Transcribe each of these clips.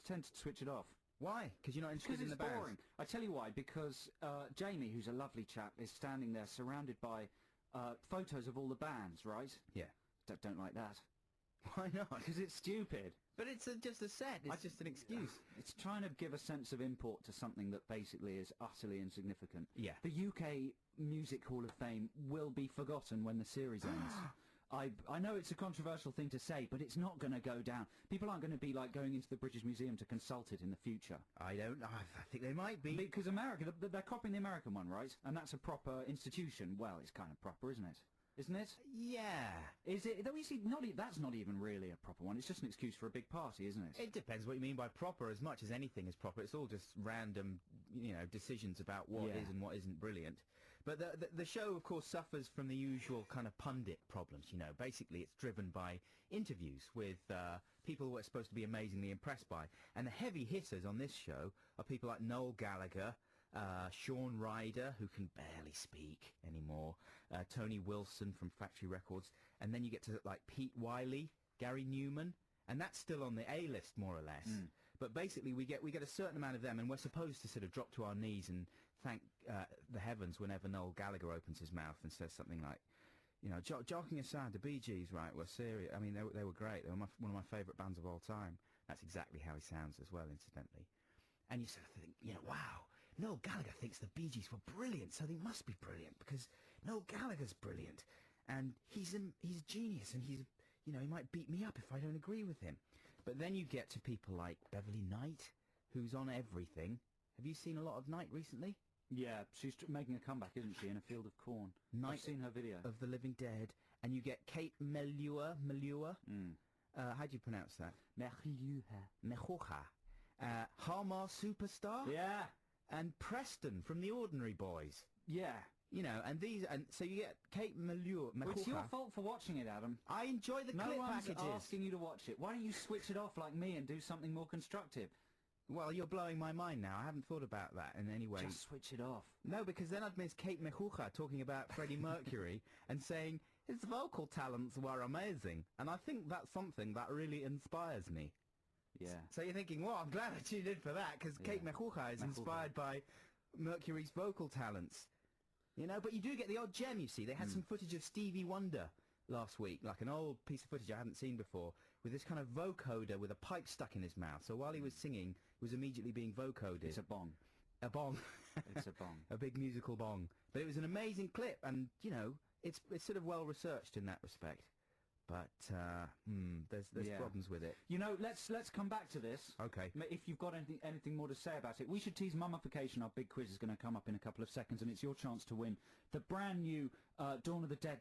tend to switch it off. Why? Because you're not interested in the Because it's bands? boring. I tell you why, because Jamie, who's a lovely chap, is standing there surrounded by photos of all the bands, right? Yeah. Don't like that. Why not? Because it's stupid. But it's just a set. It's just an excuse. It's trying to give a sense of import to something that basically is utterly insignificant. Yeah. The UK Music Hall of Fame will be forgotten when the series ends. I know it's a controversial thing to say, but it's not going to go down. People aren't going to be like going into the British Museum to consult it in the future. I don't know. I think they might be. Because America, they're copying the American one, right? And that's a proper institution. Well, it's kind of proper, isn't it? Isn't it? Yeah. Is it? Though you see, that's not even really a proper one. It's just an excuse for a big party, isn't it? It depends what you mean by proper. As much as anything is proper, it's all just random, decisions about what is and what isn't brilliant. But the show, of course, suffers from the usual kind of pundit problems. Basically, it's driven by interviews with people who are supposed to be amazingly impressed by, and the heavy hitters on this show are people like Noel Gallagher, Shaun Ryder, who can barely speak anymore, Tony Wilson from Factory Records, and then you get to like Pete Wiley, Gary Newman, and that's still on the A-list more or less. But basically we get a certain amount of them, and we're supposed to sort of drop to our knees and thank the heavens whenever Noel Gallagher opens his mouth and says something like, joking aside, the Bee Gees, right, were serious. I mean, they were great. They were one of my favourite bands of all time. That's exactly how he sounds as well, incidentally. And you sort of think, wow, Noel Gallagher thinks the Bee Gees were brilliant, so they must be brilliant, because Noel Gallagher's brilliant. And he's a genius, and he might beat me up if I don't agree with him. But then you get to people like Beverly Knight, who's on everything. Have you seen a lot of Knight recently? Yeah, she's making a comeback, isn't she, in A Field of Corn? I've seen her video. Of the Living Dead. And you get Kate Melua. How do you pronounce that? Mejuha. Harmar Superstar? Yeah. And Preston from The Ordinary Boys. Yeah. And so you get Kate Mejuha. Well, it's your fault for watching it, Adam. I enjoy the clip packages. No one's asking you to watch it. Why don't you switch it off like me and do something more constructive? Well, you're blowing my mind now. I haven't thought about that in any way. Just switch it off. No, because then I'd miss Kate Mejuha talking about Freddie Mercury and saying his vocal talents were amazing. And I think that's something that really inspires me. Yeah. So you're thinking, well, I'm glad I tuned in for that, because Kate Mejuha is inspired by Mercury's vocal talents. But you do get the odd gem, you see. They had some footage of Stevie Wonder last week, like an old piece of footage I hadn't seen before, with this kind of vocoder with a pipe stuck in his mouth. So while he was singing, he was immediately being vocoded. It's a bong. A bong. It's a bong. A big musical bong. But it was an amazing clip, and, it's sort of well-researched in that respect. But there's problems with it. Let's come back to this. Okay. If you've got anything more to say about it, we should tease Mummification. Our big quiz is going to come up in a couple of seconds, and it's your chance to win the brand new Dawn of the Dead.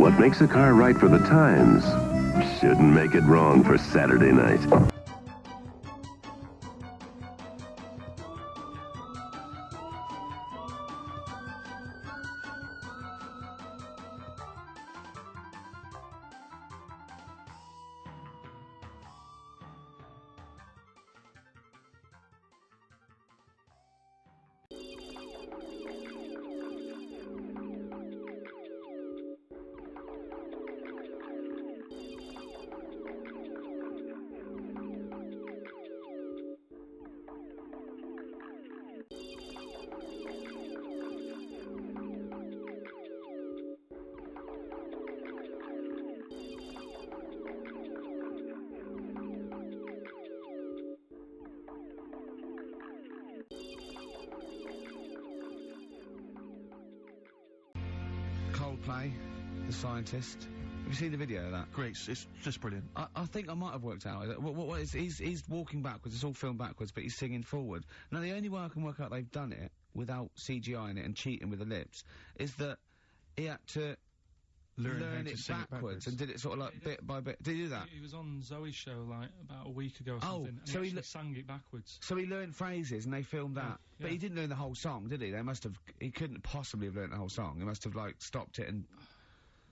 What makes a car right for the times shouldn't make it wrong for Saturday night. Coldplay, The Scientist. Have you seen the video of that? Great, it's just brilliant. I think I might have worked out. What is, he's walking backwards, it's all filmed backwards, but he's singing forward. Now, the only way I can work out they've done it without CGI in it and cheating with the lips is that he had to learn it backwards and did it sort of like bit by bit. Did he do that? He was on Zoe's show like about a week ago or Oh, something, and so he he actually sang it backwards. So he learned phrases and they filmed that. Yeah. But he didn't learn the whole song, did he? They must have... He couldn't possibly have learned the whole song. He must have, like, stopped it and...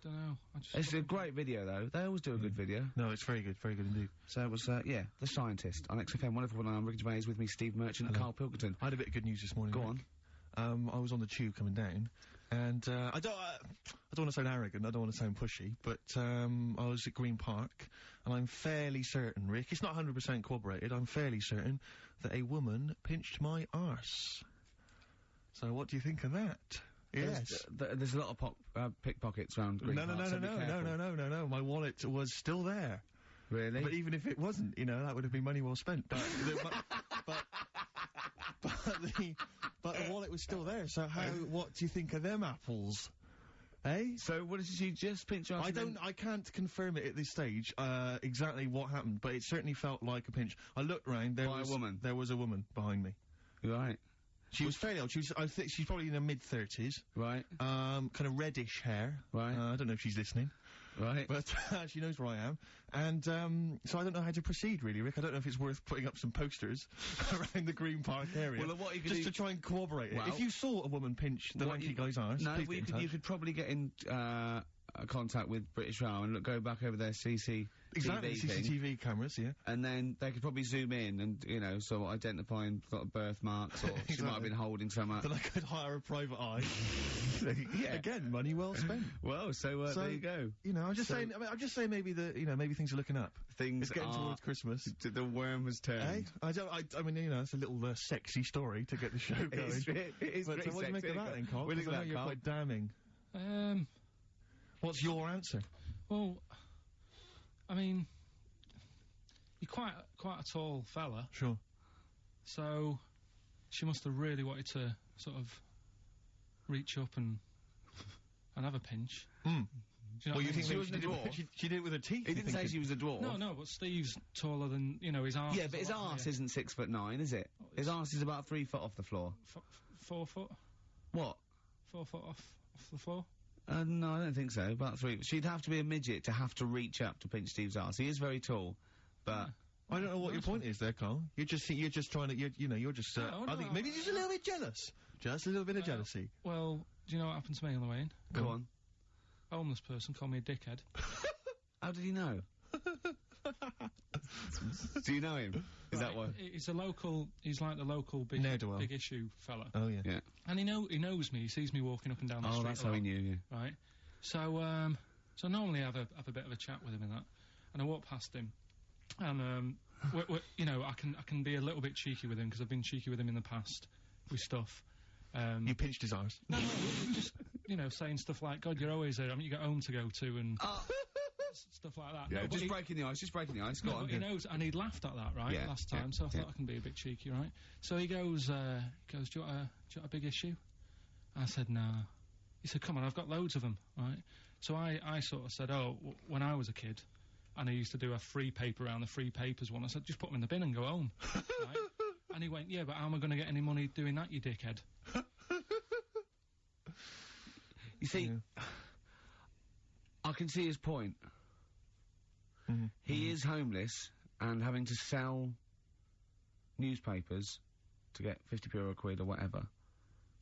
Don't know. It's a great video, though. They always do a good video. No, it's very good indeed. So it was, yeah, The Scientist on XFM 104.9. I'm Ricky Gervais, with me, Steve Merchant and Carl Pilkington. I had a bit of good news this morning. Go Rick. I was on the tube coming down, and I don't want to sound arrogant, I don't want to sound pushy, but I was at Green Park, and I'm fairly certain, Rick, it's not 100% corroborated, I'm fairly certain that a woman pinched my arse. So what do you think of that? Yes. There's a lot of pickpockets around Green Park, so be careful. No. My wallet was still there. Really? But even if it wasn't, you know, that would have been money well spent. But but the wallet was still there. So what do you think of them apples? Eh? So what did she just pinch your arse? I can't confirm it at this stage, exactly what happened, but it certainly felt like a pinch. I looked round, there was a woman behind me. Right. She was fairly old. I think she's probably in her mid-30s. Right. Kind of reddish hair. Right. I don't know if she's listening. Right. But she knows where I am. And so I don't know how to proceed, really, Rick. I don't know if it's worth putting up some posters around the Green Park area. Well, what you could just do... to try and corroborate it. If you saw a woman pinch the lanky guy's arse, no, please get in touch. You could probably get in contact with British Rail and go back over their CCTV CCTV cameras, yeah. And then they could probably zoom in and, you know, sort of identifying sort of birthmarks, or she might have been holding something. Then I could hire a private eye. Yeah. Again, money well spent. Well, so there you go. You know, I'm just saying maybe maybe things are looking up. Things it's getting towards Christmas. The worm has turned. I mean, you know, it's a little sexy story to get the show going. It is but very what do you make of that then, Carl? What do you think of that, you're Carl? quite damning. What's your answer? Well, I mean, you're quite a tall fella. Sure. So she must have really wanted to sort of reach up and have a pinch. Mm. You know well, you think she was a dwarf? She did it with her teeth. He didn't say she was a dwarf. No, but Steve's taller than, you know, his arse. Yeah, but his arse isn't 6'9", is it? His arse is about 3 foot off the floor. 4 foot? What? 4 foot off the floor? No, I don't think so. About 3. She'd have to be a midget to have to reach up to pinch Steve's arse. He is very tall, but... I don't know what your point is there, Carl. You're just trying to, you're just, I think maybe just a little bit jealous. Just a little bit of jealousy. Well, do you know what happened to me on the way in? Go on. A homeless person called me a dickhead. How did he know? Do you know him? Is that why? He's like the local big issue fella. Oh, yeah. Yeah. And he knows me, he sees me walking up and down the street. Oh, that's how he knew you. Right. So, normally I have a bit of a chat with him and that. And I walk past him. And, you know, I can be a little bit cheeky with him, because I've been cheeky with him in the past with stuff. You pinched his arse? No, just, you know, saying stuff like, God, you're always there, I mean, you got home to go to, and stuff like that. Yeah, no, just breaking the ice, go on. He knows, and he'd laughed at that, right, last time, so I thought I can be a bit cheeky, right? So he goes, do you want a big issue? I said, no. He said, come on, I've got loads of them, right? So I sort of said, when I was a kid, and I used to do a free paper around the free papers one, I said, just put them in the bin and go home, right? And he went, yeah, but how am I going to get any money doing that, you dickhead? You see, I can see his point. He is homeless and having to sell newspapers to get 50p or a quid or whatever.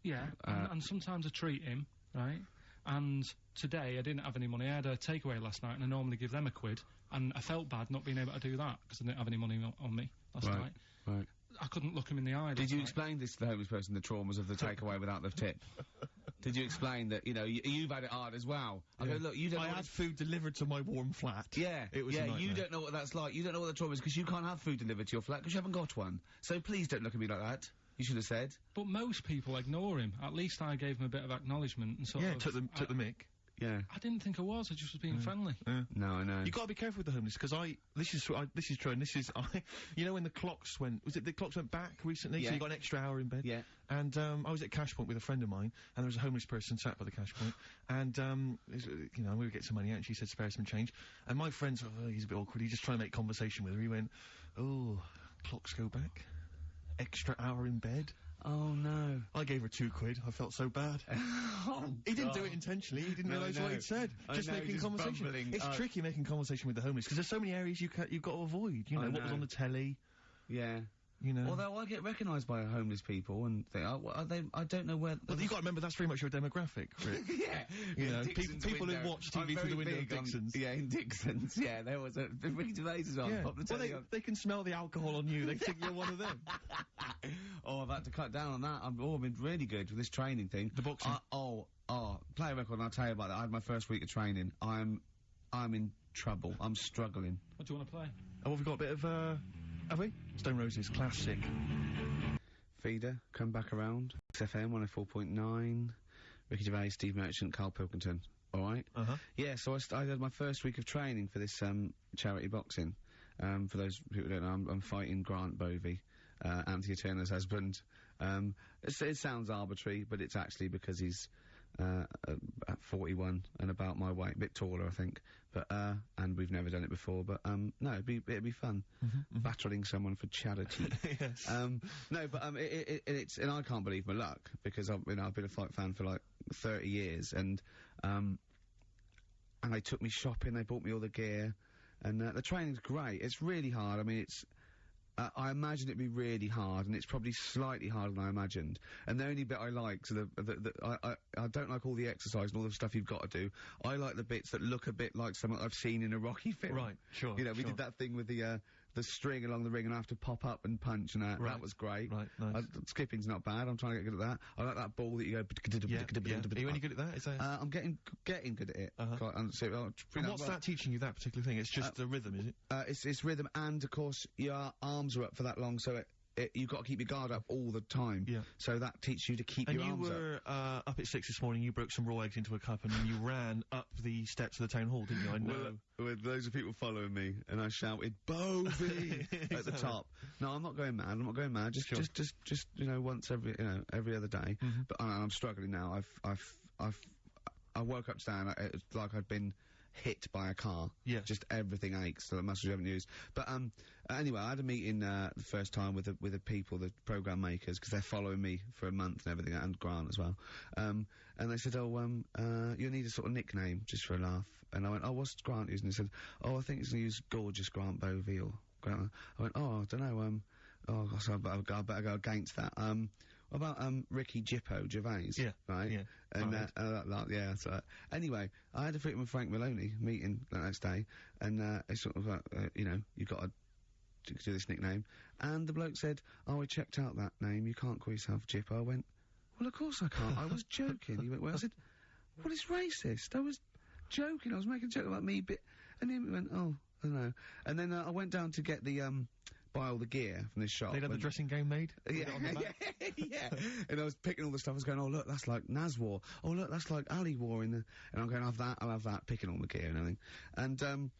Yeah, and sometimes I treat him, right? And today I didn't have any money. I had a takeaway last night, and I normally give them a quid, and I felt bad not being able to do that because I didn't have any money on me last night. Right. I couldn't look him in the eye. Did you explain this to the homeless person, the traumas of the takeaway without the tip? Did you explain that, you know, you've had it hard as well? I go, look, you don't know I had food delivered to my warm flat. Yeah, it was a nightmare. You don't know what that's like. You don't know what the trauma is because you can't have food delivered to your flat because you haven't got one. So please don't look at me like that. You should have said. But most people ignore him. At least I gave him a bit of acknowledgement and sort of... took the mic. Yeah. I didn't think I was. I just was being friendly. Yeah. No, I know. You got to be careful with the homeless because this is true, and this is you know when the clocks went back recently, Yeah. so you got an extra hour in bed. Yeah. And I was at Cash Point with a friend of mine, and there was a homeless person sat by the Cash Point, and you know, we would get some money out, and she said spare some change, and my friend sort of, he's a bit awkward. He just trying to make conversation with her. He went, "Oh, clocks go back, extra hour in bed." Oh no. I gave her 2 quid. I felt so bad. He didn't do it intentionally. He didn't realise what he'd said. Just making conversation. Bumbling. It's tricky making conversation with the homeless because there's so many areas you've got to avoid. You know, what was on the telly. Yeah. You know. Although I get recognised by homeless people and think, I don't know where... Well, you've got to remember that's very much your demographic, Rick. Yeah. You know, Dixon's people window. who watch TV through the window of Dixon's. In Dixon's, yeah, there was a... Ricky Gervais as well. Yeah. Pop the Well, telly on. they can smell the alcohol on you. They think you're one of them. Oh, I've had to cut down on that. I've been really good with this training thing. The boxing. Play a record and I'll tell you about that. I had my first week of training. I'm in trouble. I'm struggling. What do you want to play? Oh, we've got a bit of, have we? Stone Roses, classic. Feeder, come back around. XFM 104.9. Ricky Gervais, Steve Merchant, Carl Pilkington. Alright? Yeah, so I had my first week of training for this, charity boxing. For those people who don't know, I'm fighting Grant Bovey, Anthea Turner's husband. It sounds arbitrary, but it's actually because he's, at 41 and about my weight, a bit taller, I think. But, and we've never done it before, but, no, it'd be fun. Battling someone for charity. Yes. No, but, it's, and I can't believe my luck, because I've been a fight fan for like 30 years, and they took me shopping, they bought me all the gear, and, the training's great. It's really hard. I mean, I imagine it'd be really hard, and it's probably slightly harder than I imagined. And the only bit I like, so I don't like all the exercise and all the stuff you've got to do. I like the bits that look a bit like something I've seen in a Rocky film. Right, sure. You know, we did that thing with the string along the ring and I have to pop up and punch and that. Right. That was great. Right, nice. Skipping's not bad. I'm trying to get good at that. I like that ball that you go... Yeah. Are you any good at that? Is that... I'm getting good at it. And what's that teaching you, that particular thing? It's just the rhythm, is it? It's rhythm, and of course your arms are up for that long, so you've got to keep your guard up all the time. Yeah. So that teaches you to keep your arms up. And you were up at 6 this morning, you broke some raw eggs into a cup and then you ran up the steps of the town hall, didn't you? I know. With loads of people following me, and I shouted, Bovey! at the top. No, I'm not going mad. Just, you know, once every other day. But I'm struggling now. I woke up today and it's like I'd been hit by a car. Yeah. Just everything aches, so the muscles you haven't used. But, anyway, I had a meeting, the first time with the people, the program makers, because they're following me for a month and everything, and Grant as well. And they said, you need a sort of nickname, just for a laugh. And I went, what's Grant using? They said, I think he's going to use Gorgeous Grant Bovey, or Grant. I went, I don't know, so I better go against that. What about, Ricky Jippo Gervais? Yeah. Right? Yeah. And, yeah, so, anyway, I had a meeting with Frank Maloney, meeting the next day, and, it's sort of, you know, you've got to do this nickname, and the bloke said, I checked out that name, you can't call yourself Jippo. I went, well, of course I can't, I was joking. He went, well, I said, well, it's racist, I was joking, I was making a joke about me, and he went, I don't know. And then, I went down to get the, buy all the gear from this shop. They'd have the dressing gown made? Yeah. And I was picking all the stuff, I was going, oh, look, that's like Nas wore. Oh, look, that's like Ali wore in the... And I'm going, I'll have that, picking all the gear and everything. And,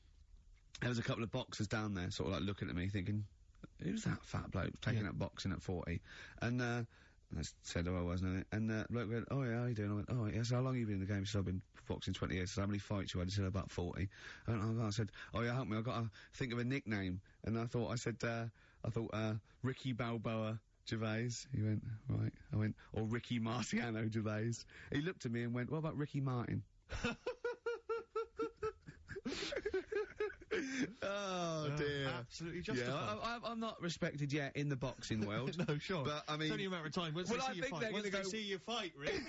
there was a couple of boxers down there, sort of like looking at me, thinking, who's that fat bloke taking up boxing at 40? And, I said who I was, and the bloke went, oh yeah, how you doing? I went, oh yes, how long have you been in the game? He said, I've been boxing 20 years. So how many fights you had? He said, about 40. I said, oh yeah, help me, I've got to think of a nickname. And I thought, Ricky Balboa Gervais. He went, right. I went, or Ricky Marciano Gervais. He looked at me and went, what about Ricky Martin? Oh dear. Absolutely justified. Yeah, I'm not respected yet in the boxing world. No, sure. But I mean, it's only a matter of time. Once well, they I see you think fight, they're once gonna they go- see you fight, Rick,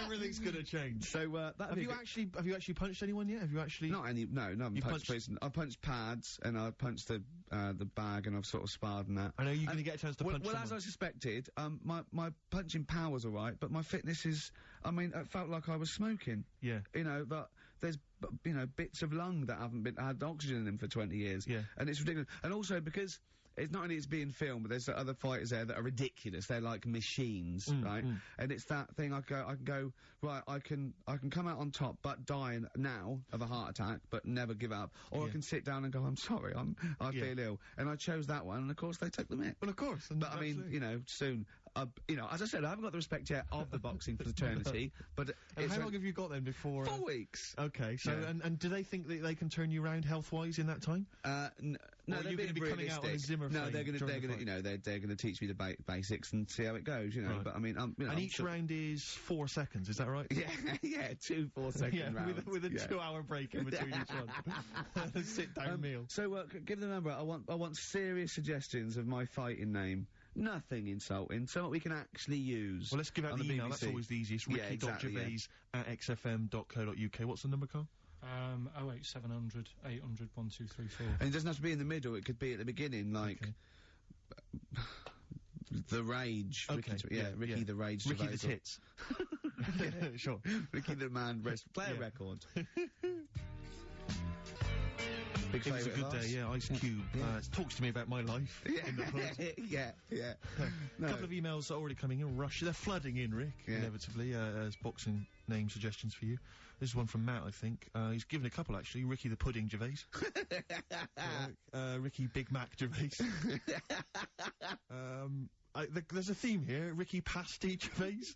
everything's gonna change. So Have you actually punched anyone yet? Have you actually? No, I haven't You punched punched- person. I've punched pads and I've punched the bag and I've sort of sparred and that. I know you're going to get a chance to punch Well, as I someone. suspected, my punching power's all right, but my fitness is. I mean, it felt like I was smoking. Yeah. You know, but there's bits of lung that haven't had oxygen in them for 20 years. Yeah. And it's ridiculous. And also because. It's not only it's being filmed, but there's other fighters there that are ridiculous. They're like machines, right? And it's that thing. I can go right. I can come out on top, but die now of a heart attack, but never give up. Or I can sit down and go, I'm sorry, I feel ill. And I chose that one, and of course they took the mick. Well, of course. But I mean, soon. As I said, I haven't got the respect yet of the boxing fraternity. But And how long have you got then before? 4 weeks. Okay. So Yeah. and do they think that they can turn you around health-wise in that time? No, Or are they're you being gonna be coming out on a realistic. Zimmer No, frame they're during the fight? they're gonna teach me the basics and see how it goes, you know. Right. But I mean, And I'm each sure- round is 4 seconds. Is that right? yeah, 2 4-second Yeah, rounds. with a Yeah. 2-hour break in between each one. A sit-down meal. So give the number. I want serious suggestions of my fighting name. Nothing insulting. Something we can actually use. Well, let's give out on the email. BBC. That's always the easiest. Yeah, exactly, yeah. Ricky.gervais@xfm.co.uk. What's the number, Carl? 08700 800 1234. And it doesn't have to be in the middle. It could be at the beginning, like the Rage. Okay, Ricky the Rage. Ricky the Gervais. Tits. Sure. Ricky the Man. Play a Yeah. record. Big It was a favourite good of day, ours? yeah. Ice Cube talks to me about my life in the hood. yeah. A couple of emails are already coming in. Rush. They're flooding in, Rick, Yeah. inevitably, as boxing name suggestions for you. This is one from Matt, I think. He's given a couple, actually. Ricky the Pudding Gervais. Ricky Big Mac Gervais. There's a theme here. Ricky Pasty Gervais.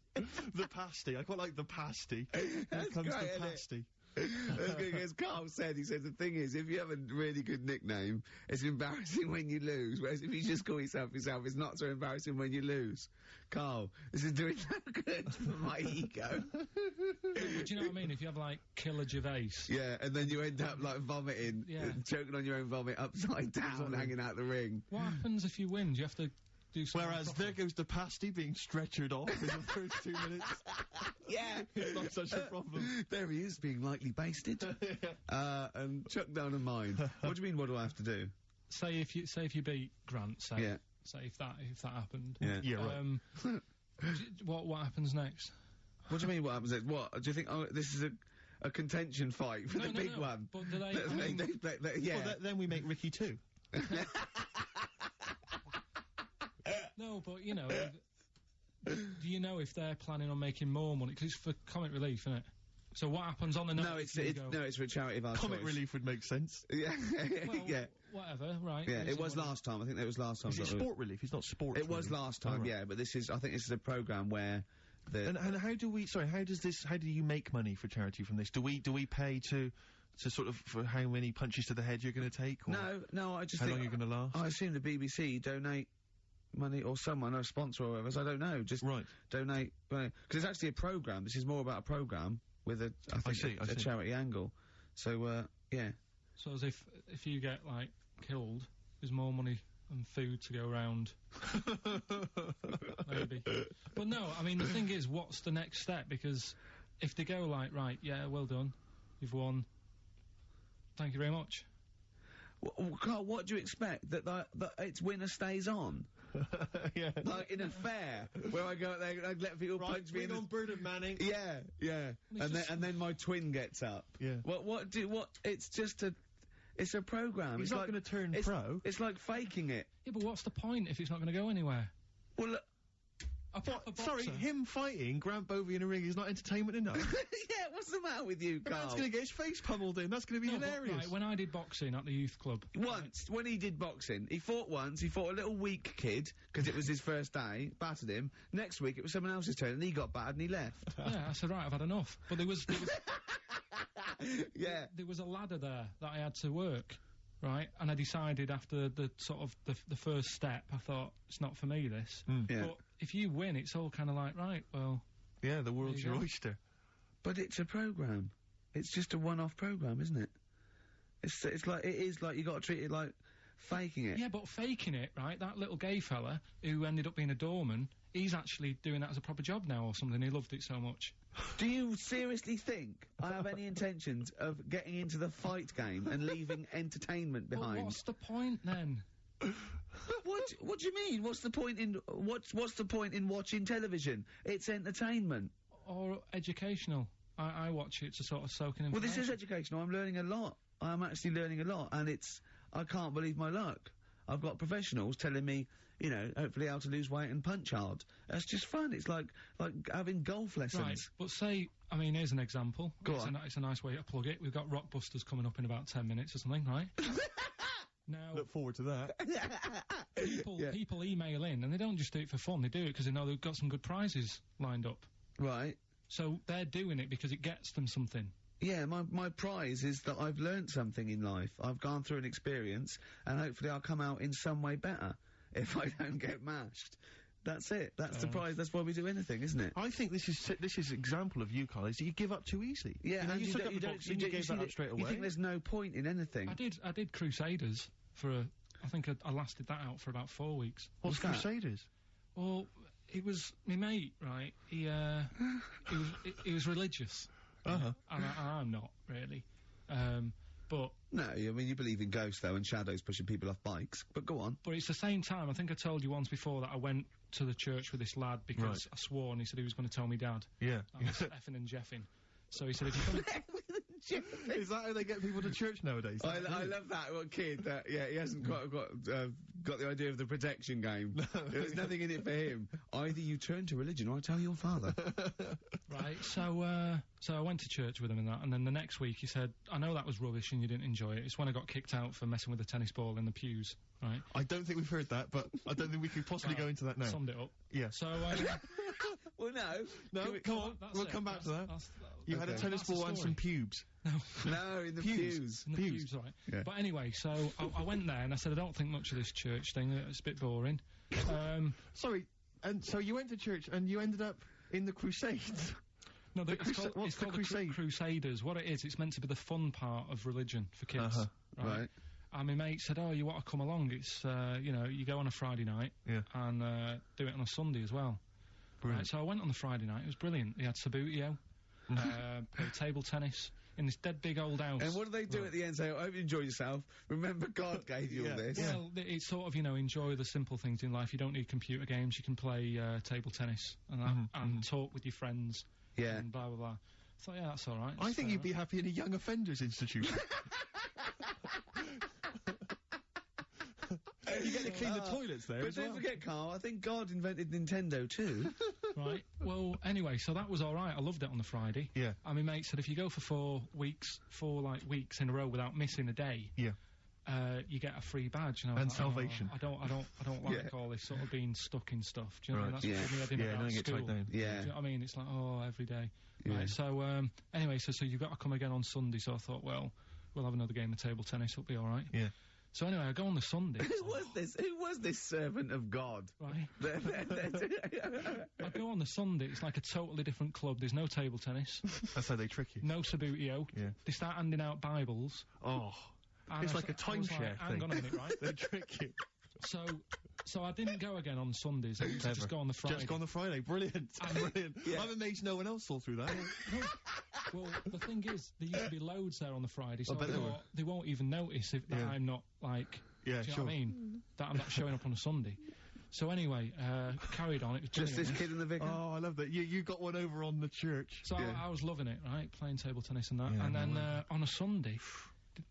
The pasty. I quite like the pasty. Here comes great, the isn't it? pasty. That's good, as Carl said, he said the thing is, if you have a really good nickname, it's embarrassing when you lose, whereas if you just call yourself, it's not so embarrassing when you lose. Carl, this is doing no good for my ego. But do you know what I mean? If you have, like, Killer Gervais. Yeah, and then you end up, like, vomiting, choking on your own vomit upside down, hanging out the ring. What happens if you win? Do you have to do something Whereas proper? there goes the pasty being stretchered off in the first 2 minutes. Yeah. It's not such a problem. There he is, being lightly basted. And chucked down a mine. What do you mean, what do I have to do? Say if you beat Grant, say if that happened. Yeah. Right. What happens next? What do you mean, what happens next? What? Do you think, this is a contention fight for the big one? But do they, yeah. Well, then we make Ricky 2. No, but you know, do you know if they're planning on making more money? Because it's for comic relief, isn't it? So what happens on the night? No, it's for a charity of our Comic choice. relief would make sense. Yeah. Well, Yeah. Whatever, right? Yeah, Is it was what last time. I think it was last time. Is it sport relief? It's not sports It was relief. last time, Oh, right. yeah, but I think this is a programme where And how do you make money for charity from this? Do we pay to sort of, for how many punches to the head you're going to take? Or No, I just how think... long you're going to last? I assume the BBC donate money, or someone, or a sponsor or whatever, so I don't know, just Right. donate, because it's actually a programme. This is more about a programme with a charity angle. So, yeah. So as if you get, like, killed, there's more money and food to go around. Maybe. But no, I mean, the thing is, what's the next step? Because if they go like, right, yeah, well done, you've won, thank you very much. Carl, what do you expect? That its winner stays on? Yeah. Like in a fair, where I go out there and I let people punch me in the... Bernard Manning. Yeah. And then my twin gets up. Yeah. It's just it's a programme. He's It's not like- going to turn it's- pro. It's like faking it. Yeah, but what's the point if it's not going to go anywhere? Well, look, A proper Sorry, boxer. him fighting Grant Bovey in a ring is not entertainment enough. yeah, what's the matter with you, Carl? Man's going to get his face pummeled in. That's going to be No, but, hilarious. right, when I did boxing at the youth club, Once, when he did boxing, he fought once, he fought a little weak kid, because it was his first day, battered him. Next week, it was someone else's turn, and he got battered and he left. yeah, I said, right, I've had enough. But there was Yeah. there was a ladder there that I had to work, right? And I decided after the sort of the first step, I thought, it's not for me, this. Yeah. But if you win, it's all kind of like, right, well... Yeah, the world's There you your go. oyster. But it's a programme. It's just a one-off programme, isn't it? It's like, it is like you got to treat it like faking it. Yeah, but faking it, right? That little gay fella who ended up being a doorman, he's actually doing that as a proper job now or something. He loved it so much. Do you seriously think I have any intentions of getting into the fight game and leaving entertainment behind? Well, what's the point then? What do you mean? What's the point in what's the point in watching television? It's entertainment. Or educational. I watch it to sort of soak in information. Well, this is educational. I'm learning a lot. I'm actually learning a lot, and I can't believe my luck. I've got professionals telling me, you know, hopefully how to lose weight and punch hard. That's just fun. It's like having golf lessons. Right, but say, I mean, here's an example. Go on. It's a nice way to plug it. We've got Rockbusters coming up in about 10 minutes or something, right? Now, Look forward to that. people email in, and they don't just do it for fun. They do it because they know they've got some good prizes lined up. Right. So they're doing it because it gets them something. Yeah, my prize is that I've learnt something in life. I've gone through an experience, and hopefully I'll come out in some way better if I don't get mashed. That's it. That's the prize. That's why we do anything, isn't it? I think this is example of you, Carl, is that you give up too easy. Yeah, you know, and you took up the boxing, you gave that up straight away. You think there's no point in anything? I did Crusaders for I think I lasted that out for about 4 weeks. What's Crusaders? Well, it was my mate, right? He was religious. Uh-huh. And I'm not really. But No, I mean, you believe in ghosts, though, and shadows pushing people off bikes. But go on. But it's the same time, I think I told you once before that I went to the church with this lad because Right. I swore and he said he was going to tell me dad. Yeah. I was effing and jeffing. So he said, if you come... Is that how they get people to church nowadays? I love that one kid that he hasn't got the idea of the protection game. There's nothing in it for him. Either you turn to religion or I tell your father. Right, so I went to church with him and that, and then the next week he said, I know that was rubbish and you didn't enjoy it. It's when I got kicked out for messing with a tennis ball in the pews, right? I don't think we've heard that, but I don't think we could possibly go into that now. Summed it up. Yeah. So, Well, no. Come on, we'll come back to that. You had a tennis That's the ball and story. some pubes. No, in the pews. In the pews, right. Yeah. But anyway, so I went there and I said, I don't think much of this church thing, it's a bit boring. Sorry, and so you went to church and you ended up in the Crusades? No, The it's Crusade- called what's the the Crusade? Crusaders. What it is, it's meant to be the fun part of religion for kids. Uh-huh. Right. And my mate said, oh, you want to come along? It's, you know, you go on a Friday night Yeah. and do it on a Sunday as well. Brilliant. Right, so I went on the Friday night. It was brilliant. They had Sabutio, played table tennis in this dead big old house. And what do they do at the end? Say, I hope you enjoy yourself. Remember, God gave you all this. Well, it's sort of, you know, enjoy the simple things in life. You don't need computer games. You can play table tennis and that, and talk with your friends. Yeah. And blah, blah, blah. I thought, yeah, that's all right. I think you'd be happy in a young offenders institute. You get to clean the toilets there But as don't well. forget, Carl, I think God invented Nintendo too. Right. Well, anyway, so that was all right. I loved it on the Friday. Yeah. And my mate said if you go for 4 weeks in a row without missing a day, Yeah. you get a free badge. And, I was And like, salvation. Oh, I don't like all this sort of being stuck in stuff. Do you know what I mean? That's Yeah. what made me Yeah, head in don't about get school. tied down. Do Yeah. you know what I mean? It's like, every day. Yeah. Right, so, anyway, so you've got to come again on Sunday, so I thought, well, we'll have another game of table tennis, it'll be alright. Yeah. So anyway, I go on the Sunday. Who was this? Who was this servant of God? Right. I go on the Sunday, it's like a totally different club. There's no table tennis, That's how they trick you. no Sabutio. Yeah. They start handing out Bibles. Oh. and It's I like a s- I was timeshare like, thing. Hang on a minute, right? They trick you. So I didn't go again on Sundays. I used to Clever. just go on the Friday. Just go on the Friday. Brilliant. Brilliant. I'm amazed no one else saw through that. Well, the thing is, there used to be loads there on the Friday, so I bet I there thought were. they won't even notice if that Yeah. I'm not, like, Yeah, do you sure. know what I mean? That I'm not showing up on a Sunday. So anyway, carried on. It was Just brilliant, this kid in the vicar? Oh, I love that. You got one over on the church. So Yeah. I was loving it, right? Playing table tennis and that. Yeah, and no then way. on a Sunday,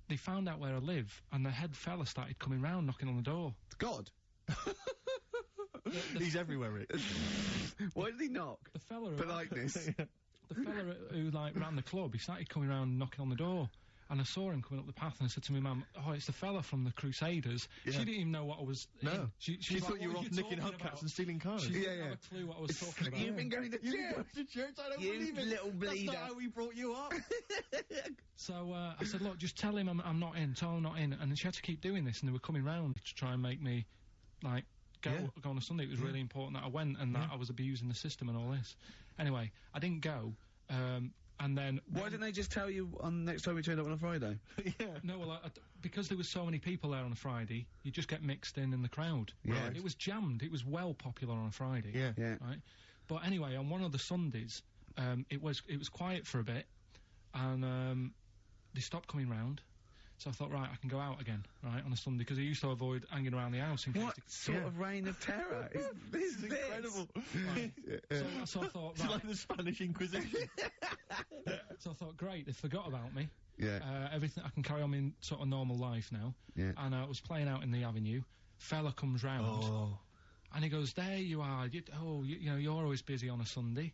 they found out where I live, and the head fella started coming round, knocking on the door. God. He's everywhere, Rick. Why did he knock? The fella, who- Politeness. the fella who like ran the club, he started coming round, knocking on the door. And I saw him coming up the path, and I said to my mum, "Oh, it's the fella from the Crusaders." Yeah. She didn't even know what I was. No. in. She was thought like, you were "What off are nicking talking hubcaps about?" and stealing cars. She Yeah, didn't yeah. have a clue what I was talking about. You've been going to You church. went to church? I don't You believe it. little That's bleeder. not how we brought you up. So I said, "Look, just tell him I'm not in. Tell him I'm not in." And she had to keep doing this, and they were coming round to try and make me, like, go on a Sunday. It was really important that I went and that I was abusing the system and all this. Anyway, I didn't go. And then... Why didn't they just tell you on next time we turned up on a Friday? Yeah. No, well, because there was so many people there on a Friday, you just get mixed in the crowd. Yeah. Right? It was jammed. It was well popular on a Friday. Yeah. Yeah. Right? But anyway, on one of the Sundays, it was quiet for a bit, and they stopped coming round. So I thought, right, I can go out again, right, on a Sunday, because I used to avoid hanging around the house in case... What sort of reign of terror is this? Incredible. Right. So I thought, It's right, like the Spanish Inquisition. so I thought, great, they forgot about me. Yeah. Everything, I can carry on in sort of normal life now. Yeah. And I was playing out in the avenue. Fella comes round, Oh. and he goes, there you are. You know, you're always busy on a Sunday.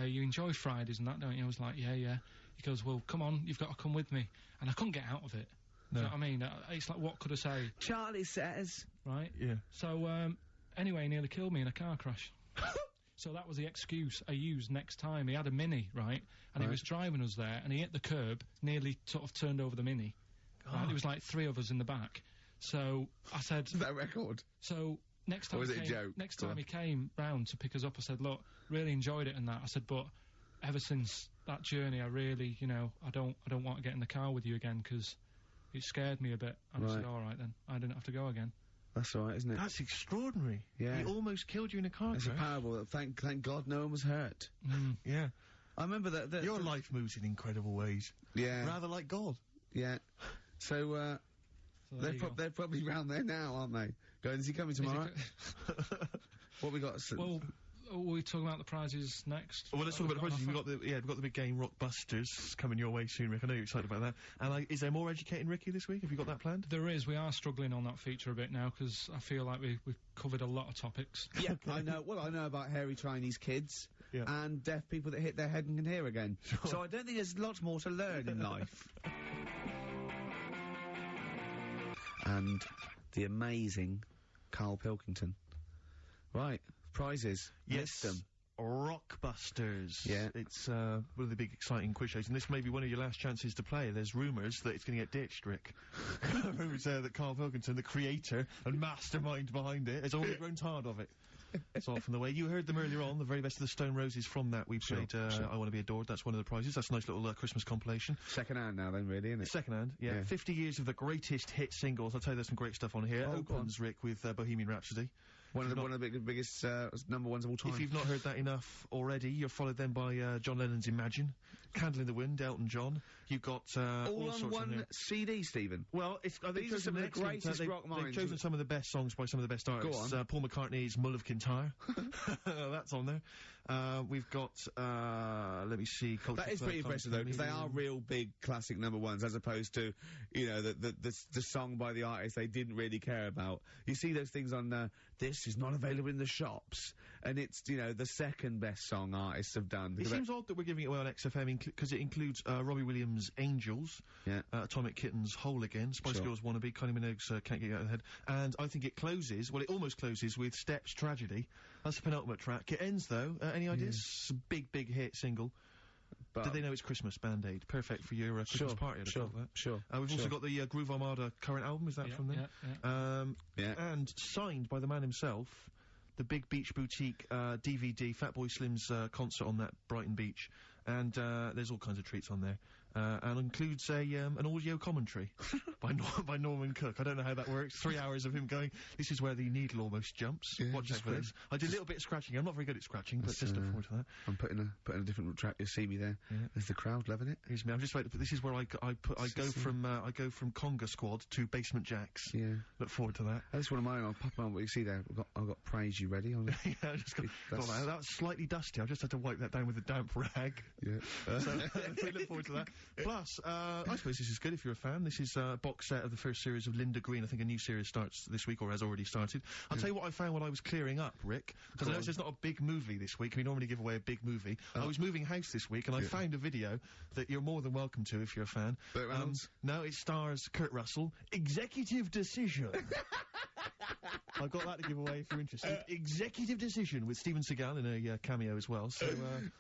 You enjoy Fridays and that, don't you? I was like, yeah. He goes, well, come on, you've got to come with me. And I couldn't get out of it. No. You know what I mean? It's like, what could I say? Charlie says. Right? Yeah. So, anyway, he nearly killed me in a car crash. So that was the excuse I used next time. He had a Mini, right? And he was driving us there, and he hit the curb, nearly sort of turned over the Mini. Right? There was like 3 of us in the back. So I said... Is that a record? So next time, Or was it a joke? Next time he came round to pick us up, I said, look, really enjoyed it and that. I said, but ever since that journey, I really, you know, I don't want to get in the car with you again, because it scared me a bit. And I said, all right then, I didn't have to go again. That's all right, isn't it? That's extraordinary. Yeah. He almost killed you in a car It's a crash. parable. Thank God no one was hurt. Yeah. I remember that... Your life moves in incredible ways. Yeah. Rather like God. Yeah. So, So there you go. they're probably round there now, aren't they? Going, is he coming Is he tomorrow? co- What we got? Well, are we talking about the prizes next? Well, let's talk about the project. We've got the big game Rockbusters coming your way soon, Rick. I know you're excited about that. And is there more Educating Ricky this week? Have you got that planned? There is. We are struggling on that feature a bit now, because I feel like we've covered a lot of topics. Yeah, I know. Well, I know about hairy Chinese kids Yeah. and deaf people that hit their head and can hear again. So I don't think there's lots more to learn in life. And the amazing Carl Pilkington. Right, prizes. List them. Rockbusters. Yeah. It's one of the big exciting quiz shows, and this may be one of your last chances to play. There's rumours that it's going to get ditched, Rick. Rumours that Carl Pilkington, the creator and mastermind behind it, has already grown tired of it. It's off and the way. You heard them earlier on, the very best of the Stone Roses from that. We played I Want to Be Adored. That's one of the prizes. That's a nice little Christmas compilation. Second hand now then, really, isn't it? Second hand, yeah. 50 years of the greatest hit singles. I'll tell you there's some great stuff on here. Oh, Opens, Rick, with Bohemian Rhapsody. One of the biggest number ones of all time. If you've not heard that enough already, you're followed then by John Lennon's Imagine, Candle in the Wind, Elton John. You've got all on sorts one there. CD, Stephen. Well, These are some of the greatest rock minds. They've chosen some of the best songs by some of the best artists. Go on. Paul McCartney's Mull of Kintyre. That's on there. We've got, let me see. Culture That is pretty impressive, though, because they are real big classic number ones, as opposed to, you know, the song by the artist they didn't really care about. You see those things on, this is not available in the shops, and it's, you know, the second best song artists have done. It seems odd that we're giving it away on XFM, because it includes Robbie Williams' Angels, Atomic Kitten's Whole Again, Spice Girls Wannabe, Kylie Minogue's Can't Get You Out of the Head, and I think it closes, well, it almost closes with Steps Tragedy. That's the penultimate track. It ends, though, any ideas? It's a big, big hit single. But Did they know it's Christmas, Band-Aid? Perfect for your Christmas party, I'd have thought that. Sure. We've also got the Groove Armada current album, is that from there? Yeah. And signed by the man himself, the Big Beach Boutique DVD, Fatboy Slim's concert on that Brighton beach. And there's all kinds of treats on there. And includes an audio commentary by Norman Cook. I don't know how that works. 3 hours of him going, this is where the needle almost jumps. Watch us for this. I did a little bit of scratching. I'm not very good at scratching, but just look forward to that. I'm putting a different track. You'll see me there. Yeah. There's the crowd loving it. Here's me. I'm just waiting. This is where I go from Conga Squad to Basement Jacks. Yeah. Look forward to that. That's one of mine. I'll pop on what you see there. I've got Praise You ready. Yeah, I just got that was slightly dusty. I just had to wipe that down with a damp rag. Yeah. So we look forward to that. Plus, I suppose this is good if you're a fan. This is a box set of the first series of Linda Green. I think a new series starts this week or has already started. I'll tell you what I found while I was clearing up, Rick, because I know there's not a big movie this week. We normally give away a big movie. I was moving house this week and I found a video that you're more than welcome to if you're a fan. Burt Reynolds? No, it stars Kurt Russell. Executive Decision. I've got that to give away if you're interested. Executive Decision with Steven Seagal in a cameo as well. So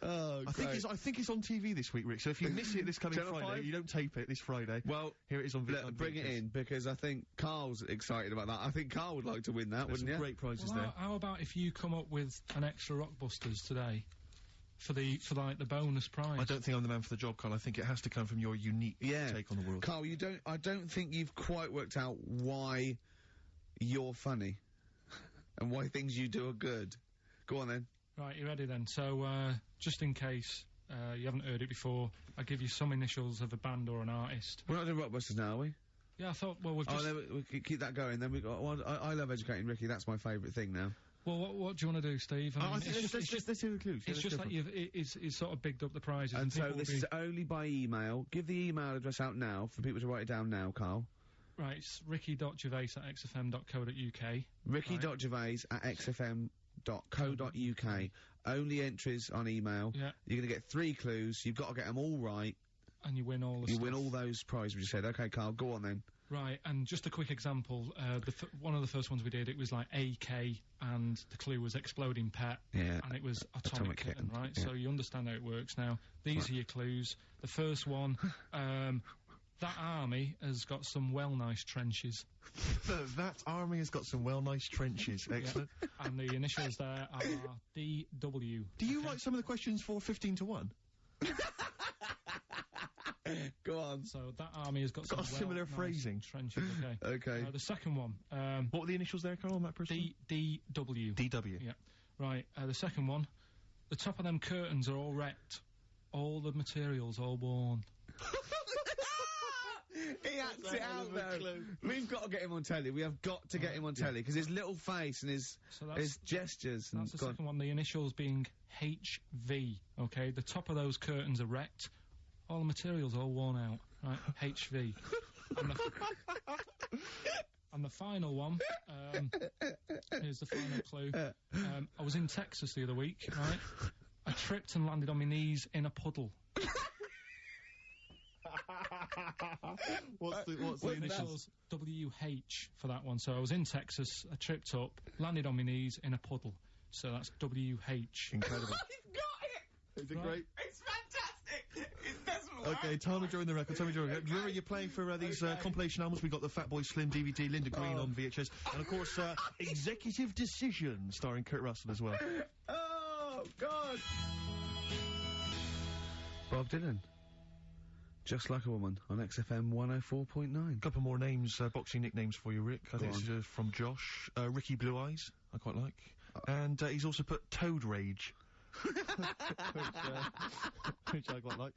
I think it's on TV this week, Rick. So if you miss it this coming Friday, 5? You don't tape it this Friday. Well, here it is on video. Bring it in, because I think Carl's excited about that. I think Carl would like to win that, wouldn't you? Great prizes there. How about if you come up with an extra Rockbusters today? for the bonus prize. I don't think I'm the man for the job, Carl. I think it has to come from your unique take on the world. Carl, I don't think you've quite worked out why you're funny. And why things you do are good. Go on then. Right, you ready then? So, just in case you haven't heard it before, I'll give you some initials of a band or an artist. We're not doing Rockbusters now, are we? Yeah, I thought, well, we've just... Oh, no, we keep that going, then we've got... Well, I love Educating Ricky, that's my favourite thing now. Well, what do you want to do, Steve? I mean, let's hear the clues. It's just like it's sort of bigged up the prizes. And so this is only by email. Give the email address out now for people to write it down now, Carl. Right, it's ricky.gervais@xfm.co.uk. ricky.gervais@xfm.co.uk. Only entries on email. Yeah. You're going to get 3 clues. You've got to get them all right. And you win all the You stuff. win all those prizes we just said. Okay, Carl, go on then. Right, and just a quick example, one of the first ones we did, it was like AK, and the clue was exploding pet, Yeah. and it was atomic kitten, right? Yeah. So you understand how it works now. These are your clues. The first one, that army has got some nice trenches. That army has got some nice trenches. Excellent. Yeah. And the initials there are DW. Do you write some of the questions for 15 to 1? Go on. So that army has got some similar nice phrasing. trenches, okay. Okay. The second one, What were the initials there, Carl, on that person? DW. DW. Yeah. Right, the second one, the top of them curtains are all wrecked. All the materials all worn. He acts it out, though. We've got to get him on telly. We have got to get him on telly, because his little face and his gestures... That's the second one, the initials being HV, okay? The top of those curtains are wrecked. All the materials all worn out, right? HV. And the final one, here's the final clue. I was in Texas the other week, right? I tripped and landed on my knees in a puddle. What's The initials? WH for that one. So I was in Texas, I tripped up, landed on my knees in a puddle. So that's WH. Incredible. You've got it! Is it great? It's fantastic! It doesn't work! Okay, time of during the record, time of during the record. Remember, you're playing for these compilation albums. We've got the Fatboy Slim DVD, Linda Green on VHS, and of course, Executive Decision, starring Kurt Russell as well. Oh, God! Bob Dylan. Just Like a Woman on XFM 104.9. A couple more names, boxing nicknames for you, Rick. I think this is from Josh. Ricky Blue Eyes, I quite like. And he's also put Toad Rage. which I quite like.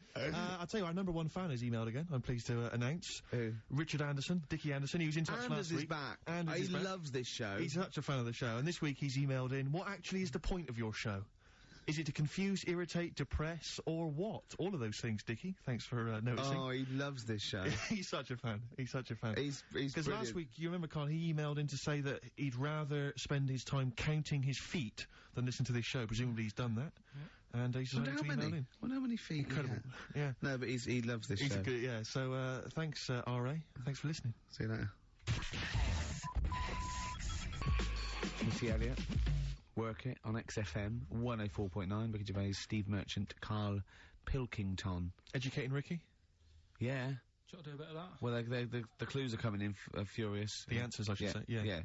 I'll tell you, our number 1 fan has emailed again, I'm pleased to announce. Who? Richard Anderson, Dickie Anderson. He was in touch last week. Anders is back. He loves this show. He's such a fan of the show. And this week he's emailed in, what actually is the point of your show? Is it to confuse, irritate, depress, or what? All of those things, Dickie. Thanks for noticing. Oh, he loves this show. He's such a fan. He's such a fan. He's Because last week, you remember, Carl, he emailed in to say that he'd rather spend his time counting his feet than listen to this show. Presumably he's done that. Yeah. And he's decided to email in. I wonder how many feet. Incredible. Yeah. No, but he loves this show. Good, yeah. So, thanks, R.A. Thanks for listening. See you later. Missy Elliott. Work it on XFM 104.9. Ricky Gervais, Steve Merchant, Carl Pilkington. Educating Ricky? Yeah. Should I do a bit of that? Well, the clues are coming in furious. The answers, I should say. Yeah.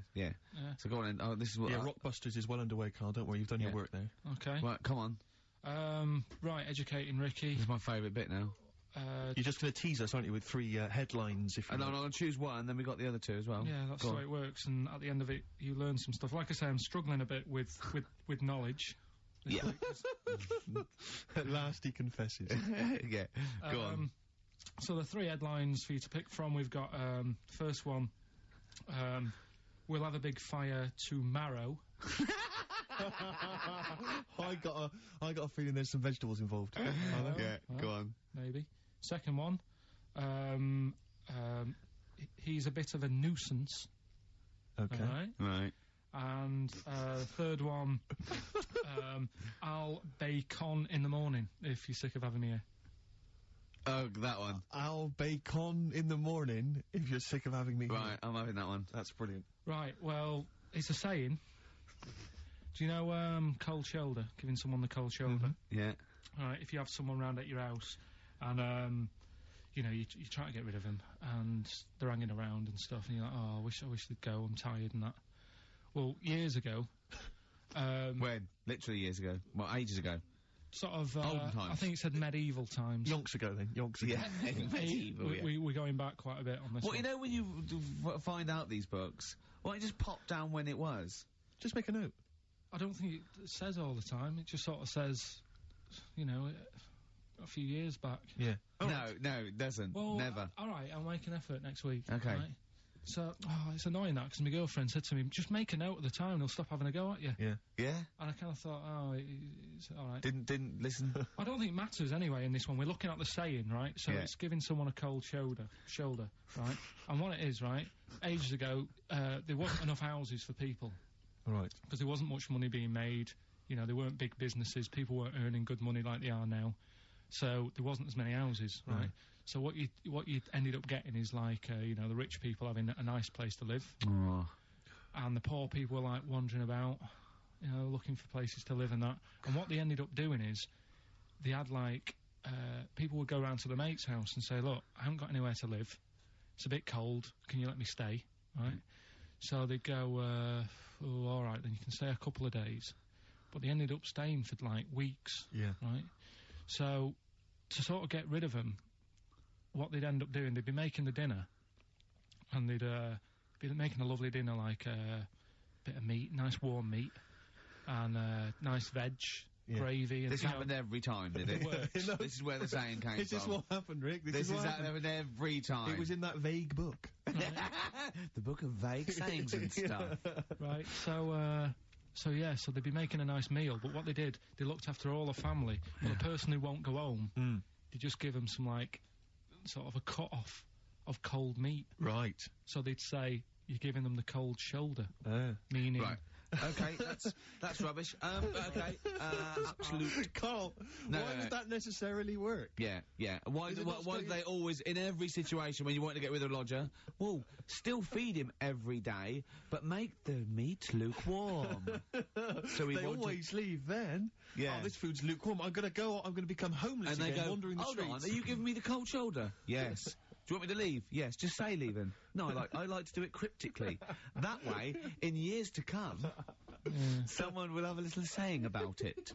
So go on in. Oh, this is what. Yeah, Rockbusters is well underway, Carl. Don't worry, you've done your work there. Okay. Right, come on. Right, Educating Ricky. This is my favourite bit now. You're just going to tease us, aren't you, with 3 headlines, if you And I'm going to choose one, and then we've got the other 2 as well. Yeah, that's the way it works, and at the end of it, you learn some stuff. Like I say, I'm struggling a bit with knowledge. Yeah. At last he confesses. Yeah, go on. So the 3 headlines for you to pick from, we've got, first one, we'll have a big fire tomorrow. I got a feeling there's some vegetables involved. Go on. Maybe. Second one, he's a bit of a nuisance. Okay. Right. And third one, I'll bacon in the morning if you're sick of having me here. Oh, that one. I'll bacon in the morning if you're sick of having me. Right, I'm having that one. That's brilliant. Right, well, it's a saying. Do you know cold shoulder? Giving someone the cold shoulder? Yeah. Right, if you have someone round at your house and, you know, you try to get rid of them and they're hanging around and stuff and you're like, oh, I wish they'd go, I'm tired and that. Well, years ago... when? Literally years ago. Well, ages ago. sort of, Olden times. I think it said medieval times. Yonks ago then, yonks ago. Yeah, medieval, yeah. We're going back quite a bit on this Well, one. you know when you find out these books, why don't you just pop down when it was? Just make a note. I don't think it says all the time. It just sort of says, you know, a few years back. Yeah. No, it doesn't. Well, Never. All right, I'll make an effort next week. Okay. Right? So, it's annoying that, because my girlfriend said to me, just make a note at the time and he'll stop having a go at you. Yeah. Yeah? And I kind of thought, it's all right. Didn't listen? I don't think it matters anyway in this one. We're looking at the saying, right? So Yeah. it's giving someone a cold shoulder, right? And what it is, right, ages ago, there wasn't enough houses for people. Right. Because there wasn't much money being made. You know, there weren't big businesses. People weren't earning good money like they are now. So there wasn't as many houses, right? So what you ended up getting is like, you know, the rich people having a nice place to live. Oh. And the poor people were like wandering about, you know, looking for places to live and that. And what they ended up doing is, they had like, people would go around to the mate's house and say, look, I haven't got anywhere to live. It's a bit cold. Can you let me stay? Right? So they'd go, oh, all right, then you can stay a couple of days. But they ended up staying for like weeks. Yeah. Right? So to sort of get rid of them, what they'd end up doing, they'd be making the dinner, and they'd be making a lovely dinner, like a bit of meat, nice warm meat, and nice veg, gravy. And This happened every time, did it? It This is where the saying came Is this from. what happened, Rick? This what is happened. happened every time. It was in that vague book. the book of vague sayings and stuff. Right, so they'd be making a nice meal, but what they did, they looked after all the family. But the person who won't go home, they just give them some, like, sort of a cut-off of cold meat. Right. So they'd say, you're giving them the cold shoulder, Ah. meaning... Right. Okay, that's rubbish. Okay, absolute. Carl, No, why no, does no. that necessarily work? Yeah. Why Is do it not why do they always, in every situation when you want to get rid of a lodger, well, still feed him every day, but make the meat lukewarm. So we They want to- always leave then. Yeah. Oh, this food's lukewarm. I'm going to go. I'm going to become homeless and they again, go, wandering the hold streets. on, are you giving me the cold shoulder? Yes. Do you want me to leave? Yes. Just say leaving. No, I like to do it cryptically. That way, in years to come, someone will have a little saying about it.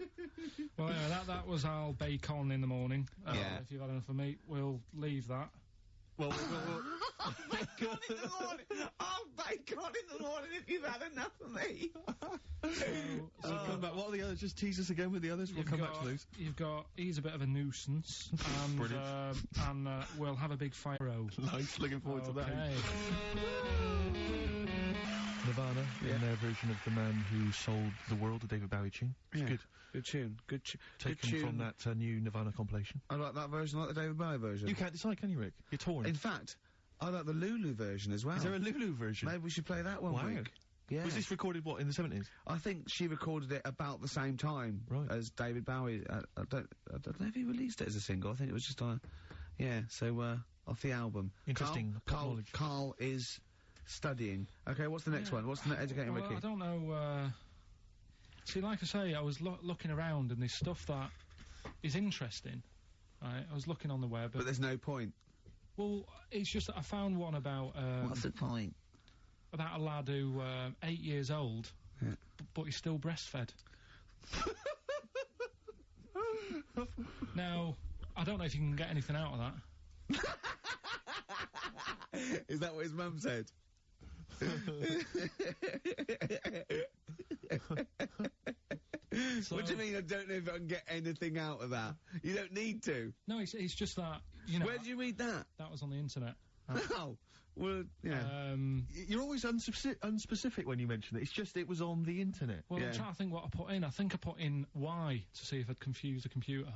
Well, anyway, that was our bacon in the morning. Yeah. If you've had enough of meat, we'll leave that. Well, Bacon in the morning. Oh, bacon in the morning if you've had enough of me. we'll come back. What are the others? Just tease us again with the others. We'll come back to those. You've got, he's a bit of a nuisance, and Brilliant. we'll have a big fire-o. Nice. Looking forward to that. Okay. Nirvana, in their version of The Man Who Sold the World, the David Bowie tune. It's good. Good tune. Good tune. Taken from that new Nirvana compilation. I like that version, I like the David Bowie version. You can't decide, can you, Rick? You're torn. In fact, I like the Lulu version as well. Is there a Lulu version? Maybe we should play that one Wow. week. Yeah. Was this recorded, what, in the 70s? I think she recorded it about the same time as David Bowie. I don't know if he released it as a single. I think it was just on. Yeah. So off the album. Interesting knowledge. Carl is studying. Okay. What's the next one? What's the educating Well, Ricky? I don't know. See, like I say, I was looking around, and there's stuff that is interesting. Right, I was looking on the web. But there's no point. Well, it's just that I found one about What's the point? about a lad who 8 years old, but he's still breastfed. Now, I don't know if you can get anything out of that. Is that what his mum said? So, What do you mean? I don't know if I can get anything out of that. You don't need to. No, it's just that, you know... Where did you read that? That was on the internet. Oh, well, yeah. You're always unspecific when you mention it. It's just it was on the internet. Well, I'm trying to think what I put in. I think I put in Y to see if I'd confuse the computer.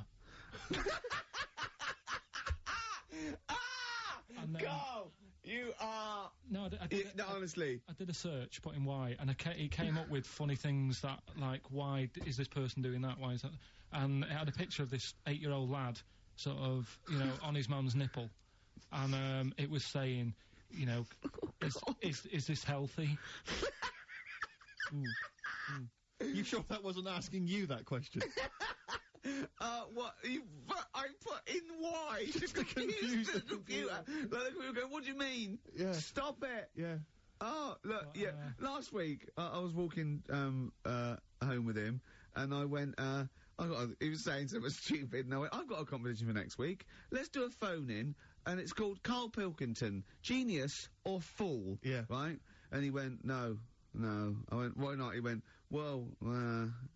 And then- Carl, you are... No, I did No, honestly. I did a search, put in why, and it came up with funny things that, like, why is this person doing that? Why is that? And it had a picture of this 8-year-old lad, sort of, you know, on his mum's nipple, and it was saying, you know, is this healthy? You sure that wasn't asking you that question? What? I put in Y to confuse the computer. Like, the computer going, what do you mean? Yeah. Stop it. Yeah. Oh, look, last week, I was walking, home with him, and I went, he was saying something stupid, and I went, I've got a competition for next week. Let's do a phone-in, and it's called Carl Pilkington, Genius or Fool. Yeah. Right? And he went, no. I went, why not? He went, well,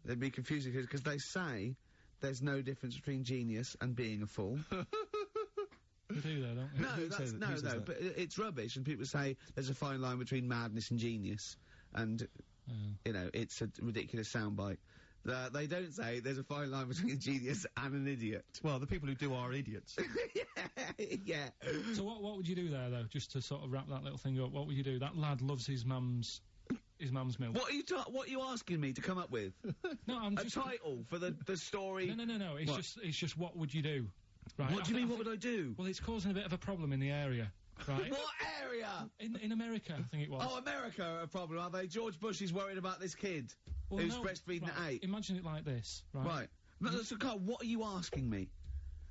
they'd be confusing, because they say there's no difference between genius and being a fool. You do that, don't you? No, but it's rubbish, and people say there's a fine line between madness and genius, and, you know, it's a ridiculous soundbite. They don't say there's a fine line between a genius and an idiot. Well, the people who do are idiots. Yeah. So what would you do there, though, just to sort of wrap that little thing up? What would you do? That lad loves his mum's milk. What are you asking me to come up with? No, I'm a just... title for the story? No, it's just what would you do? Right. What do you mean, what would I do? Well, it's causing a bit of a problem in the area, right? What area? In America, I think it was. Oh, America are a problem, are they? George Bush is worried about this kid who's breastfeeding at 8. Imagine it like this, right? Right. No, so, Carl, what are you asking me?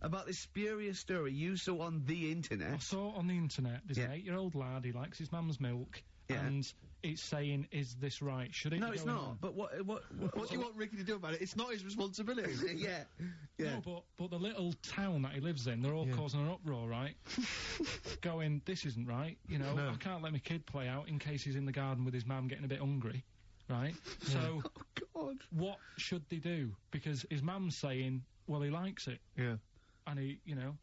About this spurious story you saw on the internet? I saw it on the internet. There's an 8-year-old lad, he likes his mum's milk, and it's saying, is this right? Should it No, be it's going not. on? But what What do you want Ricky to do about it? It's not his responsibility. Yeah. No, but the little town that he lives in, they're all causing an uproar, right? Going, this isn't right, you know, I can't let my kid play out in case he's in the garden with his mum getting a bit hungry, right? So, what should they do? Because his mum's saying, well, he likes it. Yeah. And he, you know,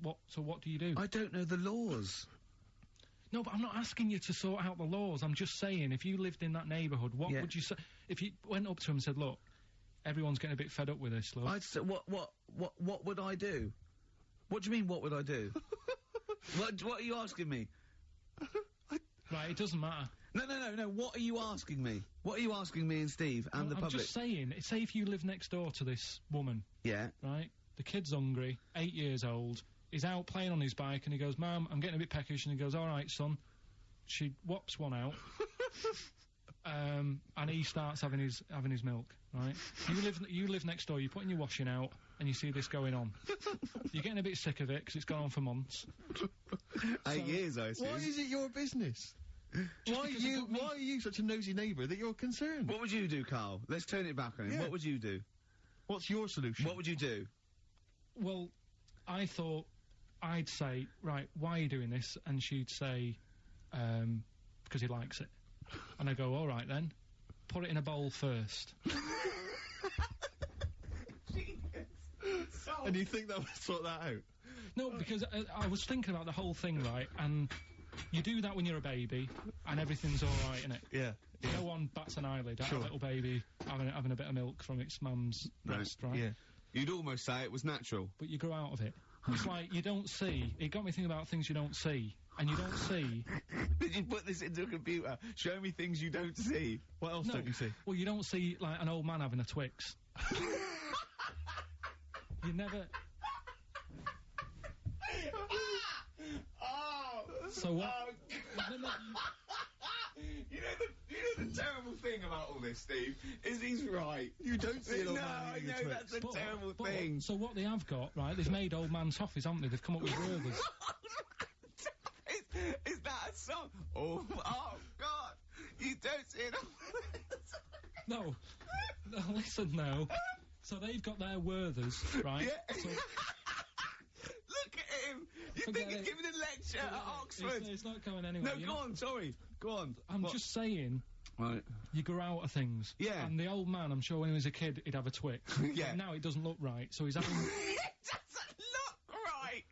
what do you do? I don't know the laws. No, but I'm not asking you to sort out the laws. I'm just saying, if you lived in that neighbourhood, what would you say? If you went up to him and said, look, everyone's getting a bit fed up with this, look. I'd say, what would I do? What do you mean, what would I do? What are you asking me? Right, it doesn't matter. No, what are you asking me? What are you asking me and Steve and the public? I'm just saying, say if you live next door to this woman. Yeah. Right? The kid's hungry, 8 years old, he's out playing on his bike and he goes, Mum, I'm getting a bit peckish, and he goes, alright, son. She whops one out. And he starts having his milk, right? You live next door, you're putting your washing out, and you see this going on. You're getting a bit sick of it, because it's gone on for months. 8 years, I assume. Why is it your business? Why are you such a nosy neighbour that you're concerned? What would you do, Carl? Let's turn it back on him. Yeah. What would you do? What's your solution? What would you do? Well, I thought I'd say, right, why are you doing this? And she'd say, because he likes it. And I go, all right then, put it in a bowl first. And you think that would sort that out? No, because I was thinking about the whole thing, right, and you do that when you're a baby, and everything's all right, innit? Yeah. No one bats an eyelid at a little baby having a bit of milk from its mum's breast, right? Yeah. You'd almost say it was natural. But you grow out of it. It's like, you don't see. It got me thinking about things you don't see. And you don't see... Did you put this into a computer? Show me things you don't see. What else don't you see? Well, you don't see, like, an old man having a Twix. You never... So what... You know the terrible thing about all this, Steve, is he's right. You don't see an old man eating a Twix. That's a terrible thing. So what they have got, right, they've made old man toffees, haven't they? They've come up with Werther's. Is that a song? Oh, God. You don't see it. No, listen now. So they've got their Werther's, right? Yeah. So look at him. You think he's giving a lecture at Oxford? It's not going anywhere. No, go on, sorry. Go on. I'm just saying... Right. You grow out of things. Yeah. And the old man, I'm sure when he was a kid, he'd have a Twix. Yeah. But now it doesn't look right, so he's having... It doesn't look right!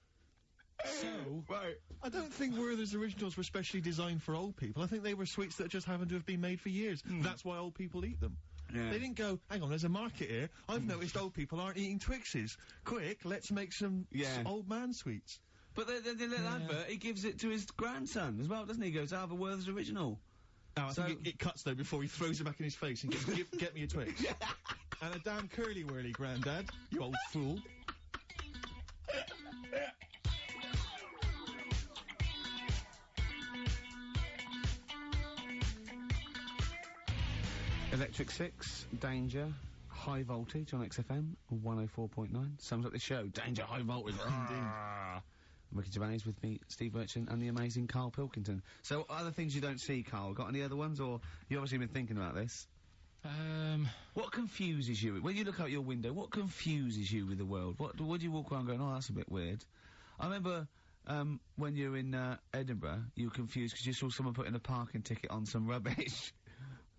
So... Right. I don't think Werther's originals were specially designed for old people. I think they were sweets that just happened to have been made for years. That's why old people eat them. Yeah. They didn't go, hang on, there's a market here. I've noticed old people aren't eating Twixes. Quick, let's make some old man sweets. But the little advert, he gives it to his grandson as well, doesn't he? He goes, I have a Werther's original. Oh, I think it cuts, though, before he throws it back in his face and goes, get me a Twix. And a damn curly-whirly, Grandad, you old fool. Electric Six, Danger, High Voltage on XFM, 104.9. Sums up the show. Danger, High Voltage. Indeed. Ricky Gervais with me, Steve Merchant, and the amazing Carl Pilkington. So, other things you don't see, Carl? Got any other ones, or you obviously been thinking about this? What confuses you? When you look out your window, what confuses you with the world? What do you walk around going, oh, that's a bit weird? I remember, when you were in, Edinburgh, you were confused because you saw someone putting a parking ticket on some rubbish,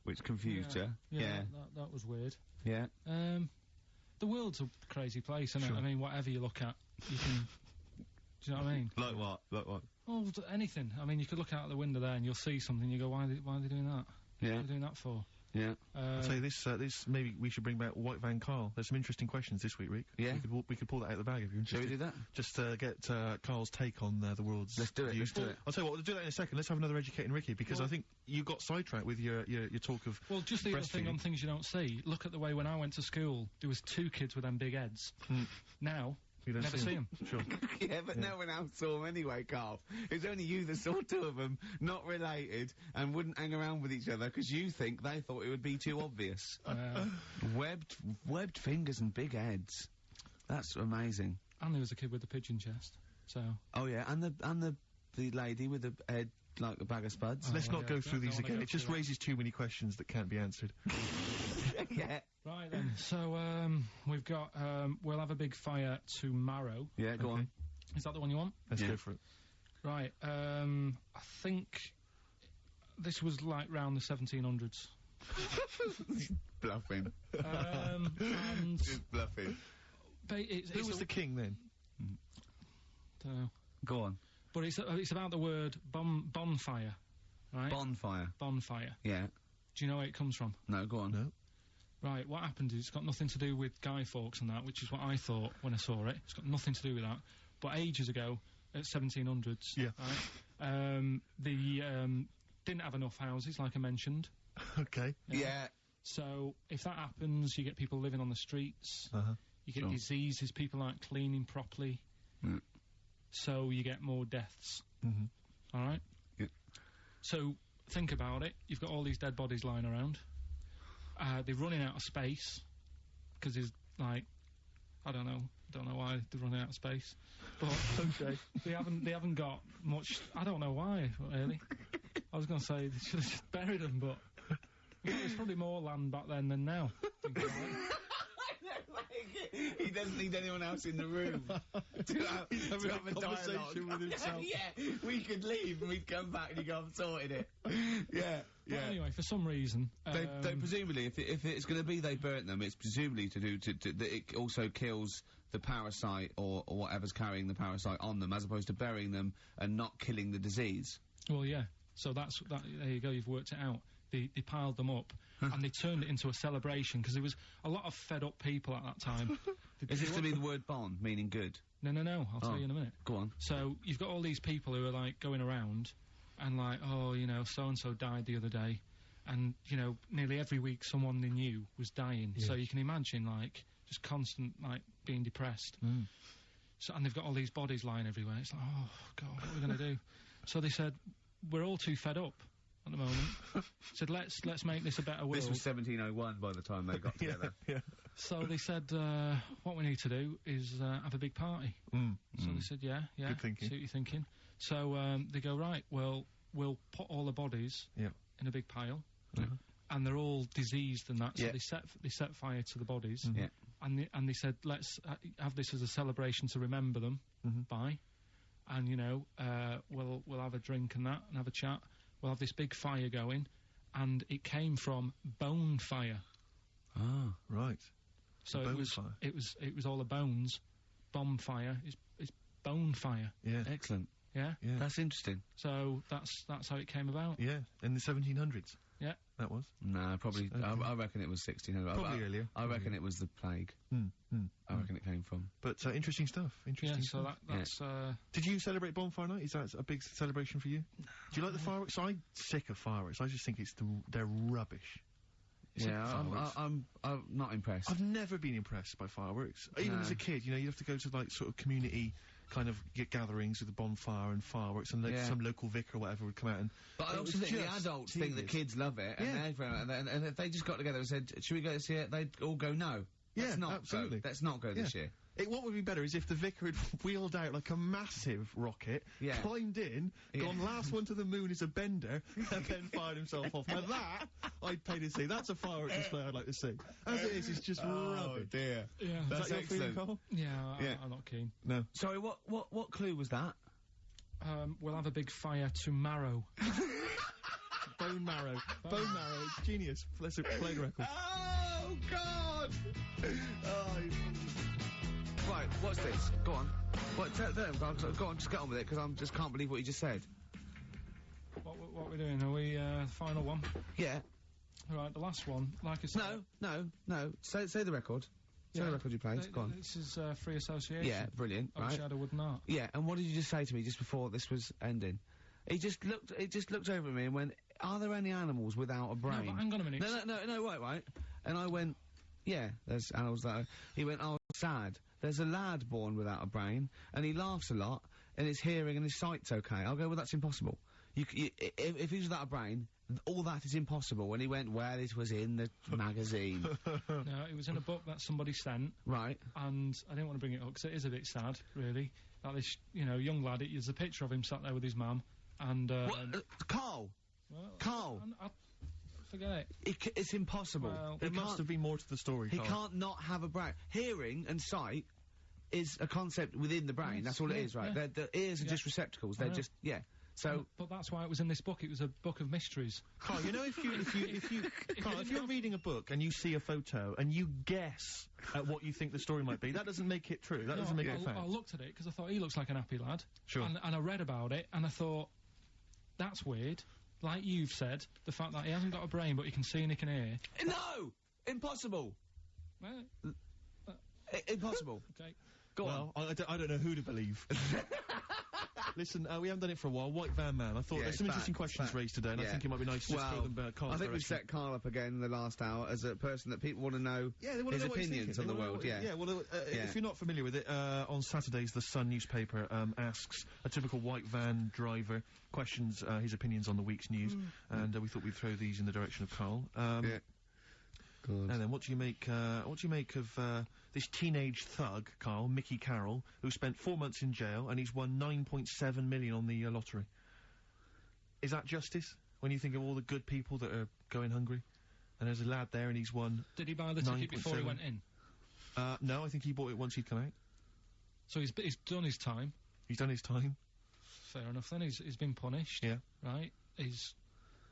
which confused you. Yeah, that was weird. Yeah. The world's a crazy place, isn't Sure. it? I mean, whatever you look at, you can... Do you know what I mean? Like what? Like what? Well, anything. I mean, you could look out the window there and you'll see something, you go, why are they doing that? Yeah. What are they doing that for? Yeah. I'll tell you this, maybe we should bring back White Van Carl. There's some interesting questions this week, Rick. Yeah. We could pull that out of the bag if you're Shall interested. we do that? Just get Carl's take on the world's Let's do it, views. let's do it. I'll tell you what, we'll do that in a second. Let's have another Educating Ricky, because I think you got sidetracked with your talk of Well, just the other thing breastfeeding. on things you don't see. Look at the way when I went to school, there was 2 kids with them big heads. Now, You don't never see them. Sure. Yeah, but no one else saw them anyway, Carl. It was only you that saw 2 of them, not related, and wouldn't hang around with each other because you think they thought it would be too obvious. Webbed fingers and big heads. That's amazing. And there was a kid with a pigeon chest. So, Oh yeah, and the lady with the head like a bag of spuds. Let's not yeah, go don't through these wanna again. go It just through that. raises too many questions that can't be answered. Yeah. right then. So, we've got, we'll have a big fire tomorrow. Yeah, go on. Is that the one you want? Let's Yeah. go for it. Right, I think this was like round the 1700s. Bluffing. And Just bluffing. Who was the king then? Dunno. Go on. But it's about the word bonfire, right? Bonfire. Bonfire. Yeah. Do you know where it comes from? No, go on. No. Right, what happened is it's got nothing to do with Guy Fawkes and that, which is what I thought when I saw it. It's got nothing to do with that. But ages ago, at 1700s, Yeah. right, they didn't have enough houses, like I mentioned. Okay. Yeah. So if that happens, you get people living on the streets. Uh-huh. You get Sure. diseases, people aren't cleaning properly. Mm. So you get more deaths. Mhm. All right? Yeah. So think about it. You've got all these dead bodies lying around. They're running out of space because there's like, I don't know why they're running out of space, but Okay. they haven't got much. I don't know why really. I was going to say they should have just buried them, but there's probably more land back then than now. Thinking about it. He doesn't need anyone else in the room to have a conversation with himself. Yeah, we could leave and we'd come back and you go, I've sorted it. Yeah, But anyway, for some reason, They presumably, if it's going to be they burnt them, it's presumably to do that it also kills the parasite or whatever's carrying the parasite on them, as opposed to burying them and not killing the disease. well, yeah. So there you go. You've worked it out. They piled them up and they turned it into a celebration because there was a lot of fed up people at that time. Is this to be the word bon, meaning good? No. I'll tell you in a minute. Go on. So you've got all these people who are like going around and like, oh, you know, so and so died the other day, and you know, nearly every week someone they knew was dying. So you can imagine like just constant like being depressed. So and they've got all these bodies lying everywhere. It's like, oh god, what are we going to do? So they said, we're all too fed up at the moment. Said let's make this a better world. This was 1701 by the time they got together. Yeah. So they said, what we need to do is have a big party. So they said, yeah. Good thinking. See what you're thinking. So they go, right, well, we'll put all the bodies Yeah. in a big pile, and they're all diseased and that. So Yeah. they set fire to the bodies, Yeah. and they said, let's have this as a celebration to remember them by, and you know, we'll have a drink and that, and have a chat. We'll have this big fire going, and it came from bone fire. Ah. Right. So Bone it was fire. it was all the bones. Bonfire is bone fire. Yeah. Excellent. Yeah. Yeah. That's interesting. So that's how it came about. Yeah. In the 1700s. Yeah. That was. No, probably. Okay. I reckon it was 1600. Probably earlier. I reckon it was the plague. I reckon it came from. But interesting stuff. Yeah. Interesting So stuff. that's Did you celebrate Bonfire Night? Is that a big celebration for you? Do you like the fireworks? I'm sick of fireworks. I just think they're rubbish. Yeah, fireworks. I'm not impressed. I've never been impressed by fireworks. Even No. as a kid, you know, you have to go to like sort of community kind of gatherings with a bonfire and fireworks, and Yeah. some local vicar or whatever would come out and. But I it also was think the just adults think the tedious. kids love it, and, Yeah. and if they just got together and said, should we go see it, they'd all go, no. Yeah, Let's not absolutely. Go. Let's not go this Yeah. year. What would be better is if the vicar had wheeled out like a massive rocket, climbed in, gone last one to the moon is a bender, and then fired himself off. Now that, I'd pay to see. That's a firework display I'd like to see. As it is, it's just rubbish. Oh dear. Yeah. Is that your feeling, Carl? Yeah, I'm not keen. No. Sorry, what clue was that? We'll have a big fire tomorrow. Bone marrow. Bone marrow. Genius. Let's play the record. Oh, God! Right, what's this? Go on. Go on, just get on with it, because I just can't believe what you just said. What are we doing? Are we, final one? Yeah. Right, the last one, like I said... No. Say the record. Say the record you played. Go on. This is, free association. Yeah, brilliant, right. Shadow Wood and Art. Yeah, and what did you just say to me just before this was ending? He just looked over at me and went, are there any animals without a brain? No, but hang on a minute. No, right. And I went, yeah, there's animals that are... He went, oh, sad. There's a lad born without a brain, and he laughs a lot, and his hearing and his sight's okay. I'll go, well, that's impossible. If he's without a brain, all that is impossible. And he went, well, it was in the magazine. No, it was in a book that somebody sent. Right. And I didn't want to bring it up, because it is a bit sad, really. That this, young lad, there's a picture of him sat there with his mum, and... What? Carl! Well, Carl! Forget it. It's impossible. Well, there must have been more to the story, He Carl. can't not have a brain. Hearing and sight is a concept within the brain. Yes, that's all it is, right? Yeah. The ears are just receptacles. They're just, So... But that's why it was in this book. It was a book of mysteries. Carl, if you're reading a book and you see a photo and you guess at what you think the story might be, that doesn't make it true. That doesn't make it fact. I looked at it because I thought he looks like an happy lad. Sure. And I read about it and I thought, that's weird. Like you've said, the fact that he hasn't got a brain but he can see and he can hear. No! Impossible! Well, impossible. Okay. Go on. I don't know who to believe. Listen, we haven't done it for a while. White Van Man. I thought there's some interesting questions raised today, and I think it might be nice to just throw them back. I think we set Carl up again in the last hour as a person that people want to know his opinions on the world. If you're not familiar with it, on Saturdays the Sun newspaper asks a typical white van driver questions his opinions on the week's news, and we thought we'd throw these in the direction of Carl. And then what do you make of this teenage thug, Carl, Mickey Carroll, who spent 4 months in jail and he's won 9.7 million on the lottery? Is that justice? When you think of all the good people that are going hungry, and there's a lad there and he's won. Did he buy the ticket before he went in? No, I think he bought it once he'd come out. So he's done his time. He's done his time. Fair enough then. He's been punished. Yeah. Right. He's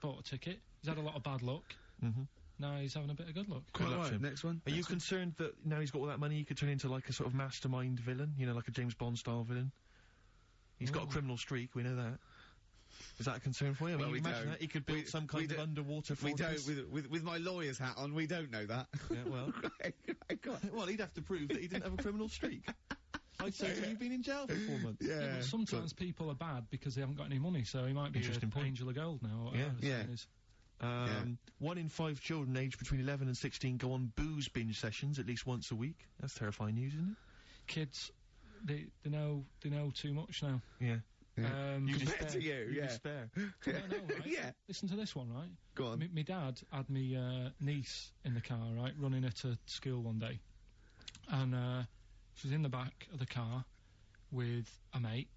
bought a ticket. He's had a lot of bad luck. Mm-hmm. Now he's having a bit of good luck. Right, next one. Are you concerned that now he's got all that money he could turn into like a sort of mastermind villain? Like a James Bond style villain? He's got a criminal streak, we know that. Is that a concern for you? I mean, imagine that. He could build some kind of underwater fortress. We don't, with my lawyer's hat on, we don't know that. Yeah, well. Well, he'd have to prove that he didn't have a criminal streak. I'd say that you've been in jail for 4 months. Yeah, but sometimes people are bad because they haven't got any money, so he might be an angel of gold now. Yeah. 1 in 5 children aged between 11 and 16 go on booze binge sessions at least once a week. That's terrifying news, isn't it? Kids, they know too much now. Yeah. Compared to you, despair. No, right? Yeah. Listen to this one, right? Go on. My dad had me niece in the car, right, running her to school one day, and she was in the back of the car with a mate,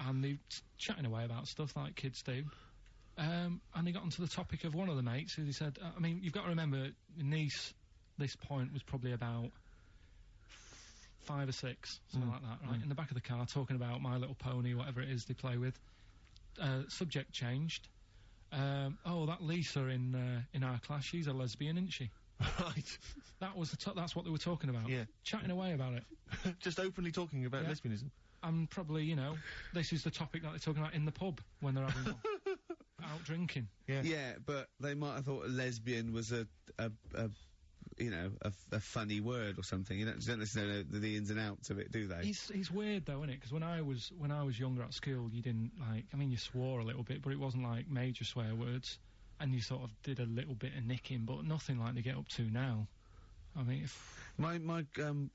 and they chatting away about stuff like kids do. And they got onto the topic of one of the mates, who they said, I mean, you've got to remember, niece, this point was probably about 5 or 6, something like that, right? In the back of the car, talking about My Little Pony, whatever it is they play with. Subject changed. That Lisa in our class, she's a lesbian, isn't she? Right. That's what they were talking about. Yeah. Chatting away about it. Just openly talking about lesbianism. And probably, this is the topic that they're talking about in the pub when they're having out drinking. Yeah, but they might have thought a lesbian was a funny word or something. You don't necessarily know the ins and outs of it, do they? He's weird though, isn't it? Because when I was younger at school, you didn't you swore a little bit, but it wasn't like major swear words, and you sort of did a little bit of nicking, but nothing like they get up to now. I mean, my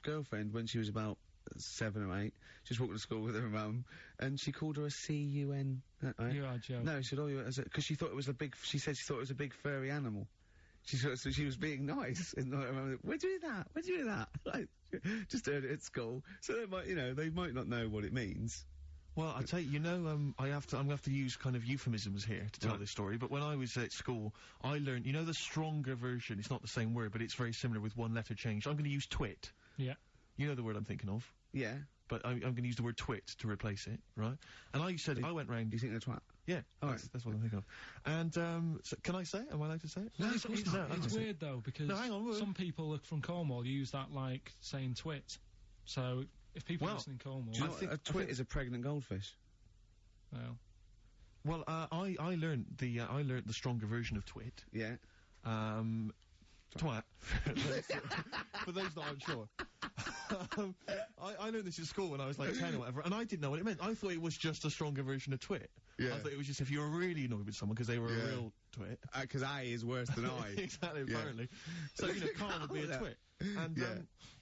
girlfriend, when she was about 7 or 8, just walked to school with her mum, and she called her a C-U-N. Right? You are Joe. No, she said, because she thought it was a big. She said she thought it was a big furry animal. So she was being nice. And where'd you hear that? Where'd you hear that? Like, just heard it at school. So they might, they might not know what it means. Well, I tell you, I'm gonna have to use kind of euphemisms here to tell this story, but when I was at school, I learned, the stronger version, it's not the same word, but it's very similar with one letter changed. I'm gonna use twit. Yeah. You know the word I'm thinking of? Yeah. But I'm gonna use the word twit to replace it, right? And I went round... You think they're twat? Yeah, all that's what I'm thinking of. And, so can I say it? Am I allowed to say it? No, it's weird, though, because some people from Cornwall use that like saying twit. So, if people listen in Cornwall... Do you know a twit is a pregnant goldfish? Well, I learned the stronger version of twit. Yeah. Twat. For those that aren't sure. I learned this at school when I was like 10 or whatever, and I didn't know what it meant. I thought it was just a stronger version of twit. Yeah. I thought it was just if you were really annoyed with someone because they were a real twit. Because I is worse than I. Exactly, apparently. So, Carl would be a twit.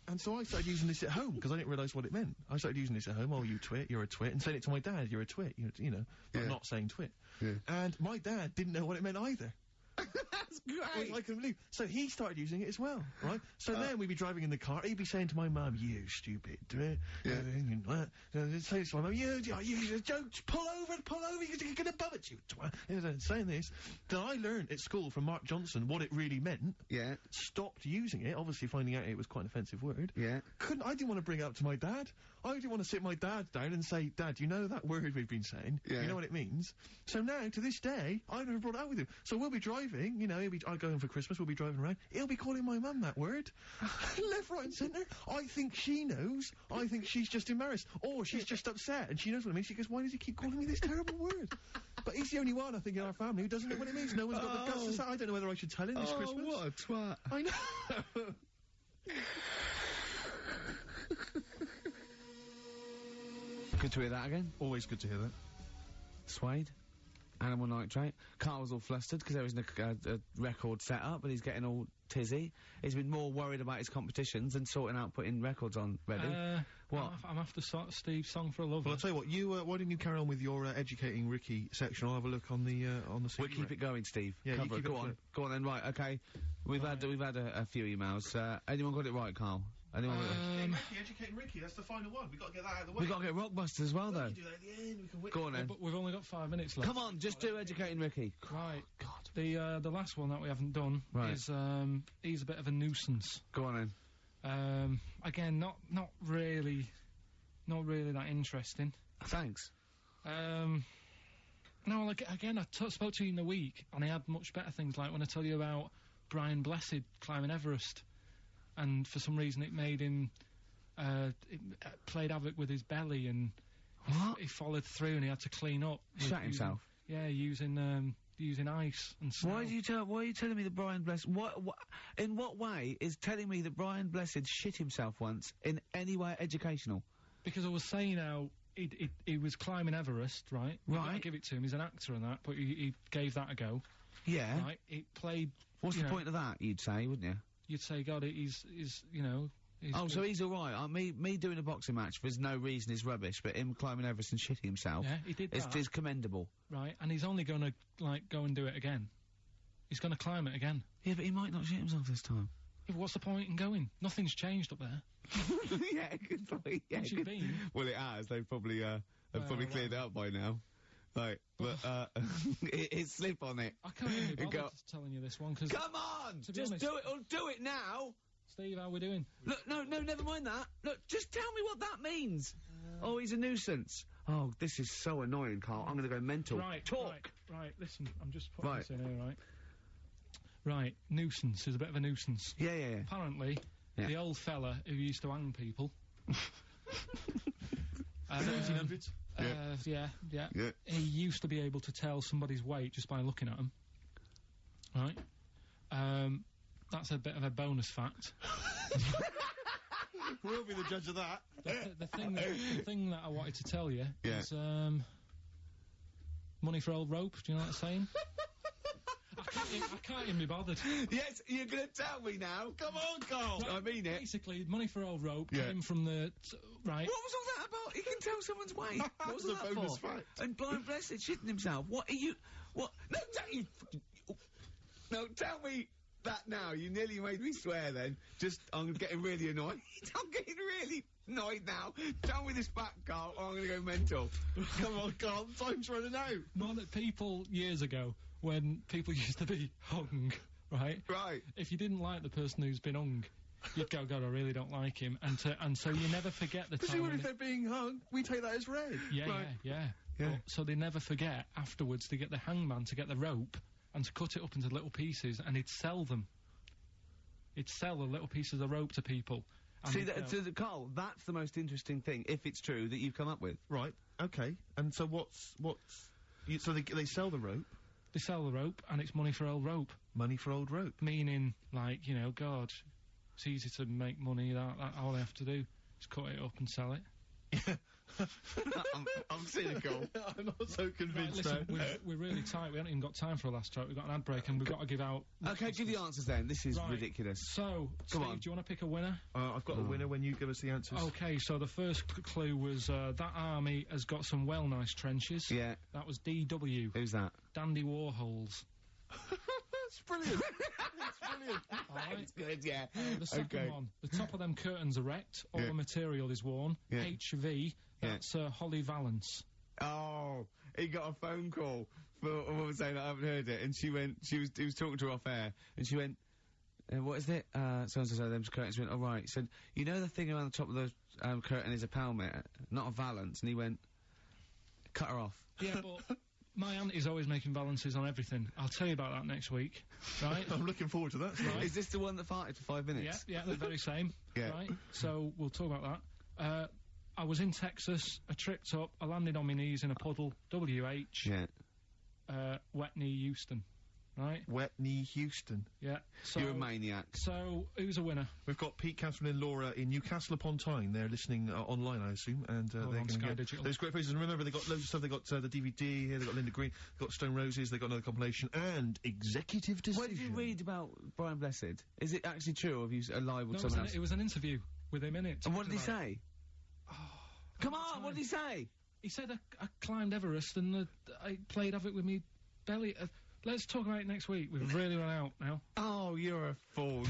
And so I started using this at home because I didn't realise what it meant. I started using this at home. Oh, you twit, you're a twit. And saying it to my dad, you're a twit, but not saying twit. Yeah. And my dad didn't know what it meant either. That's great. I couldn't believe. So he started using it as well, right? So then we'd be driving in the car. He'd be saying to my mum, "You stupid," say to my mum, "You don't pull over. You're gonna bum it, you twat." Saying this, then I learned at school from Mark Johnson what it really meant. Yeah. Stopped using it, obviously finding out it was quite an offensive word. Yeah. I didn't want to bring it up to my dad. I didn't want to sit my dad down and say, "Dad, you know that word we've been saying? Yeah. You know what it means?" So now, to this day, I've never brought it up with him. So we'll be driving, I'll go home for Christmas, we'll be driving around, he'll be calling my mum that word. Left, right and centre. I think she knows. I think she's just embarrassed. Or she's just upset and she knows what it means. She goes, "Why does he keep calling me this terrible word?" But he's the only one, I think, in our family who doesn't know what it means. No one's got the guts to say. I don't know whether I should tell him this Christmas. What a twat. I know. Good to hear that again. Always good to hear that. Suede. Animal Nitrate. Carl's all flustered because there isn't a record set up, and he's getting all tizzy. He's been more worried about his competitions than sorting out putting records on ready. What? I'm after Steve's Song for a Lover. Well, I'll tell you what, why didn't you carry on with your educating Ricky section? I'll have a look on the We'll keep it going, Steve. Yeah, Cover you keep it. Go on then, right, okay. We've had a few emails. Anyone got it right, Carl? Anyone Educating Ricky, that's the final one. We've got to get that out of the way. We've got to get Rockbusters as well, though. We can do that at the end, we can Go on then. But we've only got 5 minutes left. Come on, just do Educating Ricky. Right. God. The last one that we haven't done is, he's a bit of a nuisance. Go on then. Again, not really that interesting. Thanks. No, like, again, I spoke to you in the week, and I had much better things, like when I tell you about Brian Blessed climbing Everest, and for some reason it made him, it played havoc with his belly, and he followed through, and he had to clean up. Shut himself? Yeah, using ice and snow. Why are you telling me that Brian Blessed, in what way is telling me that Brian Blessed shit himself once in any way educational? Because I was saying how he was climbing Everest, right? Right. I give it to him, he's an actor and that, but he gave that a go. Yeah. Right, it played... What's the point of that, you'd say, wouldn't you? You'd say, God, he's he's so he's alright. Me doing a boxing match for no reason is rubbish, but him climbing Everest and shitting himself... Yeah, he did that. Is commendable. Right, and he's only gonna, go and do it again. He's gonna climb it again. Yeah, but he might not shit himself this time. Yeah, but what's the point in going? Nothing's changed up there. Yeah, good point. Yeah, What's it been? Well, it has. They've probably cleared it up by now. Like, but it's slip on it. I can't even be bothered telling you this one, because... Come on! Just honest, do it now! Steve, how we doing? Look, no, never mind that. Look, just tell me what that means. Oh, he's a nuisance. Oh, this is so annoying, Carl. I'm gonna go mental. Right, talk! Right, listen, I'm just putting this in here, right? Right, nuisance is a bit of a nuisance. Yeah. Apparently, the old fella who used to hang people... 1700s? Yeah. He used to be able to tell somebody's weight just by looking at them. Right? That's a bit of a bonus fact. We'll be the judge of that. The thing that I wanted to tell you is, money for old rope, do you know what I'm saying? I can't even be bothered. Yes, you're gonna tell me now. Come on, Carl. Right, I mean it. Basically, money for old rope came from the... right. What was all that about? He can tell someone's weight. What was the that bonus for? fact. And Blind Blessed shitting himself. What are you... What? No, tell me... that now. You nearly made me swear then. I'm getting really annoyed. I'm getting really annoyed now. Down with this back, Carl, or I'm going to go mental. Come on, Carl, time's running out. More that people, years ago, when people used to be hung, right? Right. If you didn't like the person who's been hung, you'd go, God, I really don't like him. And so you never forget the time. Because even if they're being hung, we take that as read. Yeah, right. yeah. Yeah. But, so they never forget afterwards to get the hangman to get the rope and to cut it up into little pieces, and he'd sell them. He'd sell the little pieces of rope to people. See, Carl, that's the most interesting thing, if it's true, that you've come up with. Right, okay. And so so they sell the rope? They sell the rope, and it's money for old rope. Money for old rope? Meaning, like, you know, God, it's easy to make money, that all they have to do is cut it up and sell it. I'm cynical. I'm not so convinced. Right, listen, we're really tight. We haven't even got time for a last track. We've got an ad break, and we've got to give out... Okay, give the answers then. This is ridiculous. So, Come Steve, on. do you want to pick a winner? I've got a winner when you give us the answers. Okay, so the first clue was that army has got some well nice trenches. Yeah. That was DW. Who's that? Dandy Warhols. That's brilliant. That's brilliant. All right. It's good, yeah. The second one, the top of them curtains are wrecked, all the material is worn. Yeah. HV, that's Holly Valance. Oh, he got a phone call for a woman saying I haven't heard it, and he was talking to her off air, and she went, what is it? So-and-so said, them's curtains. She went, oh, right. He said, you know the thing around the top of the curtain is a palmet, not a valance, and he went, cut her off. Yeah, but my auntie's always making balances on everything. I'll tell you about that next week, right? I'm looking forward to that. Right. Is this the one that farted for 5 minutes? Yeah, the very same. Yeah. Right? So, we'll talk about that. I was in Texas, I tripped up, I landed on my knees in a puddle, WH, Yeah. wet knee Houston, right? Wet knee Houston. Yeah. So, You're a maniac. So, who's a winner? We've got Pete, Catherine and Laura in Newcastle upon Tyne. They're listening online, I assume, and they're going to get Digital. those great prizes. And remember, they've got loads of stuff. They've got the DVD here, they've got Linda Green, they've got Stone Roses, they've got another compilation, and Executive Decision. What did you read about Brian Blessed? Is it actually true, or have you lied with No, someone else? it was an interview with him in it. And what did he say? Oh, Come on, what did he say? He said I climbed Everest and I played havoc with me belly. Let's talk about it next week. We've really run out now. Oh, you're a fool.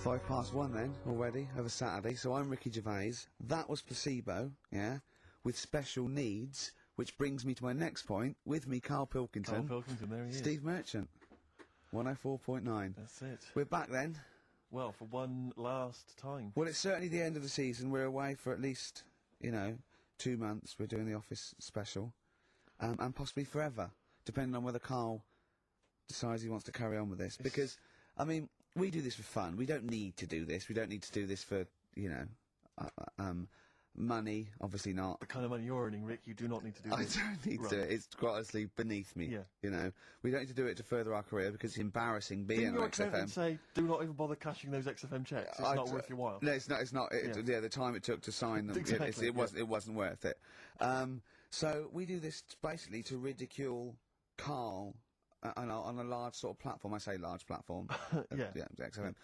1:05 then, already, of a Saturday, so I'm Ricky Gervais. That was Placebo, yeah, with special needs, which brings me to my next point. With me, Carl Pilkington. Carl Pilkington, there he is. Steve Merchant, 104.9. That's it. We're back then. Well, for one last time. Well, it's certainly the end of the season. We're away for at least, 2 months. We're doing the Office special. And possibly forever, depending on whether Carl decides he wants to carry on with this. Because, I mean, we do this for fun. We don't need to do this. We don't need to do this for, money. Obviously not. The kind of money you're earning, Rick, you do not need to do this. I don't need to do it. It's quite honestly beneath me. Yeah. We don't need to do it to further our career because it's embarrassing being Didn't on your XFM. accountant say, do not even bother cashing those XFM checks? It's not worth your while. No, it's not. The time it took to sign them, Exactly, it wasn't worth it. So we do this basically to ridicule Carl on a large sort of platform. I say large platform. Yeah. XFM.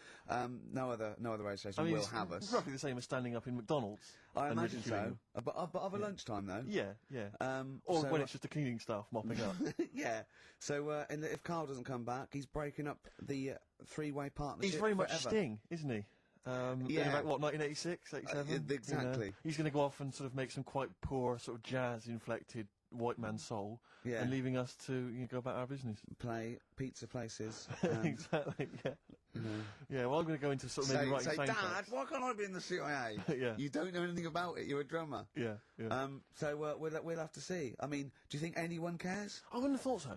No other radio station will have us. It's roughly the same as standing up in McDonald's. I and imagine ridiculing so. But of a lunchtime though. Yeah. Or so, when it's just the cleaning staff mopping up. Yeah. So if Carl doesn't come back, he's breaking up the three-way partnership. He's very much forever. Sting, isn't he? In about, 1986, 87? Exactly. He's going to go off and sort of make some quite poor, sort of jazz-inflected white man soul, and leaving us to go about our business. Play pizza places. Exactly, yeah. Yeah, well, I'm going to go into sort of maybe writing say, soundtracks. Dad, why can't I be in the CIA? Yeah. You don't know anything about it, you're a drummer. Yeah. So we'll have to see. I mean, do you think anyone cares? I wouldn't have thought so.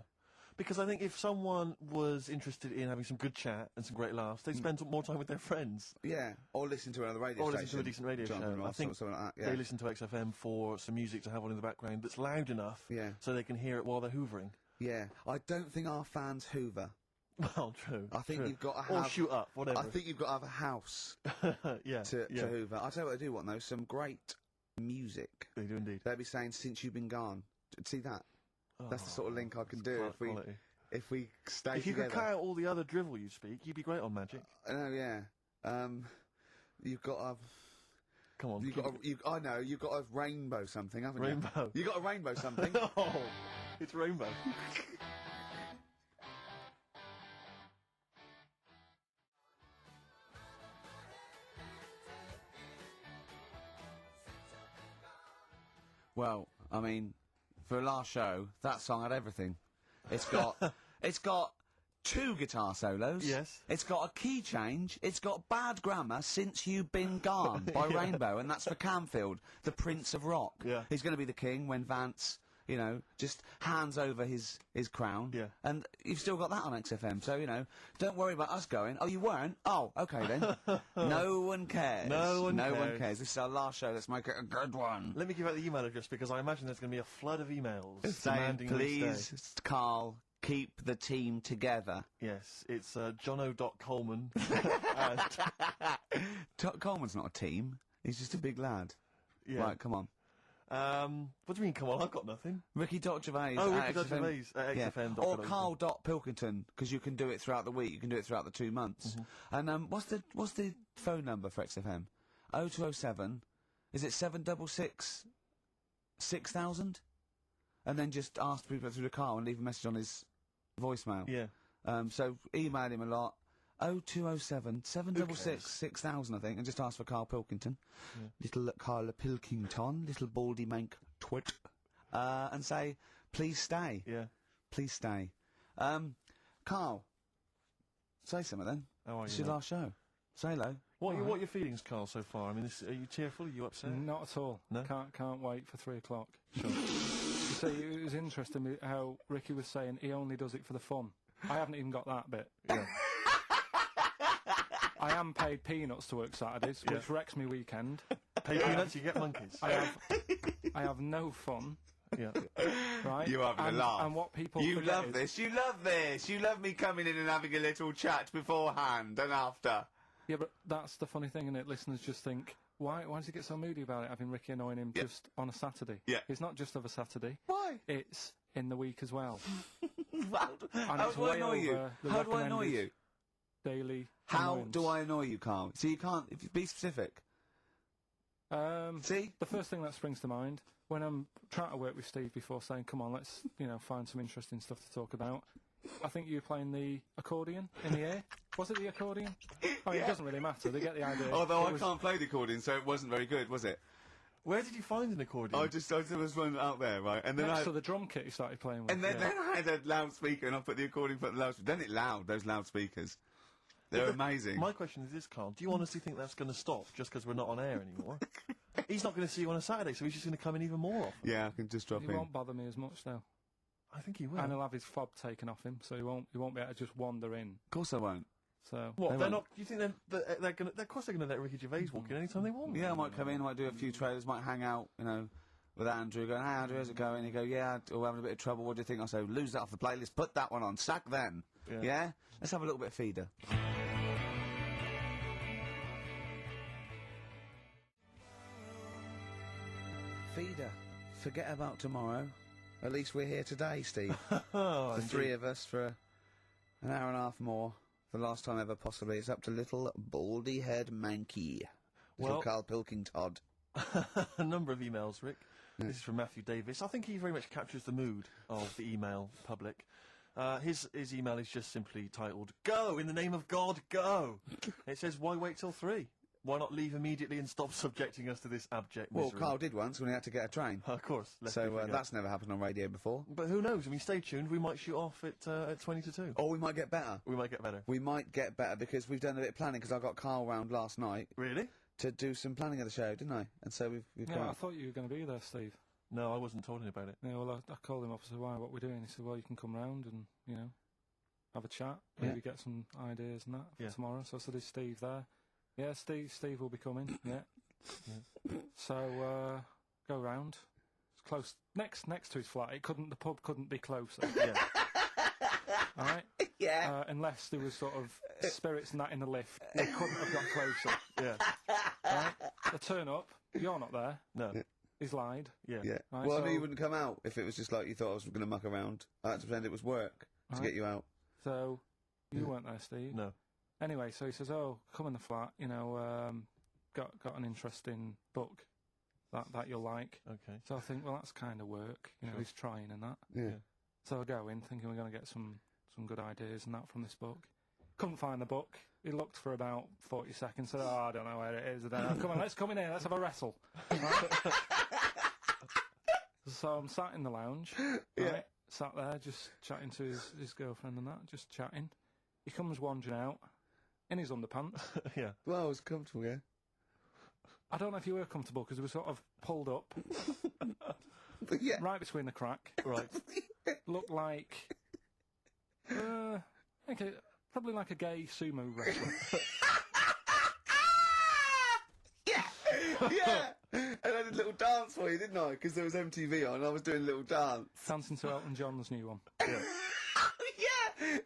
Because I think if someone was interested in having some good chat and some great laughs, they'd spend more time with their friends. Yeah, or listen to another radio or station. listen to a decent radio show. I think something like that, yeah. they listen to XFM for some music to have on in the background that's loud enough so they can hear it while they're hoovering. Yeah, I don't think our fans hoover. Well, true. I think you've got to or have... shoot up, whatever. I think you've got to have a house to hoover. I'll tell you what they do want, though, some great music. They do indeed. They'll be saying, since you've been gone. See that? That's the sort of link I can do if we stay If you together. could cut out all the other drivel you speak, you'd be great on Magic. Yeah. You've got to... Come on. I know, you've got a rainbow something, haven't Rainbow. you? You got a rainbow something. Oh, it's rainbow. Well, I mean, for a last show, that song had everything. It's got 2 guitar solos. Yes. It's got a key change. It's got bad grammar, Since You've Been Gone by Rainbow, and that's for Camfield, the Prince of Rock. Yeah. He's going to be the king when Vance, just hands over his crown. Yeah. And you've still got that on XFM, so, don't worry about us going, oh, you weren't? Oh, okay then. No one cares. No one cares. This is our last show. Let's make it a good one. Let me give out the email address, because I imagine there's going to be a flood of emails Saying, demanding please, Carl, keep the team together. Yes, it's jono.coleman. Coleman's not a team. He's just a big lad. Yeah. Right, come on. What do you mean, come on? I've got nothing. Ricky.Gervais. Oh, Ricky.Gervais at XFM. Or Carl.Pilkington, because you can do it throughout the week. You can do it throughout the 2 months. And what's the phone number for XFM? 0207. Is it 766 6000? And then just ask people through the car and leave a message on his voicemail. Yeah. So email him a lot. 0207 766 6000, I think, and just ask for Carl Pilkington. Little Carla Pilkington, little baldy mank twit. And say, please stay. Yeah. Please stay. Carl, say something then. How are It's you, your mate? last show. Say hello. What are your feelings, Carl, so far? I mean, are you tearful? Are you upset? Not at all. No? Can't wait for 3 o'clock. Sure. You see, it was interesting how Ricky was saying he only does it for the fun. I haven't even got that bit. Yeah. I am paid peanuts to work Saturdays, which wrecks me weekend. Pay peanuts, you get monkeys. I have no fun. Yeah. Right? You're having a laugh. And what people You forget love is- this. You love this. You love me coming in and having a little chat beforehand and after. Yeah, but that's the funny thing, isn't it? Listeners just think, why does he get so moody about it, having Ricky annoying him just on a Saturday? Yeah. It's not just of a Saturday. Why? It's in the week as well. How do I annoy you? How do I annoy you? Daily How annoyance. do I annoy you, Carl? So you can't, if you be specific. See? The first thing that springs to mind, when I'm trying to work with Steve before saying, come on, let's, find some interesting stuff to talk about, I think you were playing the accordion in the air. Was it the accordion? I mean, it doesn't really matter. They get the idea. Although I can't play the accordion, so it wasn't very good, was it? Where did you find an accordion? I just was one out there, right? And then Next to the drum kit you started playing with. then I had a loudspeaker, and I put the accordion for the loudspeaker. Then it loud, those loudspeakers. They're amazing. My question is this, Carl. Do you honestly think that's going to stop just because we're not on air anymore? He's not going to see you on a Saturday, so he's just going to come in even more often. Yeah, I can just drop He in. won't bother me as much though. I think he will. And he'll have his fob taken off him, so he won't be able to just wander in. Of course I won't. So What? They They're won't. not. Do you think they're going to? Of course they're going to let Ricky Gervais walk in anytime they want. Yeah, I might come in, I might do a few trailers, might hang out, you know, with Andrew, going, "Hey Andrew, how's it going?" He'd go, "Yeah, we're having a bit of trouble, what do you think?" I say, "Lose that off the playlist, put that one on, sack them." Yeah? Let's have a little bit of feeder. Feeder. Forget about tomorrow. At least we're here today, Steve. Oh, The three of us for an hour and a half more. For the last time ever, possibly. It's up to little baldy-head Mankey. Little Well- Carl Pilkington. a number of emails, Rick. This is from Matthew Davis. I think he very much captures the mood of the email public. His email is just simply titled, "Go! In the name of God, go!" It says, why wait till 3? Why not leave immediately and stop subjecting us to this abject Well, misery? Carl did once when he had to get a train. Of course. lest So we forget. that's never happened on radio before. But who knows? I mean, stay tuned. We might shoot off at 20 to 2. Or we might get better. We might get better. We might get better because we've done a bit of planning, because I got Carl round last night Really? to do some planning of the show, didn't I? And so we've come yeah, I up. thought you were going to be there, Steve. No, I wasn't told about it. Yeah, well, I called him up and said, "Why? What we're doing?" He said, "Well, you can come round and have a chat, maybe get some ideas and that for tomorrow." So I said, "Is Steve there?" Yeah, Steve will be coming. Yeah. So go round. It's close, next to his flat. The pub couldn't be closer. Yeah. All right. Yeah. Unless there was sort of spirits and that in the lift, they couldn't have got closer. Yeah. Right? I turn up. You're not there. No. He's lied. Yeah. Yeah. Right, Well, I so- knew you wouldn't come out if it was just like you thought I was going to muck around. I had to pretend it was work to Right. get you out. So you weren't there, Steve. No. Anyway, so he says, "Oh, come in the flat. Got an interesting book that you'll like." Okay. So I think, well, that's kind of work. He's trying and that. Yeah. So I go in thinking we're going to get some good ideas and that from this book. Couldn't find the book. He looked for about 40 seconds. Said, "Oh, I don't know where it is." I don't know. Come on, let's come in here. Let's have a wrestle. Right? So I'm sat in the lounge. Right? Sat there just chatting to his girlfriend and that, just chatting. He comes wandering out in his underpants. Yeah. Well, I was comfortable, yeah. I don't know if you were comfortable because he was sort of pulled up But yeah. right between the crack. Right. Looked like, okay, probably like a gay sumo wrestler. Yeah. And I did a little dance for you, didn't I? Because there was MTV on and I was doing a little dance. Dancing to Elton John's new one.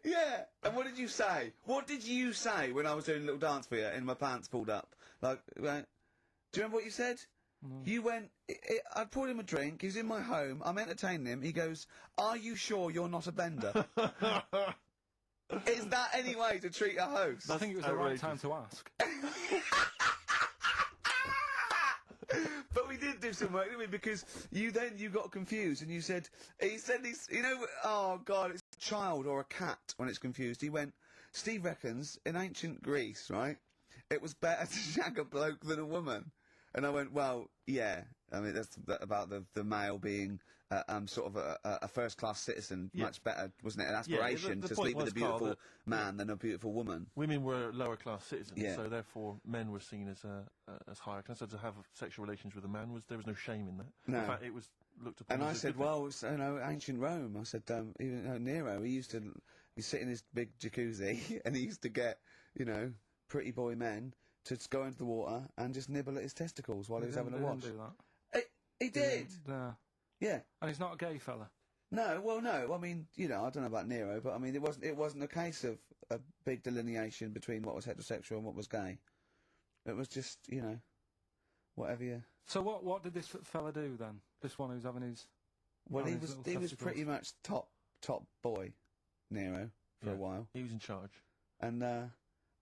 Yeah. And what did you say? What did you say when I was doing a little dance for you and my pants pulled up? Like, right? Do you remember what you said? You went, I poured him a drink, he's in my home, I'm entertaining him, he goes, "Are you sure you're not a bender?" Is that any way to treat a host? I think it was the right time to ask. But we did do some work, didn't we? Because you got confused and he said, oh God, it's a child or a cat when it's confused. He went, "Steve reckons in ancient Greece, right, it was better to shag a bloke than a woman." And I went, "Well, yeah. I mean, that's about the male being sort of a first-class citizen. Much better, wasn't it? An aspiration the to point sleep with was, a beautiful Carl, that- man than a beautiful woman." Women were lower-class citizens, Yeah. so therefore men were seen as higher class. So to have sexual relations with a man there was no shame in that. No. In fact, it was looked upon. And I as a said, good thing. "Well, it's, ancient Rome." I said, even Nero, he'd sit in his big jacuzzi and he used to get, pretty boy men to just go into the water and just nibble at his testicles while he was having a wash. He didn't do that. He did. No. Yeah. And he's not a gay fella. No, well, no. I mean, I don't know about Nero, but I mean, it wasn't a case of a big delineation between what was heterosexual and what was gay. It was just, whatever you. So what did this fella do then? This one who's having his... Well, having he his was little pretty much top boy, Nero, for a Yeah. while, He was in charge. and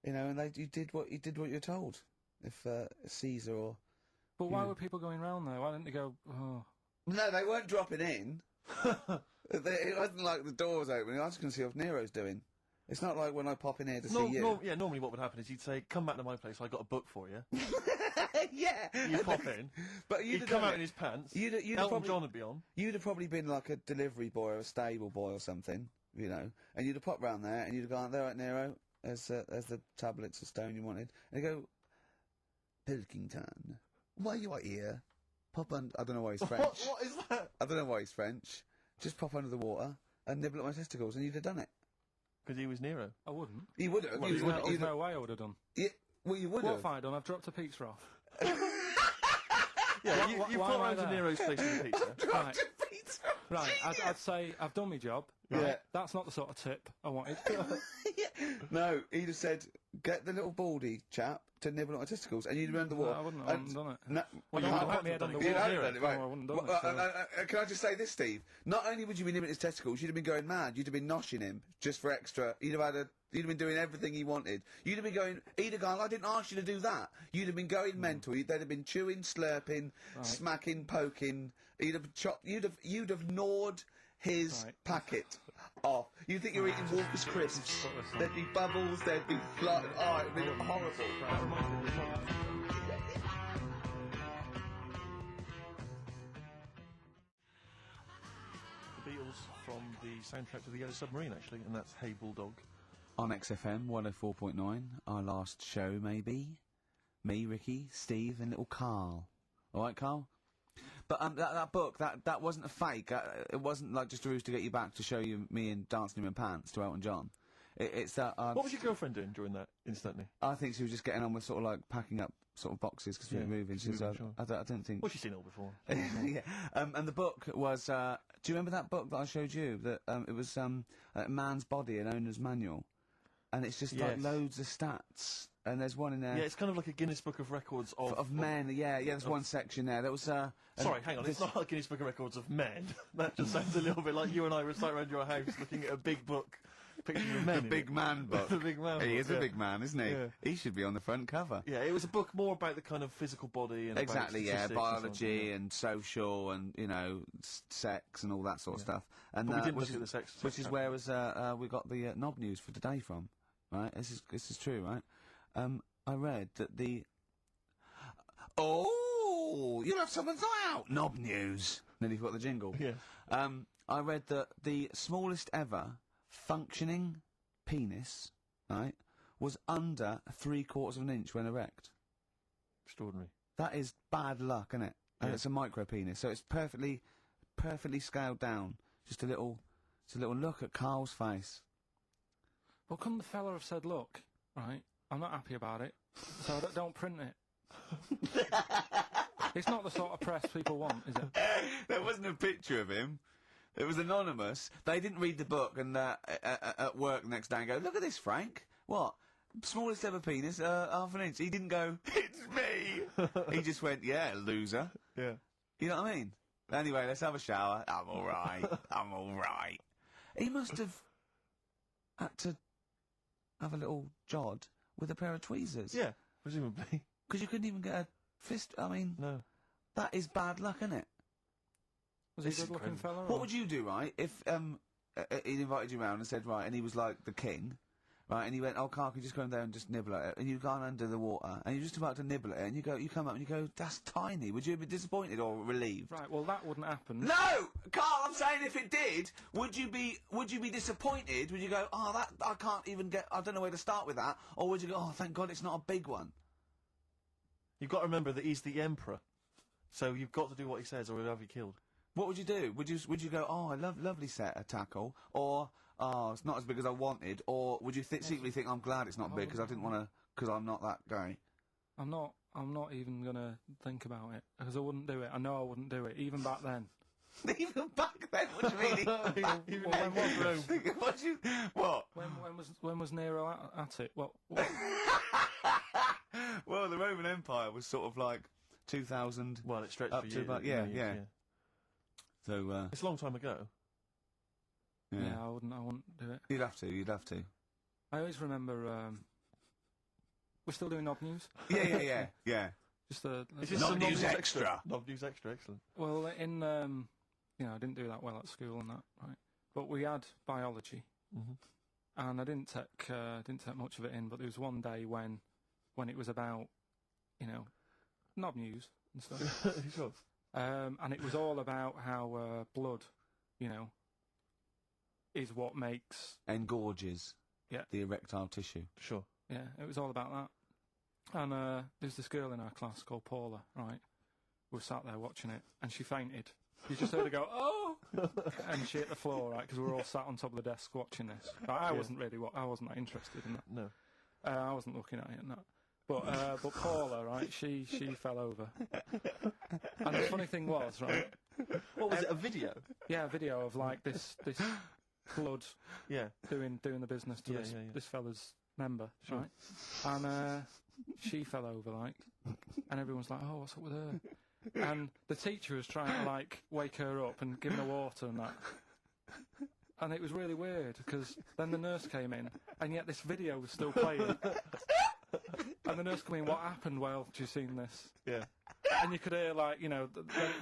and you did what you're told. If Caesar or But why were people going round there? Why didn't they go, "Oh, no, they weren't dropping in. It wasn't like the doors opening. I was going to see what Nero's doing. It's not like when I pop in here to No, see you. normally what would happen is you'd say, come back to my place, I got a book for you. Yeah. You pop in, But he'd come out in his pants, You'd have Elton probably, John would be on. You'd have probably been like a delivery boy or a stable boy or something, you know, and you'd have popped round there and you'd have gone, there right, Nero, there's the tablets of stone you wanted. And you go, Pilkington, why are you out here? Pop under, I don't know why he's French. What is that? I don't know why he's French. Just pop under the water and nibble at my testicles and you'd have done it. Because he was Nero. I wouldn't. You would have. Well, There's no way I would have done. Yeah, well, you would What have. have I done? I've dropped a pizza off. Yeah, Why- you why pop am I round to there? Nero's place with a pizza. Right. Right, I'd say I've done my job. Right? Yeah. That's not the sort of tip I wanted. No, he'd have said, get the little baldy chap to nibble at my testicles, and you'd have been under the water. I wouldn't and- have done it. No, Well, I you don't have put my head done on it. the you wall. have Near done it. it, right. No, I wouldn't have done Well, it. So. can I just say this, Steve? Not only would you be nibbling his testicles, you'd have been going mad. You'd have been noshing him just for extra. You'd have been doing everything he wanted. You'd have been going. He'd have gone, I didn't ask you to do that. You'd have been going mental. They'd have been chewing, slurping, smacking, poking. You'd have gnawed his packet off. You think you're eating Walker's crisps? There'd be bubbles. There'd be blood. Oh, it'd be horrible. The Beatles from the soundtrack to The Yellow Submarine, actually, and that's Hey Bulldog. On XFM 104.9, our last show, maybe. Me, Ricky, Steve, and little Carl. All right, Carl? But that book, that wasn't a fake. It wasn't like just a ruse to get you back to show you me and dancing in my pants to Elton John. It's that. What was your girlfriend doing during that, incidentally? I think she was just getting on with sort of like packing up sort of boxes because we were moving. She was, moving, sure. I don't think. Well, she's seen it all before. Yeah. And the book was. Do you remember that book that I showed you? That it was Man's Body, an Owner's Manual, and it's just like Yes. loads of stats. And there's one in there. Yeah, it's kind of like a Guinness Book of Records of men. Yeah. There's one section there. That was. Sorry, hang on. It's not like Guinness Book of Records of men. That just sounds a little bit like you and I were sat around your house looking at a big book, pictures of men. The big man book. The big man He book, is a yeah. big man, isn't he? Yeah. He should be on the front cover. Yeah, it was a book more about the kind of physical body and Exactly, about yeah, statistics biology and and social and, you know, sex and all that sort of stuff. And But we didn't which look is, at the sex which is chapter. where we got the knob news for today from, right? This is true, right? I read that the... Oh, you'll have someone's eye out! Knob news! Nearly forgot the jingle. Yeah. I read that the smallest ever functioning penis, right, was under 3/4 of an inch when erect. Extraordinary. That is bad luck, isn't it? And Yeah. it's a micro penis, so it's perfectly scaled down. Just a little look at Carl's face. Well, couldn't the fella have said, look, right, I'm not happy about it, so don't print it. It's not the sort of press people want, is it? There wasn't a picture of him. It was anonymous. They didn't read the book and at work the next day and go, look at this, Frank. What? Smallest ever penis, half an inch. He didn't go, it's me. He just went, yeah, loser. Yeah. You know what I mean? Anyway, let's have a shower. I'm all right. I'm all right. He must have had to have a little jod with a pair of tweezers. Yeah, presumably. Because you couldn't even get a fist. I mean, No. that is bad luck, isn't it? Was he This a is good-looking incredible. fella? What or- would you do, right, if he invited you round and said, right, and he was like the king, right, and he went, oh, Carl, can you just go in there and just nibble at it? And you've gone under the water, and you're just about to nibble at it, and you come up and you go, that's tiny. Would you be disappointed or relieved? Right, well, that wouldn't happen. No, Carl. I'm saying if it did, would you be disappointed? Would you go, oh, that I can't even get. I don't know where to start with that, or would you go, oh, thank God it's not a big one? You've got to remember that he's the emperor. So you've got to do what he says or he'll have you killed. What would you do? Would you go, oh, I lovely set of tackle, or oh, it's not as big as I wanted, or would you secretly think I'm glad it's not big because I didn't want to, because I'm not that guy? I'm not even gonna think about it, because I wouldn't do it. I know I wouldn't do it, even back then. Even back then, what do you mean? Even Well, when was Rome. What? When was Nero at it? What? Well, the Roman Empire was sort of like 2000 Well, it stretched up for to years. about many years, yeah. So It's a long time ago. yeah. Yeah, I wouldn't do it. You'd have to. I always remember. We're still doing knob news. Yeah. Just a. Is this Knob some News Extra. Knob News Extra, excellent. Well, I didn't do that well at school and that, right? But we had biology, and I didn't take much of it in. But there was one day when it was about, you know, knob news and stuff. Sure. And it was all about how blood, you know, is what makes Engorges. Yeah. The erectile tissue. Sure. Yeah, it was all about that. And there's this girl in our class called Paula, right? We were sat there watching it, and she fainted. You just heard her go, "Oh!" and she hit the floor, right? Because we were all sat on top of the desk watching this. I wasn't that interested in that. No. I wasn't looking at it and that. But Paula, right? She fell over. And the funny thing was, right? What was it? A video? Yeah, a video of like this blood. Yeah. Doing the business to this fella's member, Sure. right? And she fell over, like, and everyone's like, "Oh, what's up with her?" And the teacher was trying to like wake her up and give her water and that. And it was really weird because then the nurse came in, and yet this video was still playing. And the nurse came in, "What happened? Well, have you seen this?" Yeah. And you could hear, like, you know,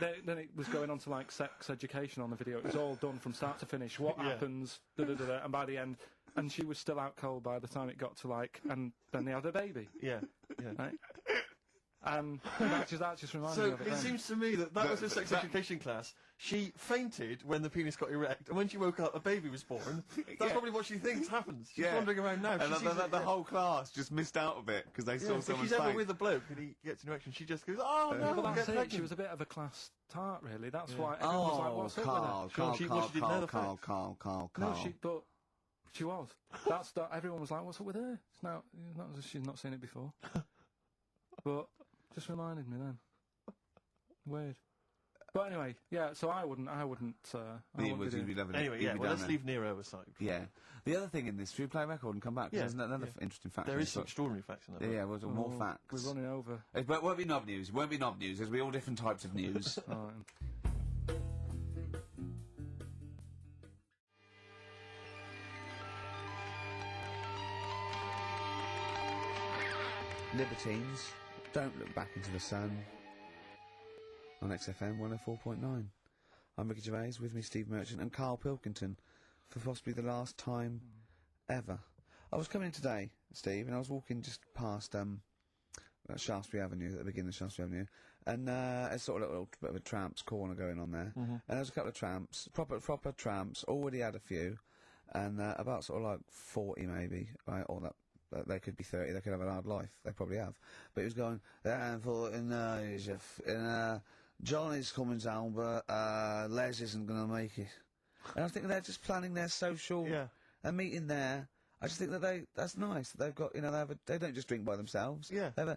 then it was going on to, like, sex education on the video. It was all done from start to finish. What happens, da-da-da-da, and by the end, and she was still out cold by the time it got to, like, and then they had a baby. Yeah. Yeah. Right? And that just reminded me of it. So it seems to me that was her sex education class. She fainted when the penis got erect, and when she woke up, a baby was born. That's probably what she thinks happens. She's wandering around now. And the whole class just missed out a bit because they saw someone. If she's ever with a bloke and he gets an erection, she just goes, "Oh no!" Well, that's get it. pregnant. She was a bit of a class tart, really. That's why everyone was like, "What's up with her?" Carl. But she was. Everyone was like, "What's up with her?" It's not as if she's not seen it before. But just reminded me then. Weird. But anyway, yeah. So I wouldn't. You'd be loving it. Anyway, You'd be let's down leave Nero aside. Yeah. The other thing in this, should we play a record and come back? Yeah. There's another interesting fact. There in is this some book. extraordinary facts in that. Yeah, well, more facts. We're running over. It won't be knob news. It won't be knob news. There'll be all different types of news. Libertines, don't look back into the sun. On XFM 104.9. I'm Ricky Gervais, with me Steve Merchant and Carl Pilkington, for possibly the last time ever. I was coming in today, Steve, and I was walking just past Shaftesbury Avenue, at the beginning of Shaftesbury Avenue, and it's sort of a little bit of a tramp's corner going on there. And there was a couple of tramps, proper tramps, already had a few, and about sort of like 40 maybe, right, or that. They could be 30, they could have a hard life, they probably have. But he was going, Johnny's coming down, but Les isn't going to make it. And I think they're just planning their social a meeting there. I just think that that's nice. They've got, you know, they don't just drink by themselves. Yeah. They go,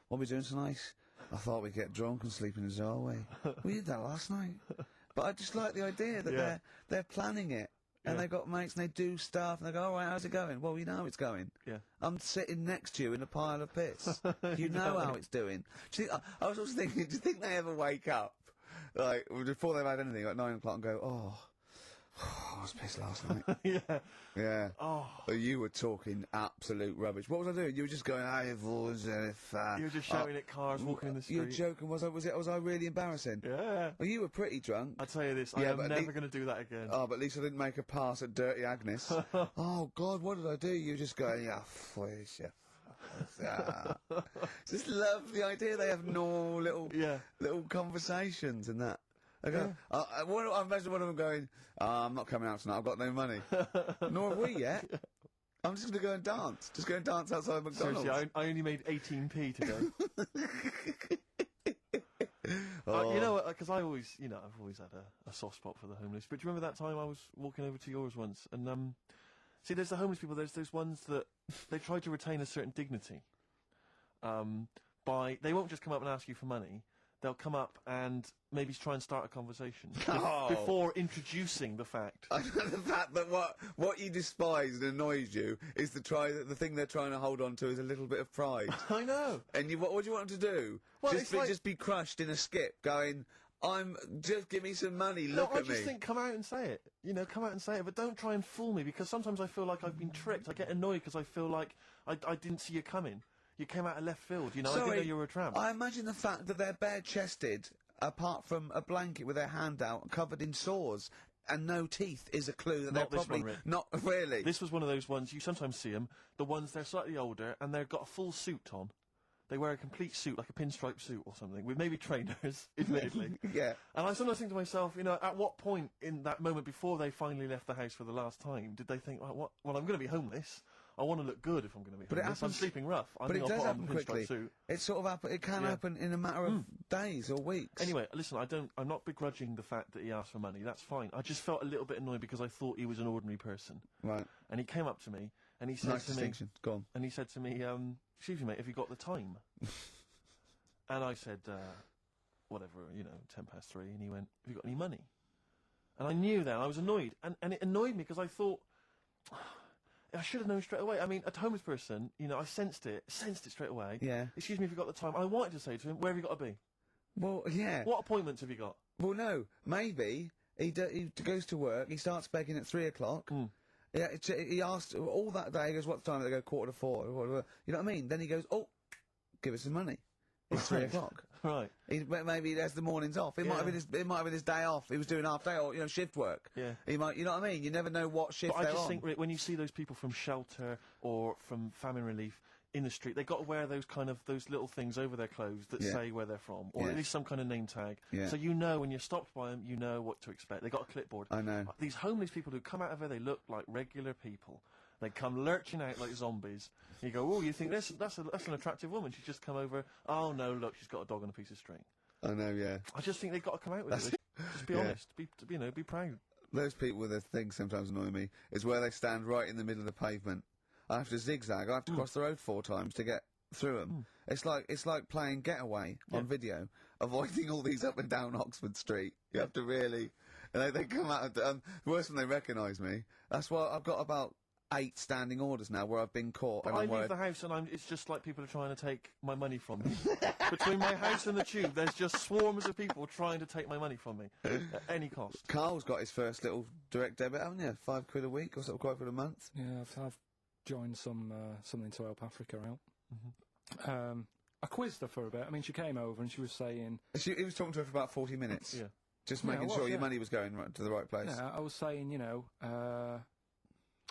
"What are we doing tonight? I thought we'd get drunk and sleep in the doorway." We did that last night. But I just like the idea that they're planning it. And they've got mates and they do stuff and they go, "All right, how's it going?" "Well, you know how it's going. Yeah. I'm sitting next to you in a pile of piss. You know how it's doing." Do you think, I was also thinking, do you think they ever wake up, like, before they've had anything, like 9 o'clock, and go, "Oh, I was pissed last night." Yeah. Oh. You were talking absolute rubbish. What was I doing? You were just going, "Hey, boys, if..." You were just shouting at cars walking in the street. You were joking. Was I really embarrassing? Yeah. Well, you were pretty drunk. I'll tell you this, I am never going to do that again. Oh, but at least I didn't make a pass at Dirty Agnes. Oh, God, what did I do? You were just going, "Yeah, please, yeah." Just love the idea they have normal little conversations and that. I go, I imagine one of them going, "I'm not coming out tonight, I've got no money." Nor have we yet. I'm just going to go and dance. Just go and dance outside McDonald's. Seriously, I only made 18p today. You know, because I've always had a soft spot for the homeless. But do you remember that time I was walking over to yours once? And, see, there's the homeless people, there's those ones that they try to retain a certain dignity. They won't just come up and ask you for money. They'll come up and maybe try and start a conversation before introducing the fact. The fact that what you despise and annoys you is the thing they're trying to hold on to is a little bit of pride. I know. And what do you want them to do? Well, just be crushed in a skip, going, just give me some money, look at me. I just think, come out and say it. You know, come out and say it, but don't try and fool me, because sometimes I feel like I've been tricked. I get annoyed because I feel like I didn't see you coming. You came out of left field, you know, I didn't know you were a tramp. I imagine the fact that they're bare-chested, apart from a blanket with their hand out, covered in sores, and no teeth is a clue that Not they're this probably one, Rick. not really. This was one of those ones, you sometimes see them, the ones they're slightly older, and they've got a full suit on. They wear a complete suit, like a pinstripe suit or something, with maybe trainers, admittedly. Yeah. And I sometimes think to myself, you know, at what point in that moment before they finally left the house for the last time did they think, well, I'm going to be homeless. I want to look good if I'm going to be But it homeless. I'm happens- sleeping rough. But it does happen a pinstripe quickly. Suit. It sort of it can Yeah. happen in a matter of days or weeks. Anyway, listen, I'm not begrudging the fact that he asked for money. That's fine. I just felt a little bit annoyed because I thought he was an ordinary person. Right. And he came up to me and he said Nice to me, distinction. Go on. and he said to me, excuse me, mate, have you got the time? And I said, whatever, 3:10. And he went, have you got any money? And I knew then, I was annoyed. And it annoyed me because I thought, I should have known straight away. I mean, a homeless person, I sensed it straight away. Yeah. Excuse me, if you got the time. I wanted to say to him, where have you got to be? Well, yeah. What appointments have you got? Well, no. Maybe he goes to work. He starts begging at 3 o'clock. Yeah. He asked all that day. He goes, "What time?" They go 4:45. Or whatever. You know what I mean? Then he goes, "Oh, give us some money." It's 3 o'clock. Right. Maybe he has the mornings off. It might have been his day off. He was doing half day or shift work. Yeah. He might. You know what I mean? You never know what shift But I they're just on. think, Rick, when you see those people from shelter or from famine relief in the street, they've got to wear those little things over their clothes that Yeah. say where they're from, or Yeah. at least some kind of name tag. Yeah. So when you're stopped by them, you know what to expect. They've got a clipboard. I know. These homeless people who come out of there, they look like regular people. They come lurching out like zombies. You go, oh, you think that's an attractive woman? She's just come over. Oh no, look, she's got a dog on a piece of string. I know. Yeah. I just think they've got to come out with it. Just be Yeah. honest. Be proud. Those people with their things sometimes annoy me. Is where they stand right in the middle of the pavement. I have to zigzag. I have to cross the road 4 times to get through them. It's like playing Getaway on video, avoiding all these up and down Oxford Street. You have to really. And they come out. Worse when they recognise me. That's why I've got about 8 standing orders now where I've been caught. But and I I'm leave worried. the house and it's just like people are trying to take my money from me. Between my house and the tube, there's just swarms of people trying to take my money from me at any cost. Carl's got his first little direct debit, haven't you? £5 a week or something, quite for a month. Yeah, I've joined something to help Africa out. I quizzed her for a bit. I mean, she came over and she was saying... He was talking to her for about 40 minutes. Yeah. Just Yeah, making it sure was, your yeah. money was going to the right place. Yeah, I was saying,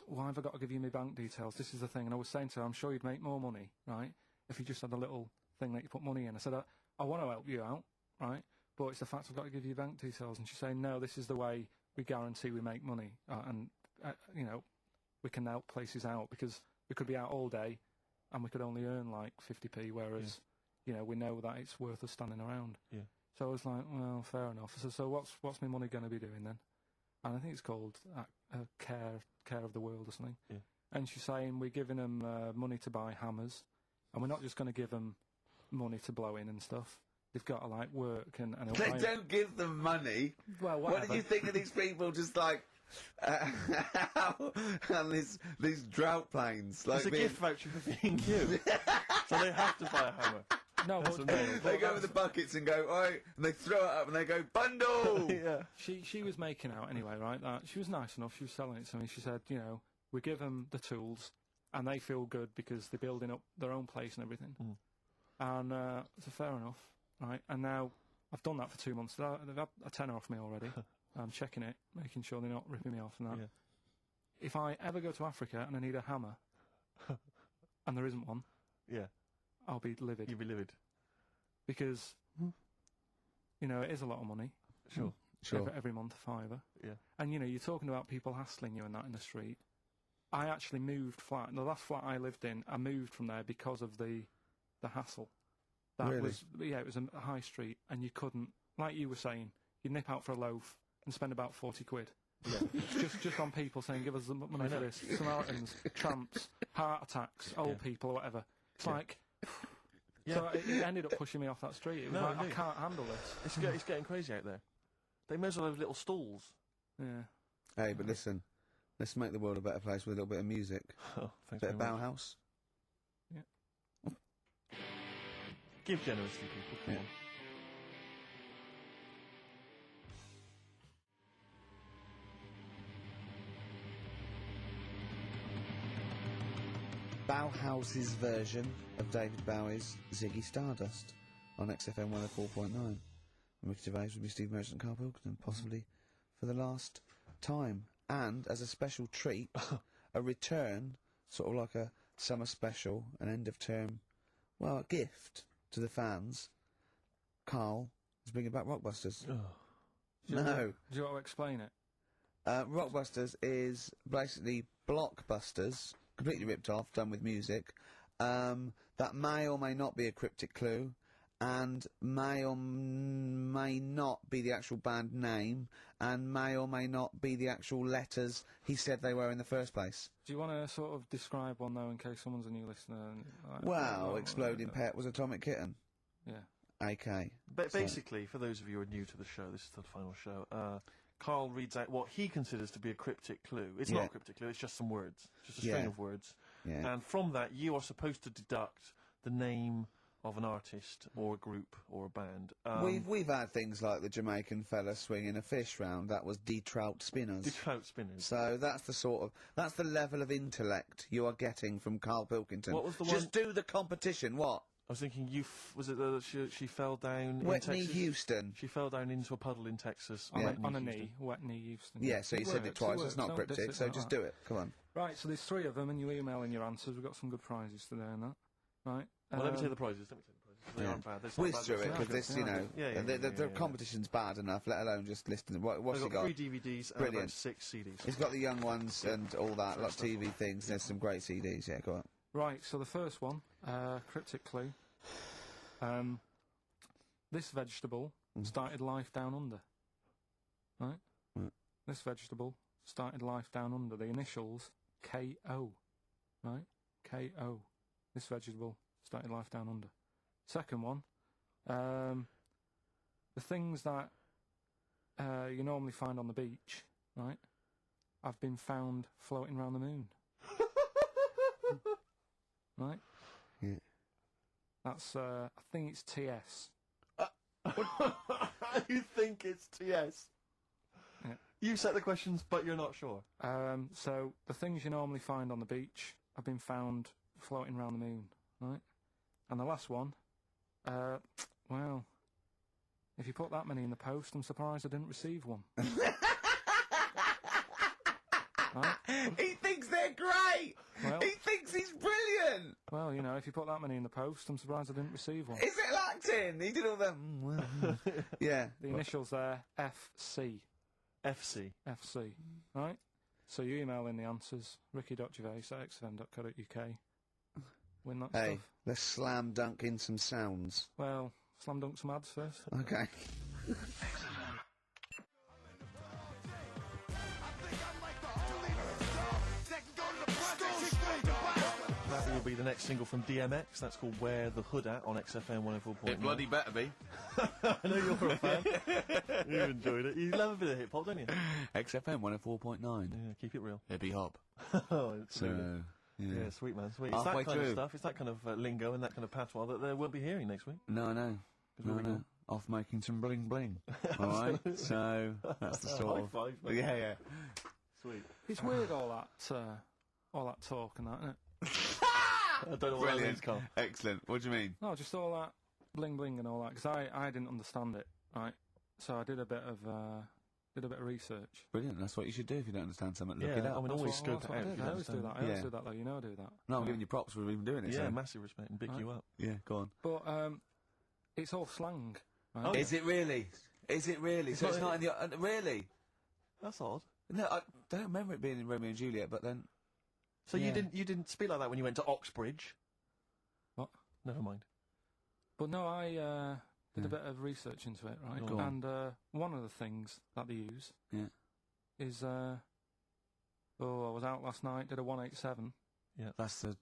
why have I got to give you my bank details? This is the thing. And I was saying to her, I'm sure you'd make more money, right, if you just had a little thing that you put money in. I said, I want to help you out, right, but it's the fact I've got to give you bank details. And she's saying, no, this is the way we guarantee we make money. We can help places out because we could be out all day and we could only earn like 50p, whereas, we know that it's worth us standing around. Yeah. So I was like, well, fair enough. I said, so what's my money going to be doing then? And I think it's called Care of the World or something. Yeah. And she's saying we're giving them money to buy hammers, and we're not just going to give them money to blow in and stuff. They've got to like work and They don't give them money. Well, What whatever. did you think of these people just like and these drought planes? Like It's a gift voucher for B&Q. So they have to buy a hammer. No, That's but amazing. they go with the buckets and go, alright, and they throw it up and they go, bundle! Yeah. she was making out anyway, right? That she was nice enough. She was selling it to me. She said, we give them the tools, and they feel good because they're building up their own place and everything. And so fair enough, right? And now I've done that for 2 months. They've had a tenner off me already. I'm checking it, making sure they're not ripping me off and that. Yeah. If I ever go to Africa and I need a hammer, and there isn't one, Yeah. I'll be livid. You'd be livid. Because, it is a lot of money. Sure. Sure. Every month, a £5. Yeah. And, you're talking about people hassling you and that in the street. I actually moved flat. The last flat I lived in, I moved from there because of the hassle. That Really? it was a high street, and you couldn't, like you were saying, you'd nip out for a loaf and spend about 40 quid. Yeah. just on people saying, give us the money I for know. this. Samaritans, tramps, heart attacks, old people, whatever. It's like... Yeah. So it ended up pushing me off that street. It was No, like, I indeed. can't handle this. It's getting crazy out there. They may as well have little stalls. Yeah. Hey, but listen, let's make the world a better place with a little bit of music. Oh, thanks Bit of very much. Bauhaus. Give generously, people. Come Yeah. on. Bauhaus's version of David Bowie's Ziggy Stardust on XFM 104.9. I'm Ricky Gervais with me, Steve Merchant and Carl Pilkington, possibly for the last that time, and as a special treat, a return, sort of like a summer special, an end of term, well, a gift to the fans. Carl is bringing back Rockbusters. Oh. No. Do you want to explain it? Rockbusters is basically Blockbusters, completely ripped off, done with music, that may or may not be a cryptic clue, and may or may not be the actual band name, and may or may not be the actual letters he said they were in the first place. Do you want to sort of describe one, though, in case someone's a new listener? And, like, Well, Exploding Pet was Atomic Kitten. Yeah. AK. But basically, for those of you who are new to the show, this is the final show, Carl reads out what he considers to be a cryptic clue. It's not a cryptic clue, it's just some words. Just a string of words. Yeah. And from that, you are supposed to deduct the name of an artist or a group or a band. We've had things like the Jamaican fella swinging a fish round. That was De Trout Spinners. De Trout Spinners. So that's the level of intellect you are getting from Carl Pilkington. What was the Just do the competition. What? I was thinking, was it she fell down Whitney in Texas? Houston. She fell down into a puddle in Texas. On a knee, Whitney Houston. Yeah, so you said it twice. It's not cryptic, so just do it. Come on. Right, so there's 3 of them, and you email in your answers. We've got some good prizes today and that. Right. Well, let me tell you the prizes. They aren't bad. Whiz through it, because this, the competition's bad enough, let alone just listing. What's he got? 3 DVDs and about 6 CDs. He's got the young ones and all that, like TV things. There's some great CDs, yeah, go on. Right, so the first one, cryptic clue. This vegetable started life down under. Right? This vegetable started life down under. The initials K-O. Right? K-O. This vegetable started life down under. Second one, the things that you normally find on the beach, right, have been found floating around the moon. Right? Yeah. That's, I think it's TS. You think it's TS? Yeah. You set the questions, but you're not sure. So, the things you normally find on the beach have been found floating around the moon, right? And the last one, well, if you put that many in the post, I'm surprised I didn't receive one. Right? He thinks they're great! Well, He thinks he's brilliant! well, you know, if you put that many in the post, I'm surprised I didn't receive one. Is it acting? He did all them. Yeah. The initials there, FC. FC. FC, right? So you email in the answers, ricky.gervais@xfm.co.uk. Win that Hey, stuff. let's slam dunk in some sounds. Well, slam dunk some ads first. Okay. That will be the next single from DMX. That's called Where the Hood At on XFM 104.9. It bloody better be. I know you're a fan. You enjoyed it. You love a bit of hip hop, don't you? XFM 104.9. Yeah, keep it real. Hippie hop. Oh, it's So, yeah, sweet man, sweet. It's Halfway that kind through. of stuff. It's that kind of lingo and that kind of patois that they won't be hearing next week. No, no. we'll be doing- Off making some bling bling. Alright? So, that's the sort of. High five, mate. Yeah. Sweet. It's weird, all that talk and that, isn't it? I don't know what that means, Brilliant. Carl. Excellent. What do you mean? No, just all that bling bling and all that, because I didn't understand it, right? So I did a bit of research. Brilliant. That's what you should do if you don't understand something. Look Yeah, it up. I mean, That's always what- scope that's it what out. I if did. you I don't always do that. understand. I always Yeah. do that, though. You know I do that. No, I'm Right. giving you props for even doing it. Yeah, so. massive respect and big you up. Yeah, go on. But it's all slang. Right? Oh, Is it really? Is it really? So not it's not in the... really? That's odd. No, I don't remember it being in Romeo and Juliet, but then... So Yeah. you didn't speak like that when you went to Oxbridge? What? Never mind. But no, I did a bit of research into it, right? Go on. And one of the things that they use is I was out last night, did a 187. That's a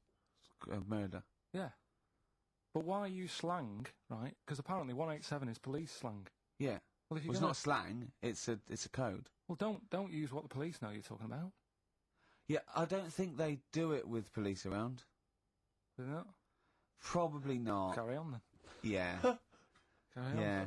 murder. Yeah. But why use slang, right? Because apparently 187 is police slang. Yeah. Well, if you're Well, it's gonna, not slang, it's a code. well, don't use what the police know you're talking about. Yeah, I don't think they do it with police around. Do they not? Probably not. Carry on then. Yeah. Carry on. Yeah.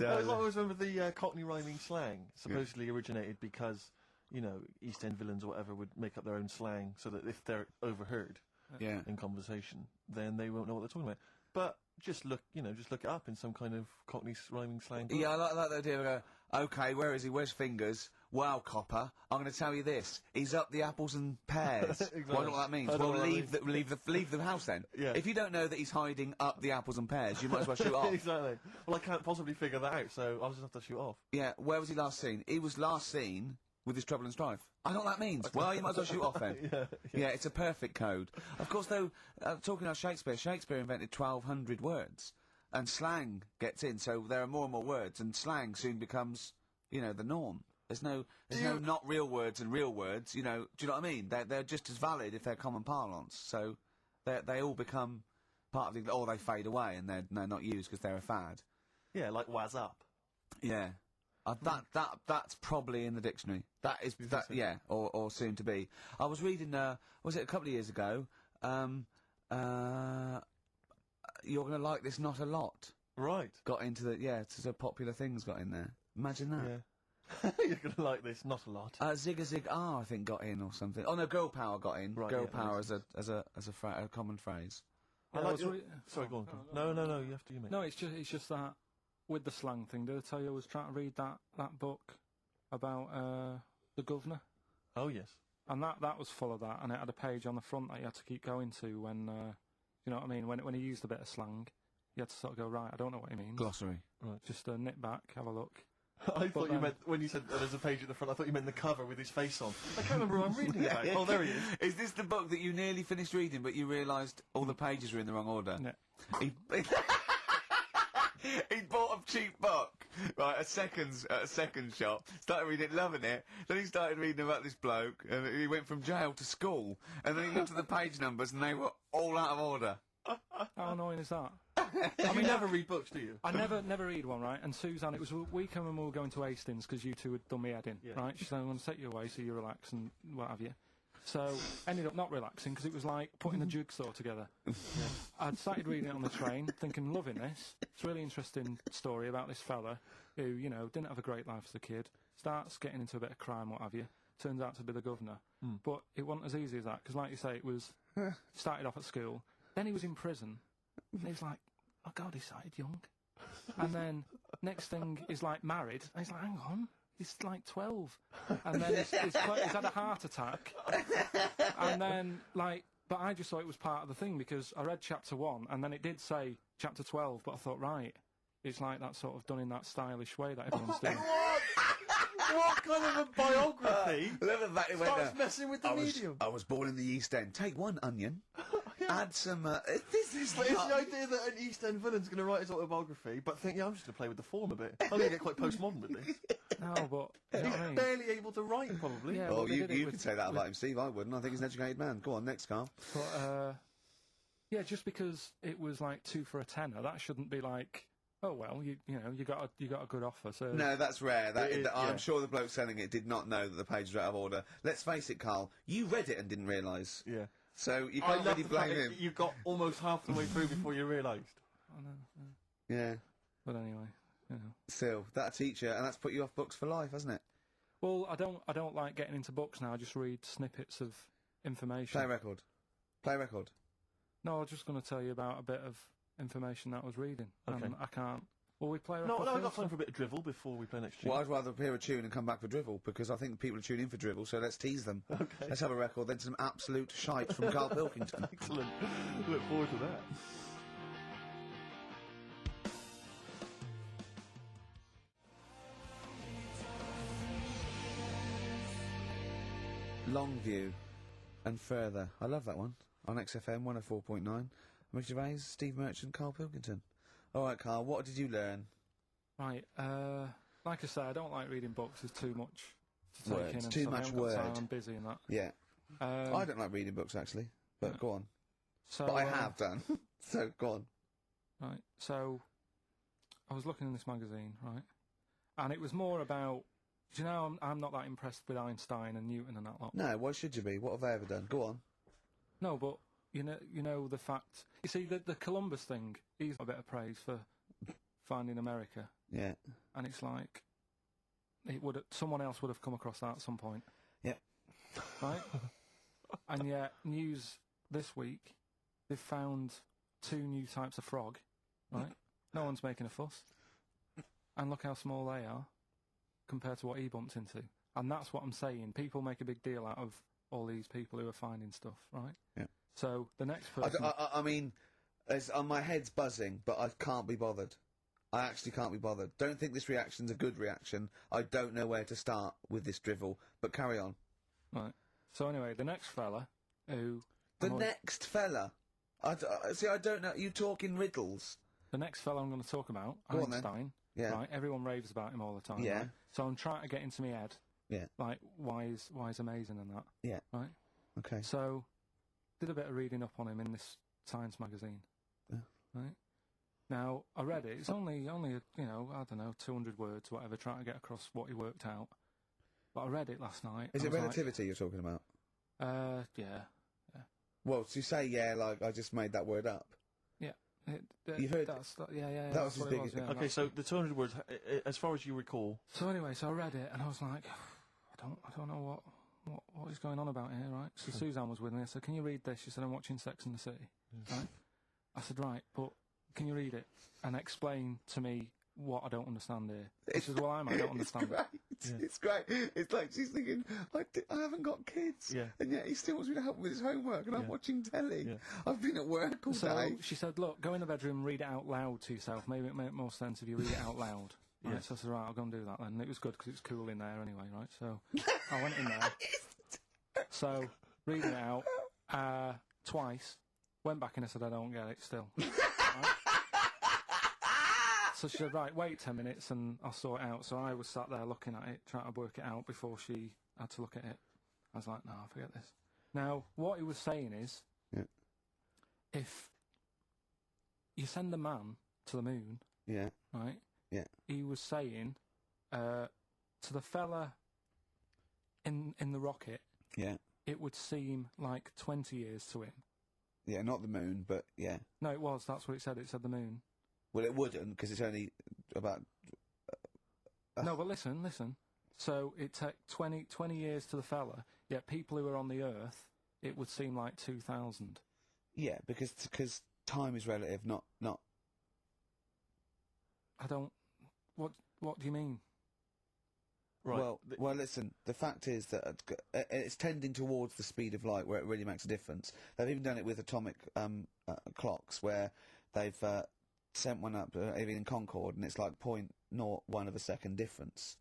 I always remember the Cockney rhyming slang supposedly originated because, you know, East End villains or whatever would make up their own slang so that if they're overheard Yeah. in conversation, then they won't know what they're talking about. But just look it up in some kind of Cockney rhyming slang book. Yeah, I like that idea of, okay, where is he? Where's Fingers? Well, Copper, I'm going to tell you this. He's up the apples and pears. Exactly. Well, I don't know what that means. I don't Well, know what leave the house then. Yeah. If you don't know that he's hiding up the apples and pears, you might as well shoot off. Exactly. Well, I can't possibly figure that out, so I'll just have to shoot off. Yeah, where was he last seen? He was last seen with his Trouble and Strife. I know what that means. Well, you might as well shoot off then. Yeah, it's a perfect code. Of course, though, talking about Shakespeare invented 1,200 words, and slang gets in, so there are more and more words, and slang soon becomes, you know, the norm. There's no not real words and real words, you know, do you know what I mean? They're just as valid if they're common parlance, so they all become part of the, or they fade away and they're not used because they're a fad. Yeah, like waz up. Yeah. That's probably in the dictionary. That is, yeah, or soon to be. I was reading, was it a couple of years ago, You're Gonna Like This Not a Lot. Right. Got into the, it's a popular thing's got in there. Imagine that. Yeah. You're gonna like this, not a lot. Zigga Zig Ah, I think got in or something. Oh no, Girl Power got in. Right, Girl yeah, Power as a common phrase. I like sorry, go on. No, you have to, you mate. No, it's just that, with the slang thing, did I tell you I was trying to read that book about, the governor? Oh, yes. And that was full of that, and it had a page on the front that you had to keep going to when, you know what I mean, when he used a bit of slang, you had to sort of go, right, I don't know what he means. Glossary. Right. Just nip back, have a look. I thought you meant, when you said there's a page at the front, I thought you meant the cover with his face on. I can't remember who I'm reading about. Oh, there he is. Is this the book that you nearly finished reading, but you realised all the pages were in the wrong order? Yeah. He bought a cheap book, right, at a second shop, started reading it, loving it, then he started reading about this bloke, and he went from jail to school, and then he looked at the page numbers, and they were all out of order. How annoying is that? I mean, never read books, do you? I never read one, right? And Suzanne, it was a weekend when we were going to Hastings because you two had done me head in, right? She said, I'm going to take you away so you relax and what have you. So, ended up not relaxing because it was like putting a jigsaw together. I'd started reading it on the train, thinking, loving this. It's a really interesting story about this fella who, you know, didn't have a great life as a kid, starts getting into a bit of crime, what have you, turns out to be the governor. But it wasn't as easy as that because, like you say, it was, started off at school, then he was in prison, and he was like, oh God, he started young. And then, next thing, he's like married, and he's like, hang on, he's like 12. And then he's had a heart attack. And then, like, but I just thought it was part of the thing, because I read chapter 1, and then it did say chapter 12, but I thought, right, it's like that sort of done in that stylish way that everyone's doing. What kind of a biography Starts messing with the medium? I was born in the East End. Take one onion, add some, this is But it's the idea that an East End villain's going to write his autobiography, but think, I'm just going to play with the form a bit. I'm going to get quite postmodern with this. No, but... You know He's what I mean? barely able to write, probably. Yeah, Oh, well, they you did it can say that about him, Steve. I wouldn't. I think he's an educated man. Go on, next, Carl. But, yeah, just because it was like 2 for a tenner, that shouldn't be like... Oh well, you know, you got a good offer. So No, that's rare. I'm yeah. sure the bloke selling it did not know that the pages were out of order. Let's face it, Carl. You read it and didn't realise. Yeah. So you I can't love really the fact blame that him. you got almost half the way through before you realised. I know. Yeah. But anyway, you know. Still, that teacher, and that's put you off books for life, hasn't it? Well, I don't like getting into books now. I just read snippets of information. Play record. Play record. No, I was just going to tell you about a bit of information that I was reading. Okay. And I can't. Will we play a No, record I've got first? time for a bit of drivel before we play next tune. Well, I'd rather hear a tune and come back for drivel, because I think people are tuning in for drivel, so let's tease them. Okay. Let's have a record, then some absolute shite from Carl Pilkington. Excellent. Look forward to that. Longview and Further. I love that one. On XFM 104.9. Ricky Gervais, Steve Merchant, Carl Pilkington. All right, Carl, what did you learn? Right, like I say, I don't like reading books. There's too much to take Words. in. And Too so I much haven't got time, word. I'm busy and that. Yeah. I don't like reading books, actually, but go on. So, But I have done. So, go on. Right, so I was looking in this magazine, right, and it was more about, do you know, I'm not that impressed with Einstein and Newton and that lot. No, why should you be? What have they ever done? Go on. No, but you know the fact. You see, the Columbus thing. He's got a bit of praise for finding America, Yeah. and it's like someone else would have come across that at some point. Yep. Right. And yet, news this week, they've found 2 new types of frog. Right. No one's making a fuss. And look how small they are compared to what he bumped into. And that's what I'm saying. People make a big deal out of all these people who are finding stuff, right? Yeah. So the next person... I mean, my head's buzzing, but I can't be bothered. I actually can't be bothered. Don't think this reaction's a good reaction. I don't know where to start with this drivel, but carry on. Right. So anyway, the next fella who... Next fella? See, I don't know. You talk in riddles. The next fella I'm going to talk about, Go on, Einstein. Yeah. Right, everyone raves about him all the time. Yeah. Right? So I'm trying to get into my head. Yeah. Like, why is amazing and that. Yeah. Right? Okay. So, did a bit of reading up on him in this science magazine. Yeah. Right? Now, I read it. It's only, you know, I don't know, 200 words, whatever, trying to get across what he worked out. But I read it last night. Is I it was relativity you're talking about? Yeah. Well, so you say, yeah, like I just made that word up. Yeah. You've heard... Yeah. That was his biggest... Yeah, okay, so the 200 words, as far as you recall... So anyway, so I read it, and I was like, I don't know what is going on about here, right? So Suzanne was with me. I said, can you read this? She said, I'm watching Sex and the City. Right? I said, right, but can you read it and explain to me what I don't understand here? She says, well, I don't understand it. Yeah. It's great. It's like she's thinking, I haven't got kids, and yet he still wants me to help with his homework, and I'm watching telly. Yeah. I've been at work all day. So she said, look, go in the bedroom and read it out loud to yourself. Maybe it make more sense if you read it out loud. Right, so I said, right, I'll go and do that then. And it was good because it's cool in there anyway, right? So I went in there. So, reading it out twice, went back and I said, I don't get it still. Right? So she said, right, wait 10 minutes and I'll sort it out. So I was sat there looking at it, trying to work it out before she had to look at it. I was like, no, forget this. Now, what he was saying is, if you send a man to the moon, right? Yeah. He was saying to the fella in the rocket, it would seem like 20 years to him. Yeah, not the moon, but yeah. No, it was. That's what it said. It said the moon. Well, it wouldn't, because it's only about... No, but listen. So it took 20 years to the fella, yet people who are on the Earth, it would seem like 2,000. Yeah, because time is relative, not... I don't... What do you mean? Right. Well, listen, the fact is that it's tending towards the speed of light where it really makes a difference. They've even done it with atomic clocks, where they've sent one up, even in Concorde, and it's like 0.01 of a second difference.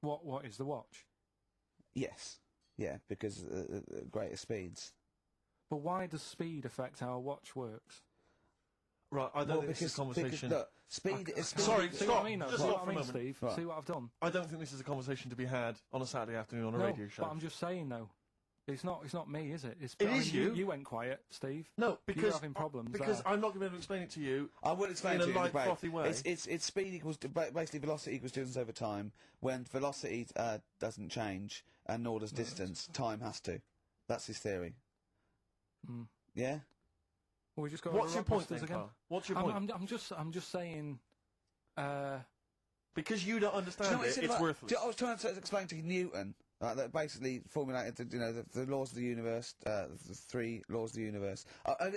What is the watch? Yes. Yeah, because greater speeds. But why does speed affect how a watch works? Right, I don't think this is a conversation... Because, look, speed is... Sorry, see what I mean, though? Just See stop what I mean, for a moment. Steve? Right. See what I've done? I don't think this is a conversation to be had on a Saturday afternoon on a radio show. But I'm just saying, though. It's not me, is it? It is you. You went quiet, Steve. No, because... You're having problems Because I'm not going to be able to explain it to you. I will explain in to a you light, frothy way. It's speed equals... basically, velocity equals distance over time. When velocity doesn't change, and nor does distance, time has to. That's his theory. Yeah? Well, we just got What's your point, then, again? Carl? What's your point? I'm just saying... Because you don't understand it's worthless. I was trying to explain to Newton... that basically formulated, the laws of the universe, the 3 laws of the universe.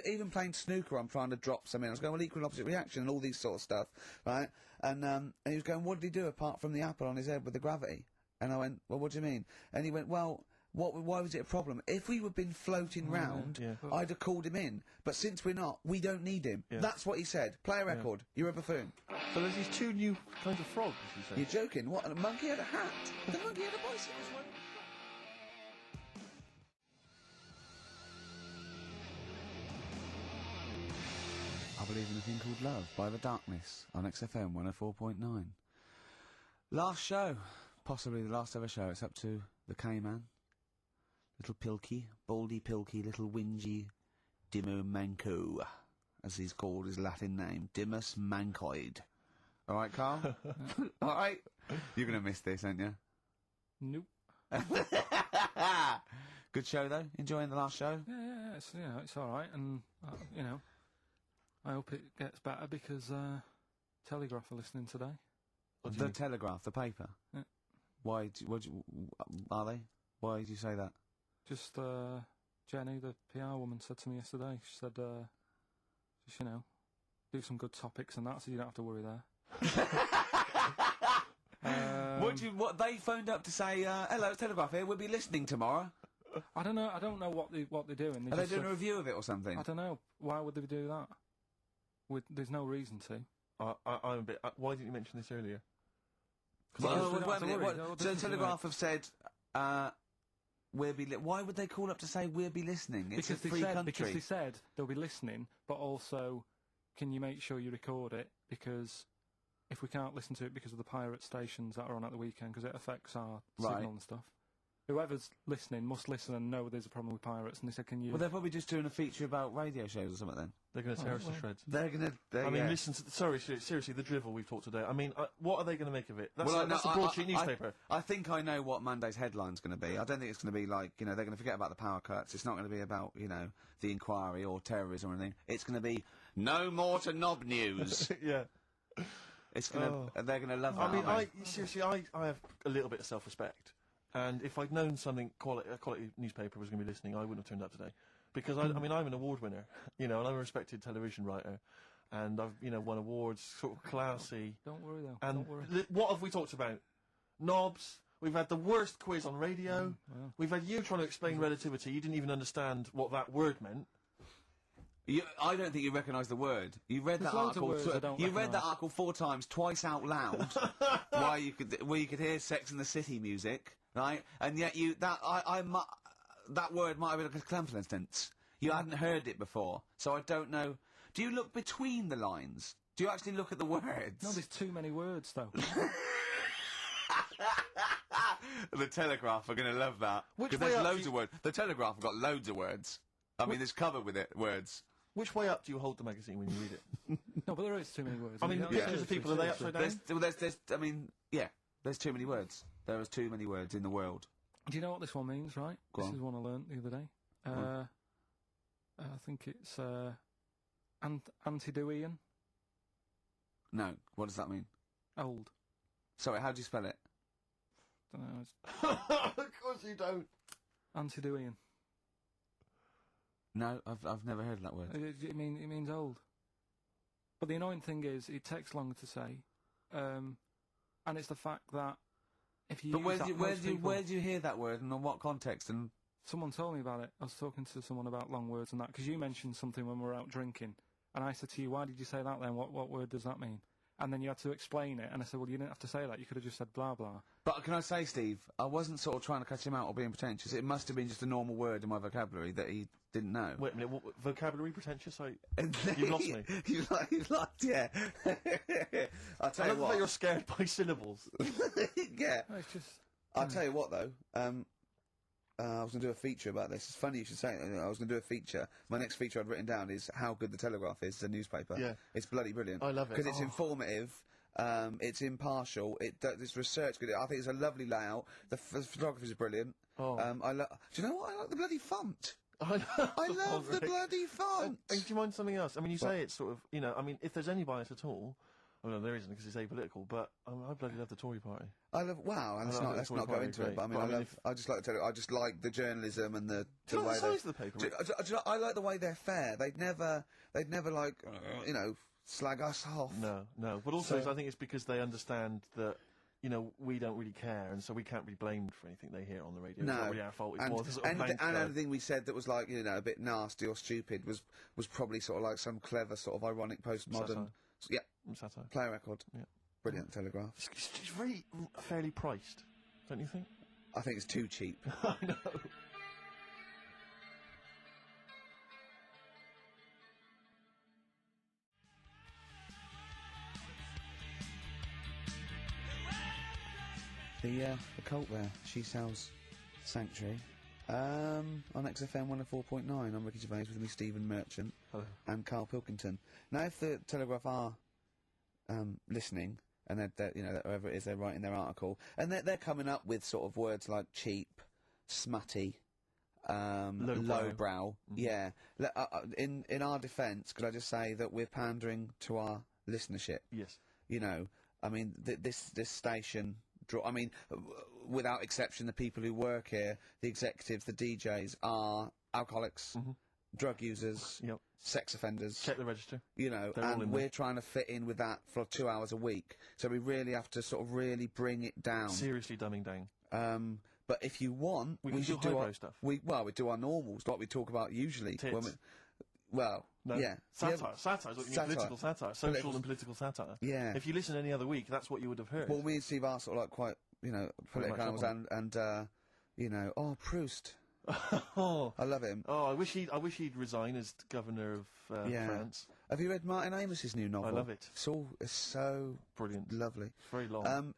Even playing snooker, I'm trying to drop something. I was going, well, equal and opposite reaction and all these sort of stuff, right? And he was going, what did he do apart from the apple on his head with the gravity? And I went, well, what do you mean? And he went, well, why was it a problem? If we had been floating round, I'd have called him in. But since we're not, we don't need him. Yeah. That's what he said. Play a record. You're a buffoon. So there's these 2 new kinds of frogs, you say? You're joking. What? And a monkey had a hat. The monkey had a bicycle. I Believe in a Thing Called Love by The Darkness on XFM 104.9. Last show. Possibly the last ever show. It's up to the K-Man. Little Pilky. Baldy Pilky. Little Whingy. Dimmo Manco. As he's called his Latin name. Dimmus Mancoid. Alright, Carl? Alright? You're going to miss this, aren't you? Nope. Good show, though? Enjoying the last show? Yeah, it's alright, and, I hope it gets better because, Telegraph are listening today. The Telegraph, the paper? Yeah. Why, are they? Why did you say that? Just, Jenny, the PR woman, said to me yesterday, she said, just, do some good topics and that, so you don't have to worry there. What they phoned up to say, hello, it's Telegraph here, we'll be listening tomorrow. I don't know. I don't know what they're doing. Are they doing a review of it or something? I don't know. Why would they do that? There's no reason to. I'm a bit... why didn't you mention this earlier? So Telegraph have said, why would they call up to say we'll be listening? It's a free country. Because they said they'll be listening, but also, can you make sure you record it? Because if we can't listen to it because of the pirate stations that are on at the weekend, because it affects our signal and stuff. Whoever's listening must listen and know there's a problem with pirates, and they said, can you... Well, they're probably just doing a feature about radio shows or something then. They're going to tear us to shreds. They're going to... I mean, listen to... seriously, the drivel we've talked today. I mean, what are they going to make of it? That's a broadsheet newspaper. I think I know what Monday's headline's going to be. I don't think it's going to be like, they're going to forget about the power cuts. It's not going to be about, the inquiry or terrorism or anything. It's going to be, no more to knob news. Yeah. It's going to... They're going to love that. I mean, I have a little bit of self-respect. And if I'd known a quality newspaper was going to be listening, I wouldn't have turned up today. Because, I mean, I'm an award winner, and I'm a respected television writer. And I've, won awards, sort of classy. Don't worry, though. And don't worry. What have we talked about? Knobs. We've had the worst quiz on radio. Wow. We've had you trying to explain relativity. You didn't even understand what that word meant. I don't think you recognise the word. You read that article. You read that article 4 times, twice out loud, where you could hear Sex and the City music. Right, and yet that word might have been like a coincidence. You hadn't heard it before, so I don't know. Do you look between the lines? Do you actually look at the words? No, there's too many words, though. The Telegraph are going to love that. Because there's loads of words. The Telegraph have got loads of words. I mean, there's covered with it, words. Which way up do you hold the magazine when you read it? No, but there is too many words. I mean, the pictures of people, are they upside down? There's too many words. There is too many words in the world. Do you know what this one means, right? Go on. Is one I learnt the other day. I think it's Antediluvian. No, what does that mean? Old. Sorry, how do you spell it? Don't know. Of course you don't. Antediluvian. No, I've never heard that word. It means old. But the annoying thing is, it takes longer to say, and it's the fact that if you. But where do you hear that word and in what context? And someone told me about it. I was talking to someone about long words and that because you mentioned something when we were out drinking, and I said to you, "Why did you say that then? What word does that mean?" And then you had to explain it, and I said, well, you didn't have to say that. You could have just said blah, blah. But can I say, Steve, I wasn't sort of trying to catch him out or being pretentious. It must have been just a normal word in my vocabulary that he didn't know. Wait a minute, what, vocabulary pretentious? You lost me. you lost, yeah. I'll tell you what. You're scared by syllables. Yeah. No, it's just... I'll tell you what, though. I was going to do a feature about this. It's funny you should say it. I was going to do a feature. My next feature I'd written down is how good the Telegraph is, the newspaper. Yeah. It's bloody brilliant. I love it. Because it's informative, it's impartial, it's research good. I think it's a lovely layout. The photography is brilliant. Oh. Do you know what? I like the bloody font. I love the bloody font. And do you mind something else? I mean, you say it's sort of, I mean, if there's any bias at all, well, no, there isn't because it's apolitical. But I bloody love the Tory party. Let's not go into it. But I mean, I just like to tell you, I just like the journalism and the way the size of the paper. I like the way they're fair. They'd never like slag us off. No. But also, I think it's because they understand that. We don't really care, and so we can't be blamed for anything they hear on the radio. No. It's not really our fault. It's and anything we said that was like, a bit nasty or stupid was probably sort of like some clever sort of ironic postmodern. Yeah. Satire. Play a record. Yeah. Brilliant Telegraph. It's really fairly priced, don't you think? I think it's too cheap. I know. The cult there, She Sells Sanctuary. On XFM 104.9, I'm Ricky Gervais with me, Stephen Merchant. Hello. And Carl Pilkington. Now, if the Telegraph are listening, and they're whoever it is, they're writing their article, and they're coming up with sort of words like cheap, smutty, lowbrow. Mm-hmm. Yeah. In our defence, could I just say that we're pandering to our listenership? Yes. I mean, this station. I mean, without exception, the people who work here, the executives, the DJs, are alcoholics, drug users, Yep. sex offenders. Check the register. You know, They're all in and there. we're trying to fit in with that for 2 hours a week. So we really have to sort of really bring it down. Seriously dumbing down. But if you want, We we can should do do our highbrow stuff. we do our normals, like we talk about usually. Tits. When well, No. yeah, Satire. Satire's what you mean. Satire. Political satire. Social and political satire. Yeah. If you listen any other week, that's what you would have heard. Well, me and Steve are sort of like quite, you know, political much animals, up and you know, Proust. oh, I love him. I wish he'd resign as governor of France. Have you read Martin Amos's new novel? I love it. It's so Brilliant. lovely. It's very long.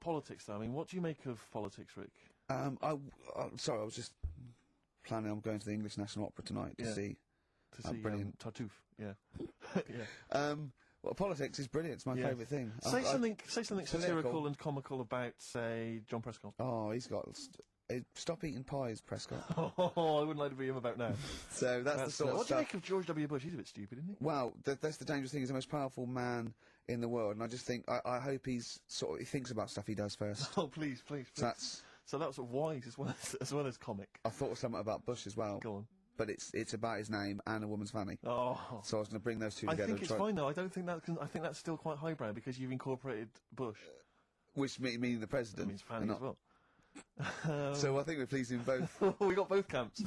Politics, though. I mean, what do you make of politics, Rick? Sorry, I was just planning on going to the English National Opera tonight to see. To see brilliant. Tartuffe. Yeah. yeah. Well, politics is brilliant. It's my Yes. favourite thing. Say something satirical political. and comical about, say, John Prescott. Oh, he's got. Stop eating pies, Prescott. Oh, I wouldn't like to be him about now. So that's the sort of what do you stuff. make of George W. Bush? He's a bit stupid, isn't he? Well, that's the dangerous thing. He's the most powerful man in the world, and I just think I hope he thinks about stuff he does first. Oh, please. So So that's sort of wise as well as comic. I thought of something about Bush as well. Go on. But it's about his name and a woman's fanny. Oh. So I was going to bring those two I together. think it's fine though. I don't think I think that's still quite highbrow because you've incorporated Bush. Which meaning the That president. means fanny as well. So I think we're pleasing both. We got both camps.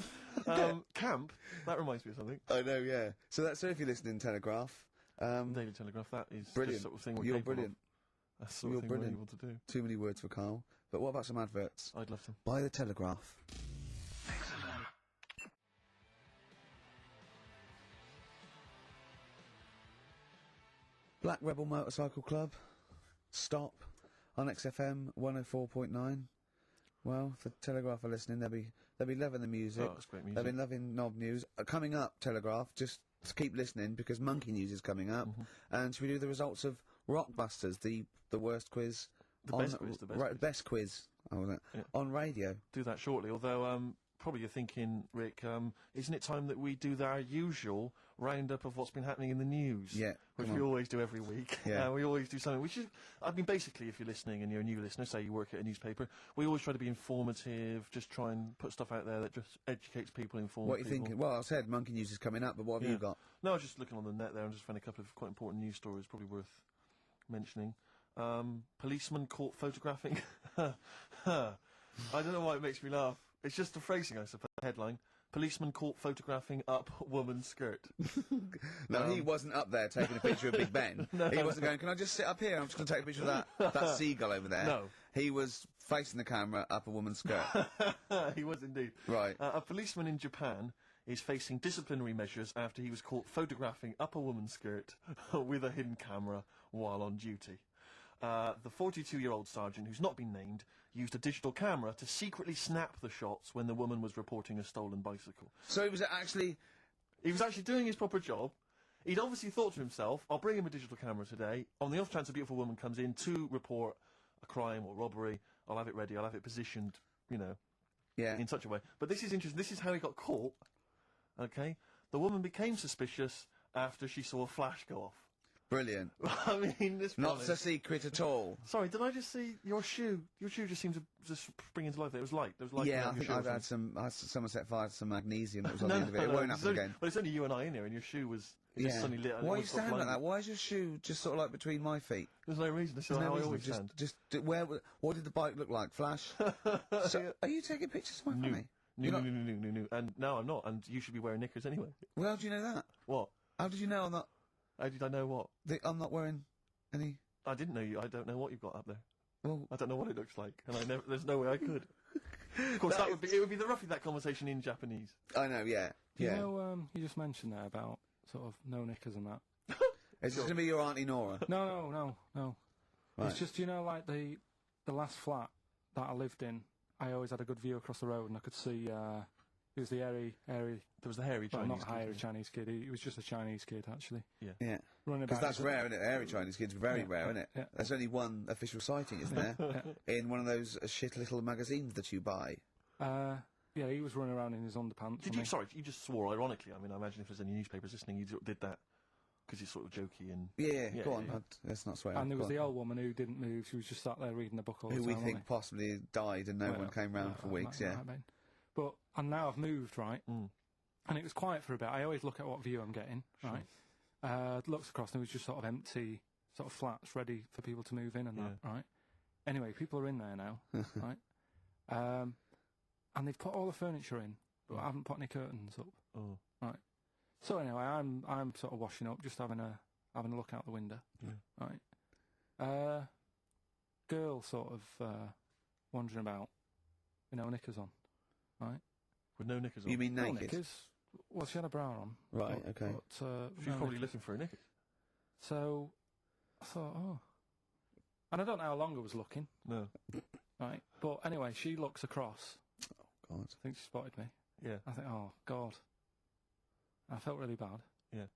Camp. That reminds me of something. I know, yeah. So if you're listening, Telegraph. Daily Telegraph. That is Brilliant. the sort of thing we're You're capable brilliant. Of. That's the sort You're of thing brilliant. we're able to do. Too many words for Carl. But what about some adverts? I'd love to. Buy the Telegraph. Black Rebel Motorcycle Club. Stop. On XFM 104.9. Well, if the Telegraph are listening, they'll be loving the music. Oh, that's great music. They've been loving Knob News. Coming up, Telegraph, just keep listening because Monkey News is coming up. And should we do the results of Rockbusters, the worst quiz? The best quiz. Best quiz. Oh, was it? Yeah. On radio. Do that shortly. Although, probably you're thinking, Rick, isn't it time that we do our usual roundup of what's been happening in the news? Yeah, Which come we on. always do every week. Yeah. We always do something. I mean, basically, if you're listening and you're a new listener, say you work at a newspaper, we always try to be informative, just try and put stuff out there that just educates people, informs What are you people. thinking? Well, I said Monkey News is coming up, but what have you got? No, I was just looking on the net there and just found a couple of quite important news stories probably worth mentioning. Policeman caught photographing. I don't know why it makes me laugh. It's just the phrasing, I suppose. Headline: Policeman caught photographing up woman's skirt. No, he wasn't up there taking a picture of Big Ben. He wasn't going, can I just sit up here? I'm just going to take a picture of that seagull over there. No. He was facing the camera up a woman's skirt. He was indeed. Right. A policeman in Japan is facing disciplinary measures after he was caught photographing up a woman's skirt with a hidden camera while on duty. The 42-year-old sergeant, who's not been named, used a digital camera to secretly snap the shots when the woman was reporting a stolen bicycle. So he was actually... He was actually doing his proper job. He'd obviously thought to himself, I'll bring him a digital camera today. On the off chance a beautiful woman comes in to report a crime or robbery, I'll have it ready, I'll have it positioned, in such a way. But this is interesting. This is how he got caught. Okay? The woman became suspicious after she saw a flash go off. Brilliant. I mean, this Not so secret at all. Sorry, did I just see your shoe? Your shoe just seemed to just spring into life. There was light. There was light. Yeah, I around your think shoe or I've had something. someone set fire to some magnesium that was on the end of it. It won't happen again. Well, it's only you and I in here, and your shoe was just suddenly lit. And Why it are you was sort of standing like blinding. that? Why is your shoe just sort of like between my feet? There's no reason. This is There's how no I reason. always stand. What did the bike look like? Flash? So, are you taking pictures of my family? No. And no, I'm not. And you should be wearing knickers anyway. Well, how do you know that? What? How did you know I'm not? How did I know what? I'm not wearing any. I didn't know you. I don't know what you've got up there. Well, I don't know what it looks like, and there's no way I could. Of course, it would be roughly that conversation in Japanese. I know, yeah. You know, you just mentioned there about sort of no knickers and that. Is this going to be your Auntie Nora? No. Right. It's just, like the last flat that I lived in, I always had a good view across the road and I could see, it was the hairy... There was the hairy well, Chinese not kid. hairy Chinese kid, he was just a Chinese kid, actually. Yeah. Running Because about. that's rare, isn't it? Hairy Chinese kids, very rare, isn't it? Yeah. There's only one official sighting, isn't there? In one of those shit little magazines that you buy. Yeah, he was running around in his underpants. Did you? Sorry, you just swore ironically. I mean, I imagine if there's any newspapers listening, you did that because it's sort of jokey and. Yeah, go Yeah. on. Let's not swear. And there Go was the on. old woman who didn't move. She was just sat there reading the book all the Who time. we wasn't think possibly died and no one came round for weeks, that yeah. might have been. And now I've moved, right? And it was quiet for a bit. I always look at what view I'm getting, right? Looks across, and it was just sort of empty, sort of flats ready for people to move in and that, right? Anyway, people are in there now, right? And they've put all the furniture in, but I haven't put any curtains up. Oh. Right. So anyway, I'm sort of washing up, just having a look out the window. Yeah. Right. Girl sort of wandering about, knickers on, right? With no knickers on? You mean No naked? knickers. Well, she had a bra on. Right, okay. But, She's no probably knickers. looking for a knickers. So I thought, oh. And I don't know how long I was looking. No. Right. But anyway, she looks across. Oh, God. I think she spotted me. Yeah. I think, oh, God. I felt really bad. Yeah.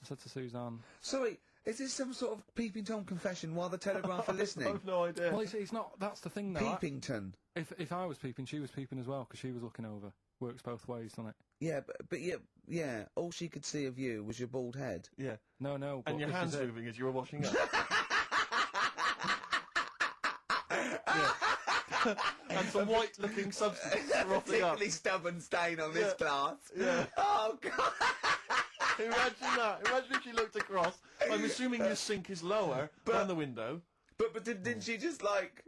I said to Suzanne... Sorry, is this some sort of Peeping Tom confession while the Telegraph are listening? I've no idea. Well, it's not... That's the thing, though. Peepington. If I was peeping, she was peeping as well, because she was looking over. Works both ways, doesn't it? Yeah, but yeah, all she could see of you was your bald head. Yeah. No, but And your this hands is it. moving as you were washing up. And some white-looking substance frothing up. Particularly stubborn stain on this glass. Yeah. Oh, God. Imagine that. Imagine if she looked across. I'm assuming your sink is lower than the window. But didn't she just, like,